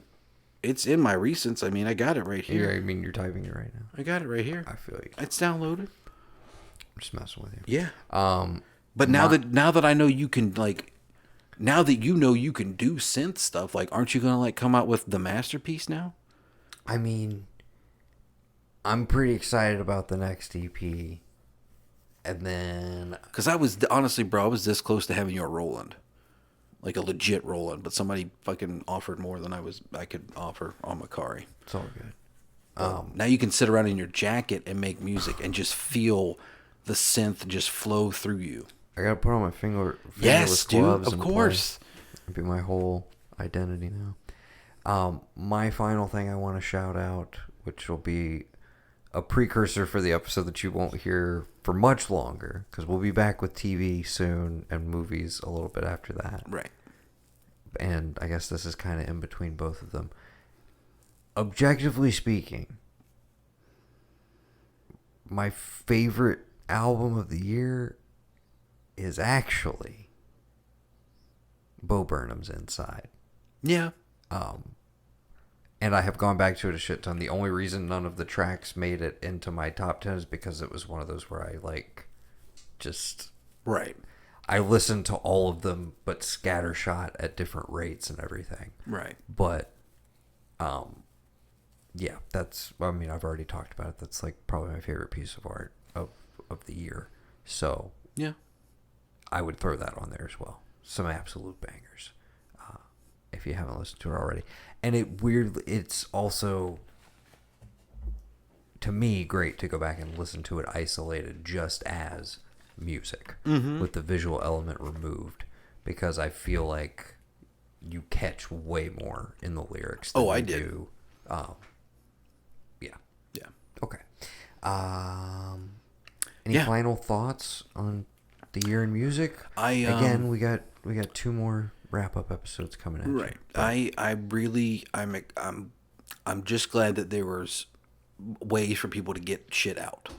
S1: it's in my recents. I mean, I got it right here.
S2: Yeah, I mean, you're typing it right now.
S1: I got it right here.
S2: I feel you.
S1: It's downloaded.
S2: I'm just messing with you.
S1: Yeah.
S2: Um,
S1: But now that I know you can like, now that you know you can do synth stuff, like, aren't you gonna like come out with the masterpiece now?
S2: I mean, I'm pretty excited about the next EP. And then,
S1: Because I was honestly, bro, I was this close to having your Roland, like a legit Roland, but somebody fucking offered more than I could offer on Macari.
S2: it's all good.
S1: Now you can sit around in your jacket and make music and just feel the synth just flow through you.
S2: I gotta put on my
S1: Yes,
S2: fingerless
S1: dude,
S2: gloves
S1: of
S2: and
S1: course.
S2: It'll be my whole identity now. My final thing I want to shout out, which will be a precursor for the episode that you won't hear for much longer, because we'll be back with TV soon and movies a little bit after that.
S1: Right.
S2: And I guess this is kind of in between both of them. Objectively speaking, my favorite album of the year is actually Bo Burnham's Inside.
S1: Yeah.
S2: And I have gone back to it a shit ton. The only reason none of the tracks made it into my top 10 is because it was one of those where I just
S1: Right.
S2: I listened to all of them, but scattershot at different rates and everything.
S1: Right.
S2: But, yeah, I've already talked about it. That's probably my favorite piece of art of the year. So,
S1: Yeah.
S2: I would throw that on there as well. Some absolute bangers. If you haven't listened to it already. And it's also, to me, great to go back and listen to it isolated just as music with the visual element removed, because I feel like you catch way more in the lyrics than
S1: I
S2: you
S1: did.
S2: do. Yeah.
S1: Yeah.
S2: Okay. Any final thoughts on the year in music? Again, we got 2 more wrap-up episodes coming at you.
S1: Right. I'm just glad that there was ways for people to get shit out.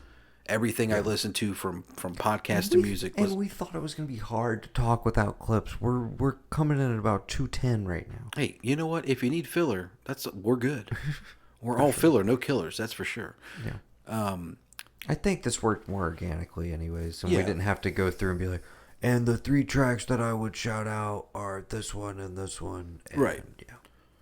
S1: Everything I listened to from podcast to music was.
S2: And we thought it was going to be hard to talk without clips. We're coming in at about 2:10 right now.
S1: Hey, you know what? If you need filler, we're good. We're all filler, no killers. That's for sure.
S2: Yeah. I think this worked more organically, anyways, and we
S1: Yeah.
S2: didn't have to go through and be like, and the 3 tracks that I would shout out are this one and this one. And,
S1: Right.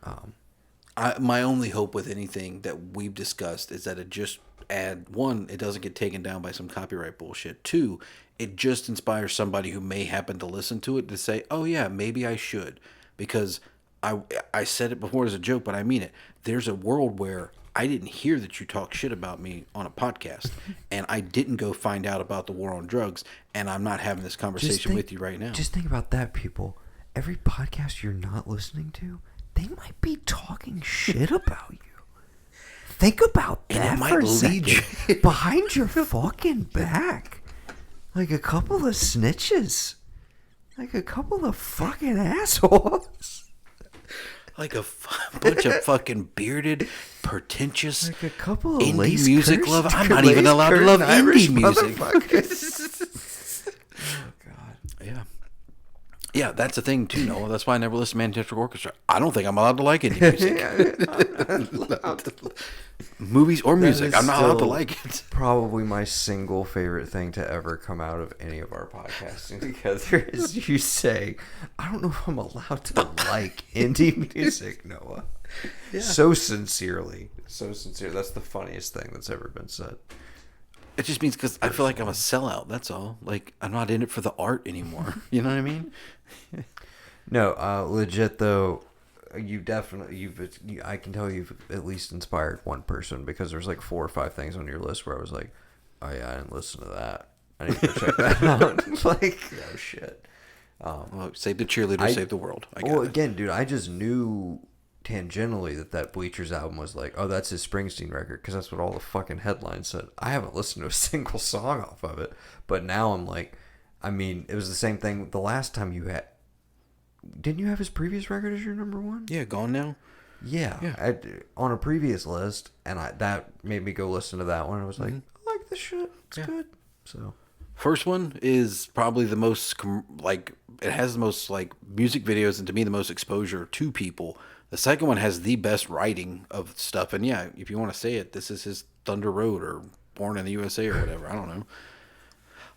S2: Yeah.
S1: My only hope with anything that we've discussed is that it just it doesn't get taken down by some copyright bullshit. 2, it just inspires somebody who may happen to listen to it to say, oh yeah, maybe I should. Because I said it before as a joke, but I mean it. There's a world where I didn't hear that you talk shit about me on a podcast, and I didn't go find out about the war on drugs, and I'm not having this conversation with you right now.
S2: Just think about that, people. Every podcast you're not listening to, they might be talking shit about you. Think about that
S1: it might
S2: for a
S1: lead
S2: second. Behind your fucking back. Like a couple of snitches. Like a couple of fucking assholes.
S1: Like a bunch of fucking bearded, pretentious,
S2: Like a couple of
S1: indie music lovers. I'm not even allowed to love indie music.
S2: Oh, God.
S1: Yeah. Yeah, that's the thing, too, Noah. That's why I never listen to Manchester Orchestra. I don't think I'm allowed to like indie music. Movies or music. I'm not allowed to like it.
S2: Probably my single favorite thing to ever come out of any of our podcasting together is you say, I don't know if I'm allowed to like indie music, Noah. Yeah. So sincerely. So sincere. That's the funniest thing that's ever been said.
S1: It just means because I feel like I'm a sellout. That's all. Like, I'm not in it for the art anymore. You know what I mean?
S2: No, legit though, I can tell you've at least inspired one person, because there's 4 or 5 things on your list where I was like, oh yeah, I didn't listen to that. I need to go check that out. Oh shit.
S1: Well, save the cheerleader, save the world.
S2: Again, dude, I just knew tangentially that Bleachers album was that's his Springsteen record, because that's what all the fucking headlines said. I haven't listened to a single song off of it, but now I'm it was the same thing the last time you had. Didn't you have his previous record as your number 1?
S1: Yeah, Gone Now.
S2: Yeah. On a previous list, and that made me go listen to that one. I was like, I like this shit. It's good. So,
S1: first one is probably the most it has the most music videos, and to me the most exposure to people. The second one has the best writing of stuff, and yeah, if you want to say it, this is his Thunder Road or Born in the USA or whatever. I don't know.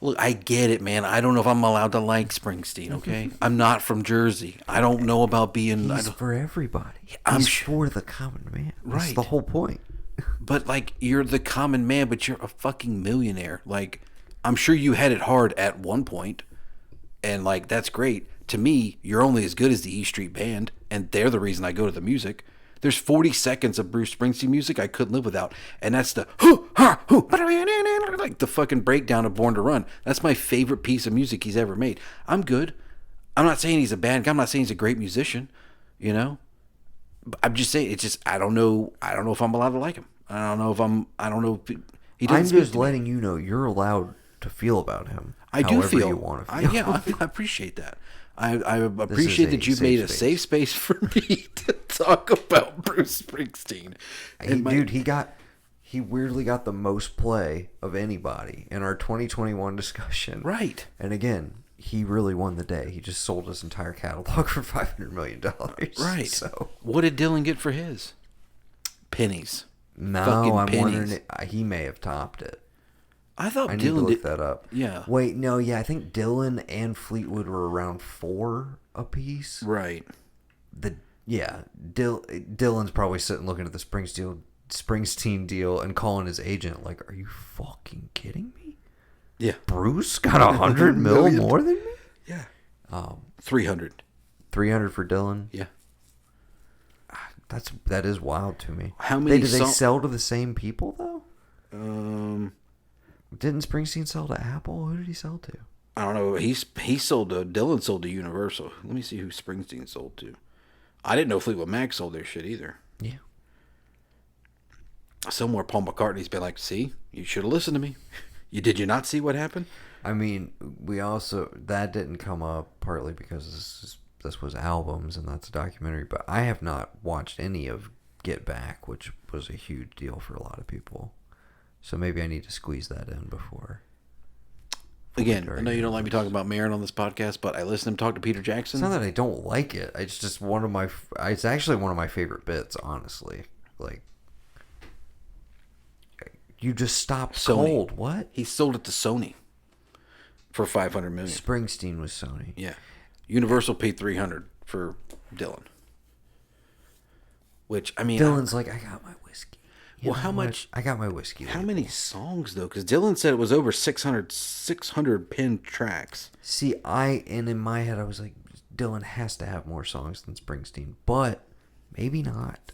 S1: Look, I get it, man. I don't know if I'm allowed to like Springsteen, okay? I'm not from Jersey. I don't know about being...
S2: He's for everybody.
S1: I'm
S2: He's for the common man. That's
S1: Right.
S2: the whole point.
S1: But, you're the common man, but you're a fucking millionaire. I'm sure you had it hard at one point, and, that's great. To me, you're only as good as the E Street Band, and they're the reason I go to the music. There's 40 seconds of Bruce Springsteen music I couldn't live without, and that's the the fucking breakdown of Born to Run. That's my favorite piece of music he's ever made. I'm good. I'm not saying he's a bad guy. I'm not saying he's a great musician, you know? I'm just saying, it's just, I don't know if I'm allowed to like him. I don't know if he doesn't.
S2: I'm
S1: speak
S2: just
S1: to me.
S2: letting you know you're allowed to feel about him.
S1: I do feel.
S2: You want to feel.
S1: I appreciate that. I appreciate that you've made a safe space for me to talk about Bruce Springsteen.
S2: He weirdly got the most play of anybody in our 2021 discussion.
S1: Right.
S2: And again, he really won the day. He just sold his entire catalog for $500 million.
S1: Right.
S2: So
S1: what did Dylan get for his? Pennies.
S2: no,
S1: Fucking
S2: I'm
S1: pennies.
S2: wondering. He may have topped it.
S1: I thought
S2: I need to
S1: Dylan
S2: look
S1: did
S2: that up.
S1: Yeah.
S2: Wait, no, yeah, I think Dylan and Fleetwood were around 4 apiece.
S1: Right.
S2: Dylan's probably sitting looking at the Springsteen deal and calling his agent like, "Are you fucking kidding me?
S1: Yeah.
S2: Bruce got $100 million more than me."
S1: Yeah. 300.
S2: 300 for Dylan.
S1: Yeah.
S2: That is wild to me.
S1: How many?
S2: Did they sell to the same people though? Didn't Springsteen sell to Apple? Who did he sell to?
S1: I don't know. He sold to Dylan sold to Universal. Let me see who Springsteen sold to. I didn't know Fleetwood Mac sold their shit either.
S2: Yeah.
S1: Somewhere Paul McCartney's been like, "See, you should have listened to me. Did you not see what happened?"
S2: I mean, that didn't come up partly because this was albums and that's a documentary, but I have not watched any of Get Back, which was a huge deal for a lot of people. So maybe I need to squeeze that in before.
S1: Again, I know you don't like me talking about Marin on this podcast, but I listened to him talk to Peter Jackson.
S2: It's not that I don't like it. It's just it's actually one of my favorite bits, honestly. Like, you just stopped
S1: Sony.
S2: cold. What?
S1: He sold it to Sony for $500 million.
S2: Springsteen was Sony.
S1: Yeah. Universal paid $300 for Dylan. Which, I mean...
S2: Dylan's like, I got my whiskey.
S1: Well, how much...
S2: I got my whiskey.
S1: How many songs, though? Because Dylan said it was over 600 pinned tracks.
S2: See, and in my head, I was like, Dylan has to have more songs than Springsteen. But maybe not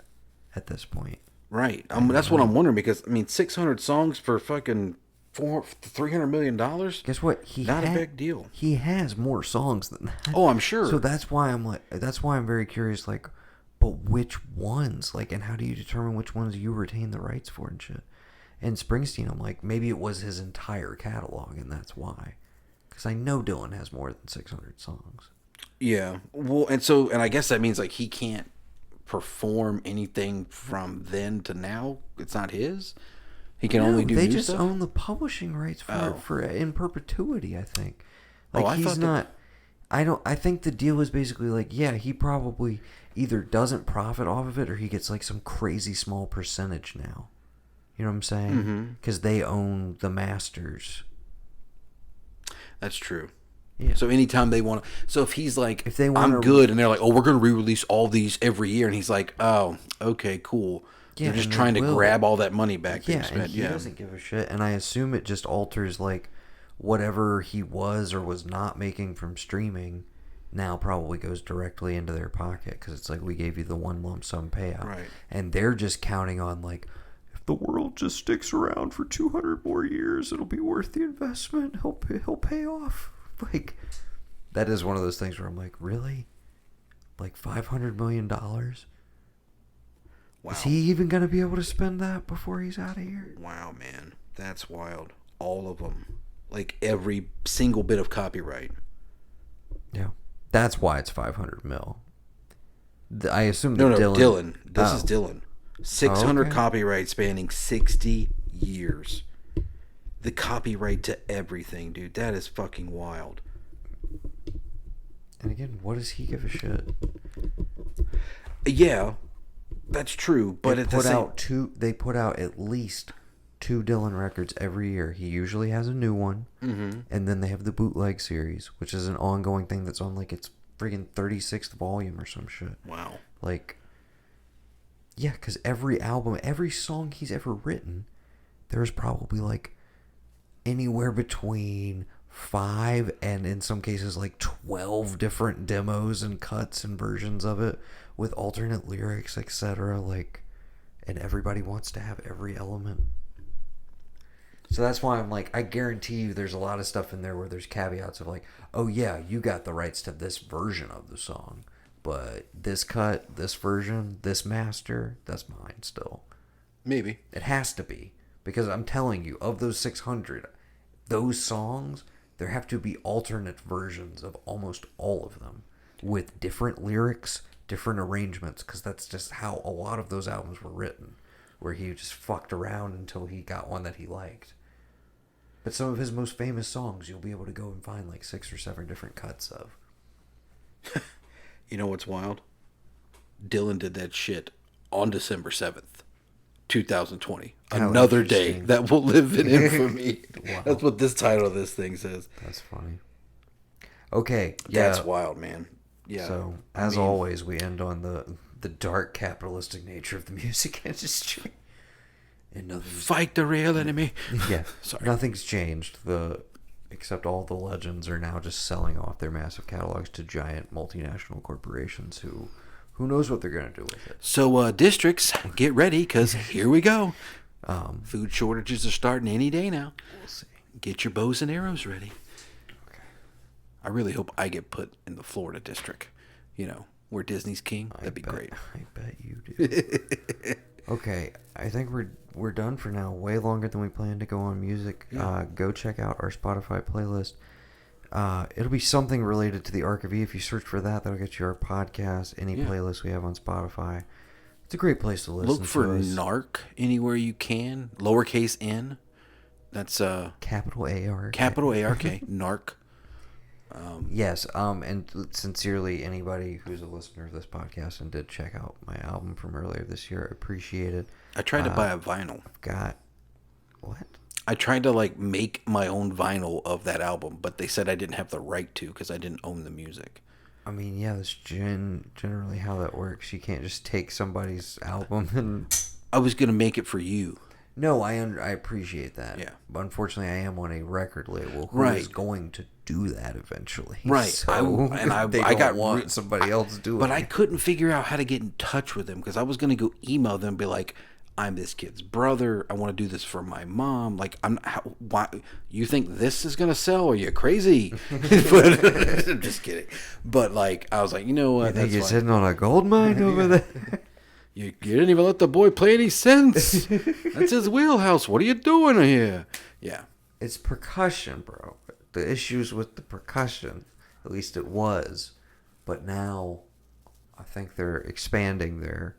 S2: at this point.
S1: Right. That's what I'm wondering, because, I mean, 600 songs for fucking $300 million?
S2: Guess what?
S1: Not a big deal.
S2: He has more songs than that.
S1: Oh, I'm sure.
S2: So that's why I'm very curious, like, but which ones? Like, and how do you determine which ones you retain the rights for and shit? And Springsteen, I'm like, maybe it was his entire catalog, and that's why. Because I know Dylan has more than 600 songs.
S1: Yeah. Well, and I guess that means, like, he can't perform anything from then to now. It's not his. He can only do new stuff.
S2: They just own the publishing rights for in perpetuity, I think. Like,
S1: I
S2: he's not... I think the deal is basically like, yeah, he probably either doesn't profit off of it or he gets like some crazy small percentage now. You know what I'm saying? Because they own the masters.
S1: That's true.
S2: Yeah.
S1: So anytime they want to... So if he's like,
S2: if they
S1: I'm good, and they're like, oh, we're going to re-release all these every year, and he's like, oh, okay, cool.
S2: Yeah,
S1: they're just trying to grab all that money back.
S2: Yeah, and he doesn't give a shit. And I assume it just alters like whatever he was or was not making from streaming now probably goes directly into their pocket because it's like, we gave you the one lump sum payout.
S1: Right.
S2: And they're just counting on like, if the world just sticks around for 200 more years, it'll be worth the investment. He'll pay off. Like, that is one of those things where I'm like, really? Like $500 million? Wow. Is he even going to be able to spend that before he's out of here?
S1: Wow, man. That's wild. All of them. Like every single bit of copyright.
S2: Yeah. That's why it's 500 mil. I assume that
S1: Dylan. This is Dylan. 600 copyright spanning 60 years. The copyright to everything, dude. That is fucking wild.
S2: And again, what does he give a shit?
S1: Yeah, that's true. But
S2: they put out at least 2 Dylan records every year. He usually has a new one, and then they have the bootleg series, which is an ongoing thing that's on like its friggin' 36th volume or some shit.
S1: Wow.
S2: Like, yeah, because every album, every song he's ever written, there's probably like anywhere between 5 and in some cases like 12 different demos and cuts and versions of it with alternate lyrics, etc. Like, and everybody wants to have every element. So that's why I'm like, I guarantee you there's a lot of stuff in there where there's caveats of like, oh yeah, you got the rights to this version of the song, but this cut, this version, this master, that's mine still.
S1: Maybe.
S2: It has to be. Because I'm telling you, of those 600, those songs, there have to be alternate versions of almost all of them with different lyrics, different arrangements, because that's just how a lot of those albums were written, where he just fucked around until he got one that he liked. But some of his most famous songs, you'll be able to go and find like 6 or 7 different cuts of.
S1: You know what's wild? Dylan did that shit on December 7th, 2020.
S2: How
S1: Another day
S2: interesting.
S1: that will live in infamy.
S2: Wow.
S1: That's what this title of this thing says.
S2: That's funny. Okay, yeah.
S1: That's wild, man. Yeah.
S2: So,
S1: I
S2: as
S1: mean,
S2: always, we end on the dark capitalistic nature of the music industry. And nothing's,
S1: fight the real enemy.
S2: yeah,
S1: Sorry.
S2: nothing's changed. Except all the legends are now just selling off their massive catalogs to giant multinational corporations who knows what they're going to do with it.
S1: So, districts, get ready, because here we go.
S2: Um,
S1: Food shortages are starting any day now.
S2: we'll see.
S1: Get your bows and arrows ready.
S2: Okay.
S1: I really hope I get put in the Florida district. You know, where Disney's king. That'd be great.
S2: I bet you do. Okay, I think we're done for now. Way longer than we planned to go on music.
S1: Yeah.
S2: Go check out our Spotify playlist. It'll be something related to the ARK of E. If you search for that, that'll get you our podcast, any playlist we have on Spotify. It's a great place to listen.
S1: Look for
S2: to us.
S1: NARC anywhere you can. Lowercase n. That's
S2: Capital ARK.
S1: capital ARK. NARC.
S2: Yes, and sincerely, anybody who's a listener of this podcast and did check out my album from earlier this year, I appreciate it.
S1: I tried to buy a vinyl.
S2: I've got... What?
S1: I tried to make my own vinyl of that album, but they said I didn't have the right to because I didn't own the music.
S2: I mean, yeah, that's generally how that works. You can't just take somebody's album and...
S1: I was gonna make it for you.
S2: No, I appreciate that.
S1: Yeah.
S2: But unfortunately, I am on a record label who
S1: Right.
S2: is going to do that eventually.
S1: Right.
S2: So
S1: I
S2: I
S1: got
S2: want somebody else doing
S1: But
S2: it.
S1: I couldn't figure out how to get in touch with them because I was gonna go email them and be like, I'm this kid's brother. I want to do this for my mom. Like, why you think this is gonna sell? Are you crazy? But I'm just kidding. But I was like, you know what?
S2: You think you're
S1: fine.
S2: sitting on a gold mine over there?
S1: You didn't even let the boy play any sense. That's his wheelhouse. What are you doing here? Yeah.
S2: It's percussion, bro. The issues with the percussion, at least it was, but now I think they're expanding their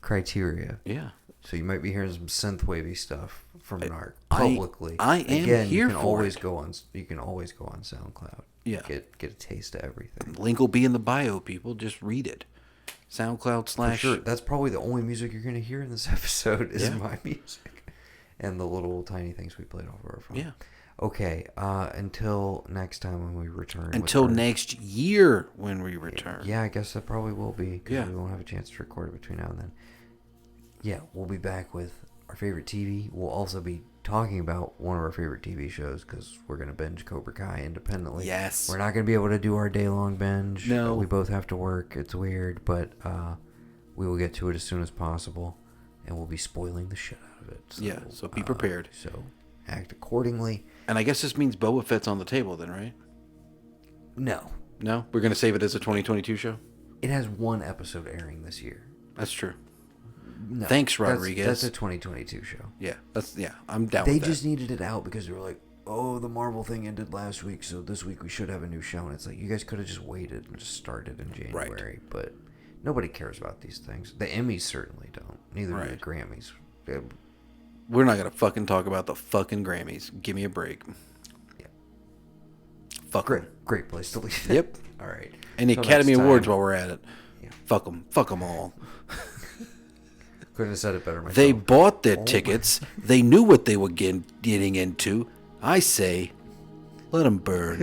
S2: criteria.
S1: Yeah.
S2: So you might be hearing some synth-wavy stuff from NARC
S1: I
S2: publicly.
S1: am
S2: Again,
S1: here
S2: you can
S1: for
S2: always
S1: it.
S2: go on. You can always go on SoundCloud.
S1: Yeah.
S2: Get a taste of everything.
S1: Link will be in the bio, people. Just read it. SoundCloud
S2: For
S1: /
S2: sure. That's probably the only music you're going to hear in this episode is
S1: Yeah.
S2: my music. And the little tiny things we played off of our phone.
S1: Yeah.
S2: Okay. Until next time when we return. with
S1: Until
S2: our-
S1: next year when we return.
S2: Yeah, I guess that probably will be. Because
S1: Yeah.
S2: we won't have a chance to record it between now and then. Yeah, we'll be back with our favorite TV. We'll also be talking about one of our favorite TV shows because we're going to binge Cobra Kai independently.
S1: Yes.
S2: We're not going to be able to do our day-long binge.
S1: No.
S2: We both have to work. It's weird, but we will get to it as soon as possible, and we'll be spoiling the shit out of it. So,
S1: Yeah, so be prepared.
S2: So act accordingly.
S1: And I guess this means Boba Fett's on the table then, right?
S2: No.
S1: No? We're going to save it as a 2022 show?
S2: It has one episode airing this year.
S1: That's true.
S2: No,
S1: Thanks, Rodriguez.
S2: That's a 2022 show.
S1: Yeah, I'm down
S2: They
S1: with that.
S2: just needed it out because they were like, oh, the Marvel thing ended last week, so this week we should have a new show. And it's like, you guys could have just waited and just started in January. But nobody cares about these things. The Emmys certainly don't. Neither do the
S1: Right.
S2: Grammys.
S1: We're not going to fucking talk about the fucking Grammys. Give me a break.
S2: Yeah.
S1: Fuck 'em.
S2: Great place to leave it.
S1: Yep.
S2: All right.
S1: And the
S2: Till
S1: Academy
S2: next
S1: Awards
S2: time.
S1: while we're at it.
S2: Yeah.
S1: Fuck them. Fuck them all.
S2: Couldn't have said it better myself.
S1: They bought their
S2: Oh my-
S1: tickets. They knew what they were getting into. I say, let them burn.